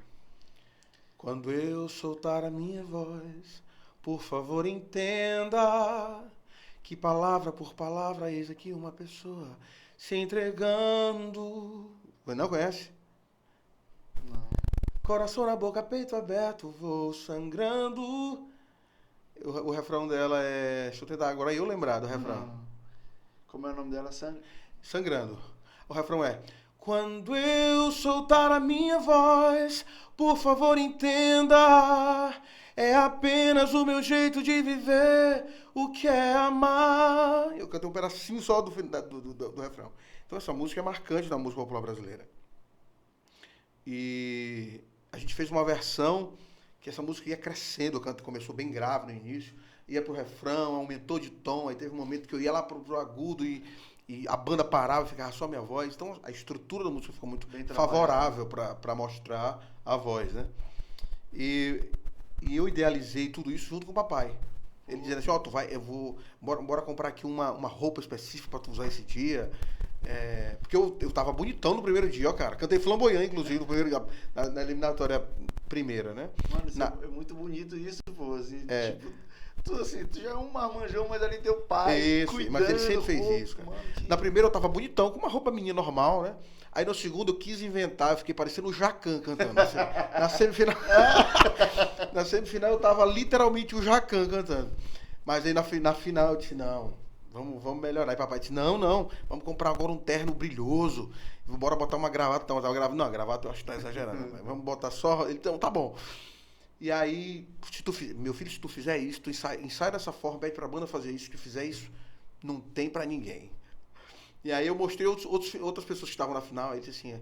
Quando eu soltar a minha voz, por favor entenda que palavra por palavra eis aqui uma pessoa se entregando. Não conhece? Não. Coração na boca, peito aberto, vou sangrando. O refrão dela é... Deixa eu tentar agora eu lembrar do refrão. Não. Como é o nome dela? Sangrando. O refrão é... Quando eu soltar a minha voz, por favor entenda, é apenas o meu jeito de viver, o que é amar. Eu cantei um pedacinho só do refrão. Então essa música é marcante da música popular brasileira. E a gente fez uma versão que essa música ia crescendo, o canto começou bem grave no início, ia pro refrão, aumentou de tom, aí teve um momento que eu ia lá pro agudo e a banda parava e ficava só minha voz. Então a estrutura da música ficou muito bem favorável para mostrar a voz, né? E eu idealizei tudo isso junto com o papai. Ele dizendo assim, bora comprar aqui uma roupa específica para tu usar esse dia. Porque eu tava bonitão no primeiro dia, ó, cara. Cantei flamboyant, inclusive, no primeiro, na eliminatória primeira, né? Mano, é muito bonito isso, pô. Assim, tipo, tu já é um marmanjão, mas ali teu pai. Isso, mas ele sempre fez isso, cara. Mano, Na primeira eu tava bonitão, com uma roupa minha normal, né? Aí no segundo eu quis inventar, eu fiquei parecendo o Jacan cantando. Na semifinal. Na semifinal eu tava literalmente o Jacan cantando. Mas aí na final eu disse, não, vamos melhorar. Aí papai disse, não, vamos comprar agora um terno brilhoso. Bora botar uma gravata. Não, a gravata eu acho que tá exagerando. Mas vamos botar só. Então, tá bom. E aí, meu filho, se tu fizer isso, tu ensaia dessa forma, pede pra banda fazer isso, se tu fizer isso, não tem pra ninguém. E aí eu mostrei outras pessoas que estavam na final, ele disse assim,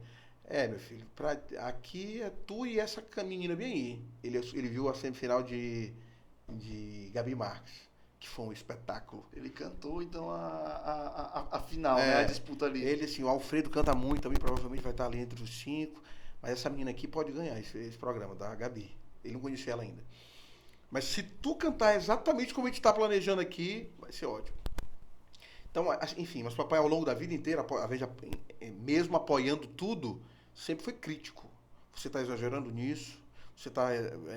meu filho, aqui é tu e essa menina bem aí. Ele viu a semifinal de Gabi Marques, que foi um espetáculo. Ele cantou, então, a final, né? A disputa ali. Ele, assim, o Alfredo canta muito também, provavelmente vai estar ali entre os 5, mas essa menina aqui pode ganhar esse programa, da Gabi. Ele não conhecia ela ainda. Mas se tu cantar exatamente como a gente está planejando aqui, vai ser ótimo. Então, enfim, mas papai ao longo da vida inteira, mesmo apoiando tudo, sempre foi crítico. Você está exagerando nisso, você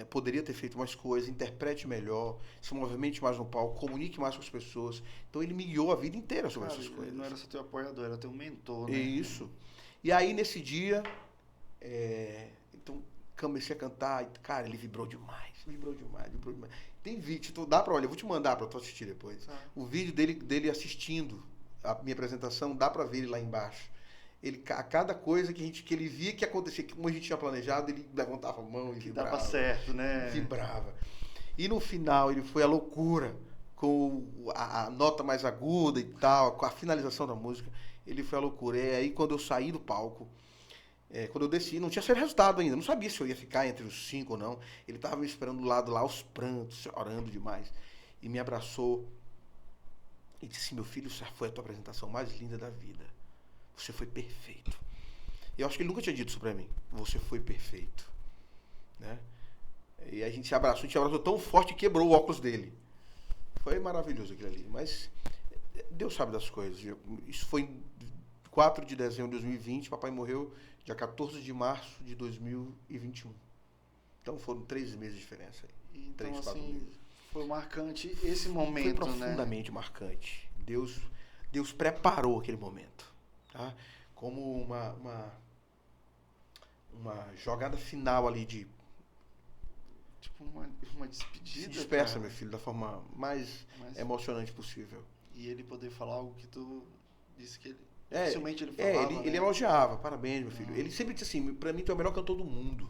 poderia ter feito mais coisas, interprete melhor, se movimente mais no palco, comunique mais com as pessoas. Então ele me guiou a vida inteira sobre essas coisas. Não era só teu apoiador, era teu mentor, né? Isso. E aí nesse dia, então comecei a cantar, e, cara, ele vibrou demais. Tem vídeo, olha, eu vou te mandar pra tu assistir depois. O vídeo dele assistindo a minha apresentação, dá pra ver ele lá embaixo. A cada coisa que ele via que acontecia, como a gente tinha planejado, ele levantava a mão e vibrava. Dava certo, né? Vibrava. E no final, ele foi à loucura, com a nota mais aguda e tal, com a finalização da música, ele foi à loucura. E aí, quando eu saí do palco, quando eu desci, não tinha saído resultado ainda, não sabia se eu ia ficar entre os 5 ou não. Ele estava me esperando do lado lá, aos prantos, chorando demais, e me abraçou e disse, meu filho, essa foi a tua apresentação mais linda da vida, você foi perfeito. Eu acho que ele nunca tinha dito isso pra mim, você foi perfeito, né? E a gente se abraçou tão forte que quebrou o óculos dele. Foi maravilhoso aquilo ali, mas Deus sabe das coisas. Isso foi 4 de dezembro de 2020, papai morreu dia 14 de março de 2021. Então foram 3 meses de diferença aí. Então, 3, 4 assim, meses. foi marcante esse momento, Foi profundamente marcante. Deus preparou aquele momento, tá? Como uma jogada final ali de... Tipo, uma despedida, Se despeça, cara. meu filho, da forma mais emocionante possível. E ele poder falar algo que tu disse que ele... É, dificilmente ele falava, ele né? elogiava, parabéns, meu filho. Ele sempre disse assim, pra mim tu é o melhor cantor do mundo.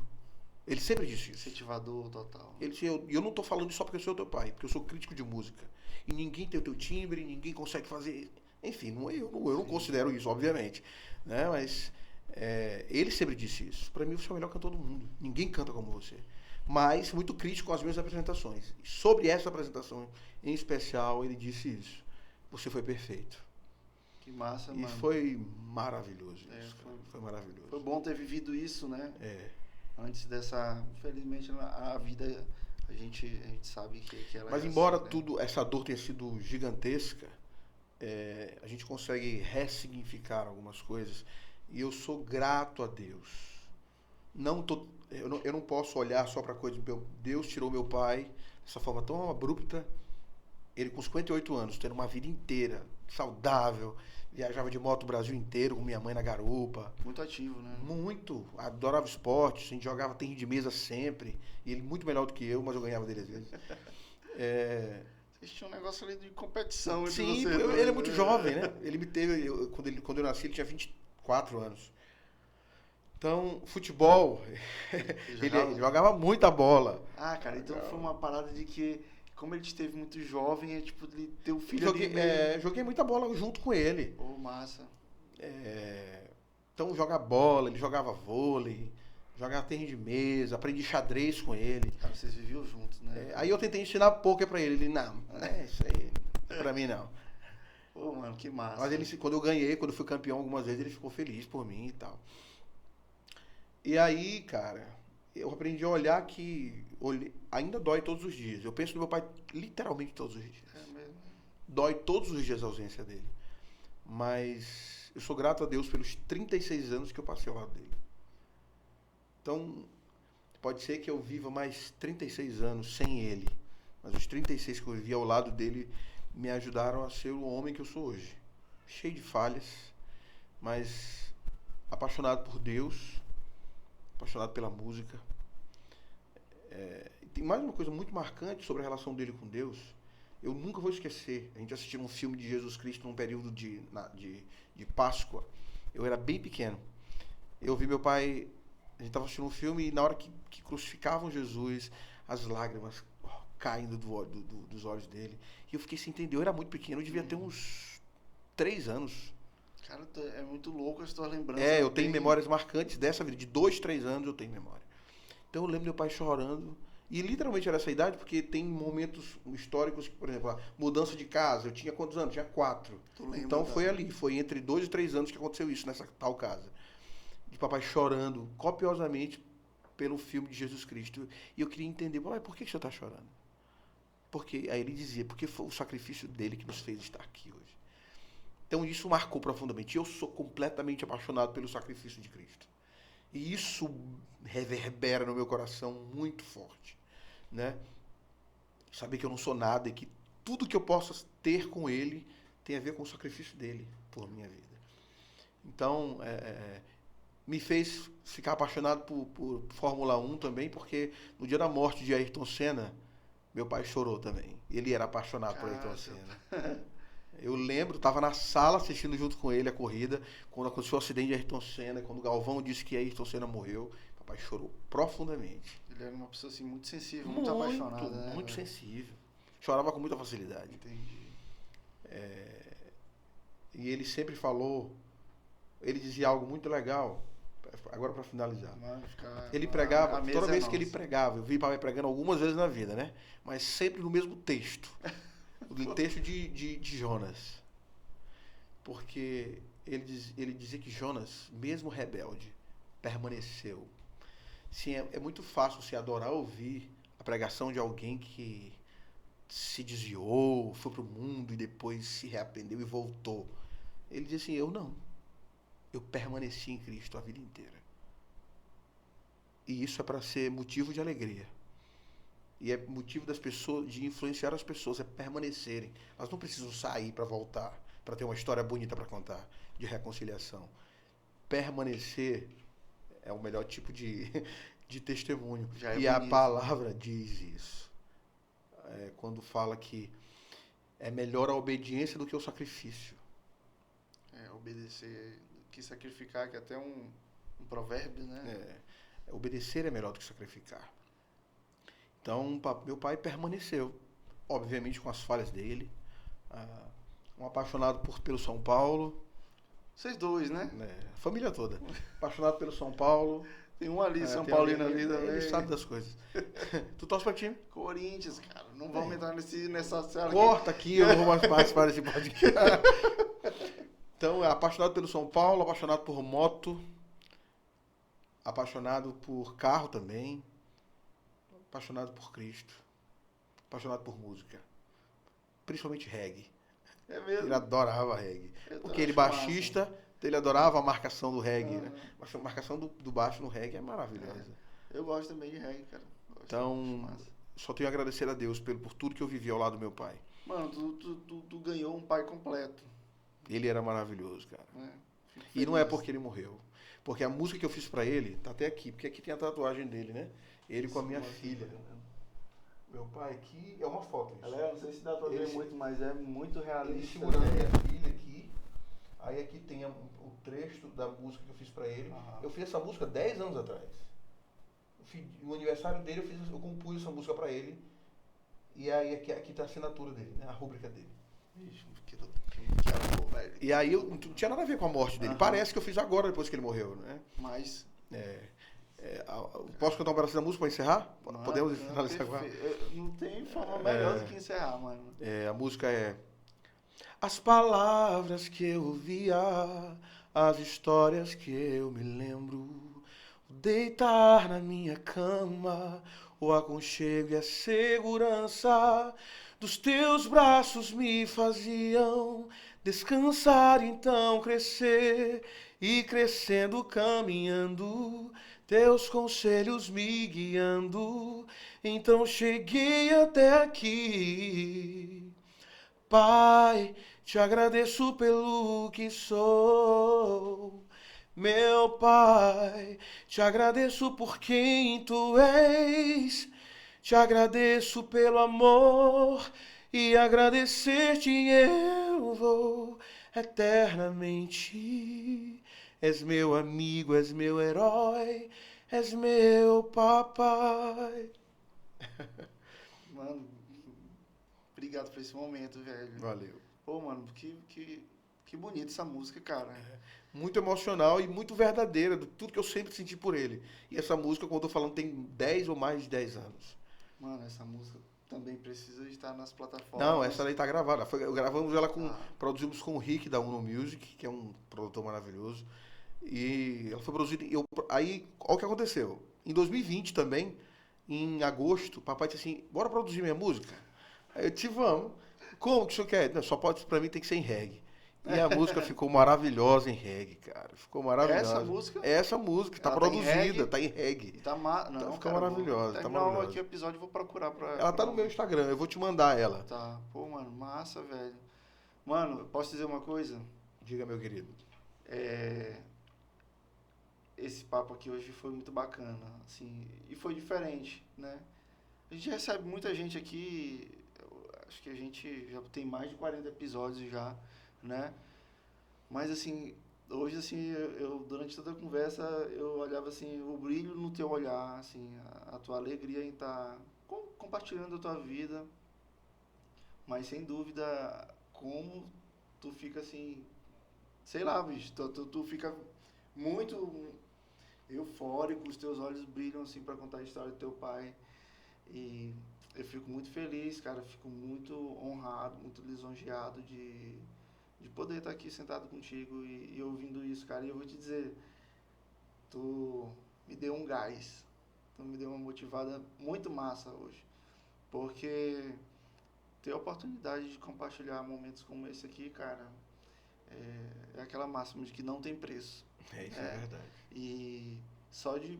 Ele sempre disse isso. Incentivador total. Ele disse, eu não tô falando isso só porque eu sou teu pai, porque eu sou crítico de música. E ninguém tem o teu timbre, ninguém consegue fazer... Enfim, eu não considero isso, obviamente. Né? Mas ele sempre disse isso. Pra mim você é o melhor cantor do mundo. Ninguém canta como você. Mas muito crítico com as minhas apresentações. Sobre essa apresentação em especial, ele disse isso. Você foi perfeito. Que massa, e mano. E foi maravilhoso isso. Foi maravilhoso. Foi bom ter vivido isso, né? Antes dessa... Infelizmente, a vida, a gente sabe que ela Mas embora tudo, essa dor tenha sido gigantesca, a gente consegue ressignificar algumas coisas. E eu sou grato a Deus. Eu não posso olhar só para coisa. Deus tirou meu pai dessa forma tão abrupta. Ele com 58 anos, tendo uma vida inteira, saudável, viajava de moto o Brasil inteiro com minha mãe na garupa. Muito ativo, né? Muito. Adorava esporte, a gente jogava tênis de mesa sempre. E ele muito melhor do que eu, mas eu ganhava dele às vezes. Vocês tinham um negócio ali de competição entre Sim, vocês. ele é muito jovem, né? Ele me teve, quando eu nasci, ele tinha 24 anos. Então, futebol, ele jogava muita bola. Ah, cara, então foi uma parada de que, como ele te teve muito jovem, é tipo, ele ter o filho ali... Joguei muita bola junto com ele. Massa. Então, jogar bola, ele jogava vôlei, jogava tênis de mesa, aprendi xadrez com ele. Cara, vocês viviam juntos, né? Aí eu tentei ensinar poker pra ele. Ele, não, isso aí, pra mim não. Pô, mano, que massa. Mas ele, quando eu fui campeão algumas vezes, ele ficou feliz por mim e tal. E aí, cara, eu aprendi a olhar que ainda dói todos os dias. Eu penso no meu pai literalmente todos os dias. É mesmo. Dói todos os dias a ausência dele. Mas eu sou grato a Deus pelos 36 anos que eu passei ao lado dele. Então, pode ser que eu viva mais 36 anos sem ele. Mas os 36 que eu vivi ao lado dele me ajudaram a ser o homem que eu sou hoje. Cheio de falhas, mas apaixonado por Deus, apaixonado pela música. Tem mais uma coisa muito marcante sobre a relação dele com Deus. Eu nunca vou esquecer. A gente assistiu um filme de Jesus Cristo num período de Páscoa. Eu era bem pequeno. Eu vi meu pai... A gente estava assistindo um filme e na hora que crucificavam Jesus, as lágrimas caindo dos olhos dele. E eu fiquei sem entender. Eu era muito pequeno. Eu devia ter uns 3 anos. Cara, é muito louco as tuas lembranças. Eu tenho memórias marcantes dessa vida. De 2, 3 anos eu tenho memória. Então eu lembro meu pai chorando. E literalmente era essa idade, porque tem momentos históricos, por exemplo, a mudança de casa. Eu tinha quantos anos? Tinha 4. Então foi ali, foi entre 2 e 3 anos que aconteceu isso nessa tal casa. De papai chorando copiosamente pelo filme de Jesus Cristo. E eu queria entender, papai, por que o senhor está chorando? Porque, aí ele dizia, porque foi o sacrifício dele que nos fez estar aqui hoje. Então isso marcou profundamente. Eu sou completamente apaixonado pelo sacrifício de Cristo. E isso reverbera no meu coração muito forte. Né? Saber que eu não sou nada e que tudo que eu possa ter com ele tem a ver com o sacrifício dele por minha vida. Então, me fez ficar apaixonado por Fórmula 1 também, porque no dia da morte de Ayrton Senna, meu pai chorou também. Ele era apaixonado por Ayrton Senna. Eu lembro, estava na sala assistindo junto com ele a corrida, quando aconteceu o acidente de Ayrton Senna, quando o Galvão disse que Ayrton Senna morreu, papai chorou profundamente. Ele era uma pessoa assim, muito sensível, muito apaixonada. Né? Muito sensível. Chorava com muita facilidade. Entendi. E ele sempre falou, ele dizia algo muito legal, agora para finalizar. Ele pregava, toda vez que ele pregava, eu vi papai pregando algumas vezes na vida, né? Mas sempre no mesmo texto. O texto de Jonas. Porque ele dizia que Jonas, mesmo rebelde, permaneceu. Sim, é muito fácil se adorar ouvir a pregação de alguém que se desviou, foi para o mundo e depois se arrependeu e voltou. Ele dizia assim, eu não. eu permaneci em Cristo a vida inteira. E isso é para ser motivo de alegria. E é motivo das pessoas, de influenciar as pessoas, é permanecerem. Elas não precisam sair para voltar, para ter uma história bonita para contar, de reconciliação. Permanecer é o melhor tipo de testemunho. Já é e a bonito. palavra diz isso. Quando fala que é melhor a obediência do que o sacrifício. Obedecer, que sacrificar, que é até um provérbio, né? Obedecer é melhor do que sacrificar. Então, meu pai permaneceu, obviamente com as falhas dele, um apaixonado pelo São Paulo. Vocês dois, né? A família toda. Apaixonado pelo São Paulo. Tem um ali, São Paulino ali também. Ele sabe das coisas. Tu torce pra time? Corinthians, cara. Não vamos entrar nessa sala. Corta aqui, eu não vou mais participar desse podcast. Então, é apaixonado pelo São Paulo, apaixonado por moto, apaixonado por carro também, apaixonado por Cristo, apaixonado por música, principalmente reggae. É mesmo? Ele adorava reggae. Porque ele baixista, massa. Ele adorava a marcação do reggae, né? A marcação do baixo no reggae é maravilhosa. Eu gosto também de reggae, cara. Então, só tenho a agradecer a Deus por tudo que eu vivi ao lado do meu pai. Mano, tu ganhou um pai completo. Ele era maravilhoso, cara. E não é porque ele morreu. Porque a música que eu fiz pra ele, tá até aqui, porque aqui tem a tatuagem dele, né? Ele com a minha filha. Meu pai aqui, é uma foto isso. Galera, não sei se dá pra ver muito, mas é muito realista. Ele segurando a minha filha aqui. Aí aqui tem o trecho da música que eu fiz pra ele. Eu fiz essa música 10 anos atrás. No aniversário dele eu compus essa música pra ele. E aí aqui tá a assinatura dele, né? A rúbrica dele. Ixi, velho. E aí não tinha nada a ver com a morte dele. Parece que eu fiz agora, depois que ele morreu, né? Mas... posso cantar um pedaço da música para encerrar? Podemos finalizar agora? Não tem forma melhor do que encerrar, mano. A música é... As palavras que eu ouvia, as histórias que eu me lembro, o deitar na minha cama, o aconchego e a segurança dos teus braços me faziam descansar, então crescer, e crescendo, caminhando, teus conselhos me guiando, então cheguei até aqui. Pai, te agradeço pelo que sou. Meu Pai, te agradeço por quem tu és. Te agradeço pelo amor e agradecer-te eu vou eternamente. És meu amigo, és meu herói, és meu papai. Mano, obrigado por esse momento, velho. Valeu. Pô, mano, que bonita essa música, cara. Muito emocional e muito verdadeira, de tudo que eu sempre senti por ele. E essa música, como eu tô falando, tem 10 ou mais de 10 anos. Mano, essa música também precisa estar nas plataformas. Não, essa daí tá gravada. Gravamos ela produzimos com o Rick da Uno Music, que é um produtor maravilhoso. E ela foi produzida. Aí, olha o que aconteceu. Em 2020 também, em agosto, o papai disse assim: bora produzir minha música? Aí eu disse: vamos. Como que o senhor quer? Não, só pode, pra mim tem que ser em reggae. E a música ficou maravilhosa em reggae, cara. Ficou maravilhosa. Essa música? Essa música, tá produzida, tá em reggae. Tá Não, ficou maravilhosa. Tá maravilhosa. Aqui o episódio eu vou procurar pra... Ela tá no meu Instagram, eu vou te mandar ela. Tá. Pô, mano, massa, velho. Mano, posso dizer uma coisa? Diga, meu querido. Esse papo aqui hoje foi muito bacana, assim, e foi diferente, né? A gente recebe muita gente aqui, acho que a gente já tem mais de 40 episódios já, né? Mas, assim, hoje, assim, eu durante toda a conversa, eu olhava, assim, o brilho no teu olhar, assim, a tua alegria em estar compartilhando a tua vida, mas, sem dúvida, como tu fica, assim, sei lá, bicho, tu fica muito eufórico, os teus olhos brilham, assim, para contar a história do teu pai, e eu fico muito feliz, cara, fico muito honrado, muito lisonjeado de poder estar aqui sentado contigo e ouvindo isso, cara. E eu vou te dizer, tu me deu um gás, tu me deu uma motivada muito massa hoje, porque ter a oportunidade de compartilhar momentos como esse aqui, cara, é aquela máxima de que não tem preço. Isso é verdade. E só de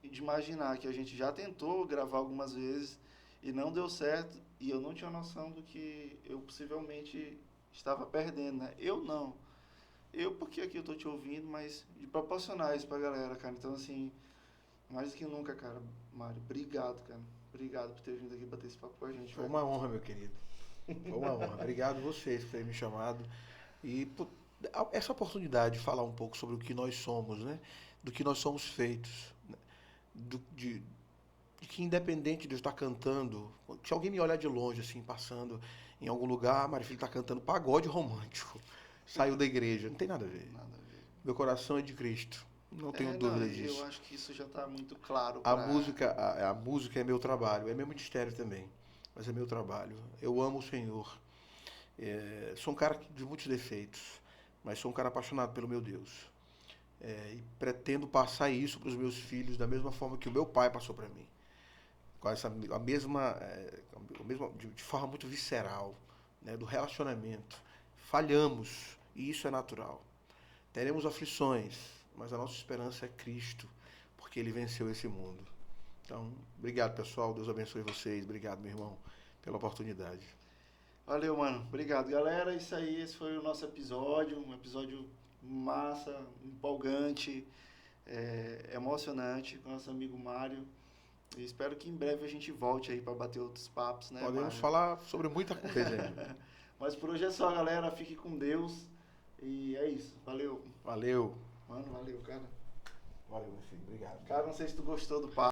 imaginar que a gente já tentou gravar algumas vezes e não deu certo, e eu não tinha noção do que eu possivelmente estava perdendo, né? Eu não. Eu, porque aqui eu tô te ouvindo, mas de proporcionar isso pra galera, cara. Então, assim, mais do que nunca, cara, Mário, obrigado, cara. Obrigado por ter vindo aqui bater esse papo com a gente. Foi Velho. uma honra, meu querido. Foi uma honra. Obrigado vocês por terem me chamado. E por essa oportunidade de falar um pouco sobre o que nós somos, né? Do que nós somos feitos. Né? De que independente de eu estar cantando, se alguém me olhar de longe, assim, passando em algum lugar, Mário Filho está cantando pagode romântico. Saiu da igreja. Não tem nada a ver. Nada a ver. Meu coração é de Cristo. Não tenho dúvida disso. Eu acho que isso já tá muito claro. A música é meu trabalho, é meu ministério também, mas é meu trabalho. Eu amo o Senhor. Sou um cara de muitos defeitos, mas sou um cara apaixonado pelo meu Deus. E pretendo passar isso para os meus filhos da mesma forma que o meu pai passou para mim. Com a mesma de forma muito visceral, né, do relacionamento. Falhamos, e isso é natural. Teremos aflições, mas a nossa esperança é Cristo, porque Ele venceu esse mundo. Então, obrigado, pessoal. Deus abençoe vocês. Obrigado, meu irmão, pela oportunidade. Valeu, mano. Obrigado, galera. Isso aí, esse foi o nosso episódio. Um episódio massa, empolgante, emocionante com nosso amigo Mário. E espero que em breve a gente volte aí para bater outros papos, né, Podemos Mário? falar sobre muita coisa ainda. Mas por hoje é só, galera. Fique com Deus. E é isso. Valeu. Valeu. Mano, valeu, cara. Valeu, meu filho. Obrigado. Cara, não sei se tu gostou do papo.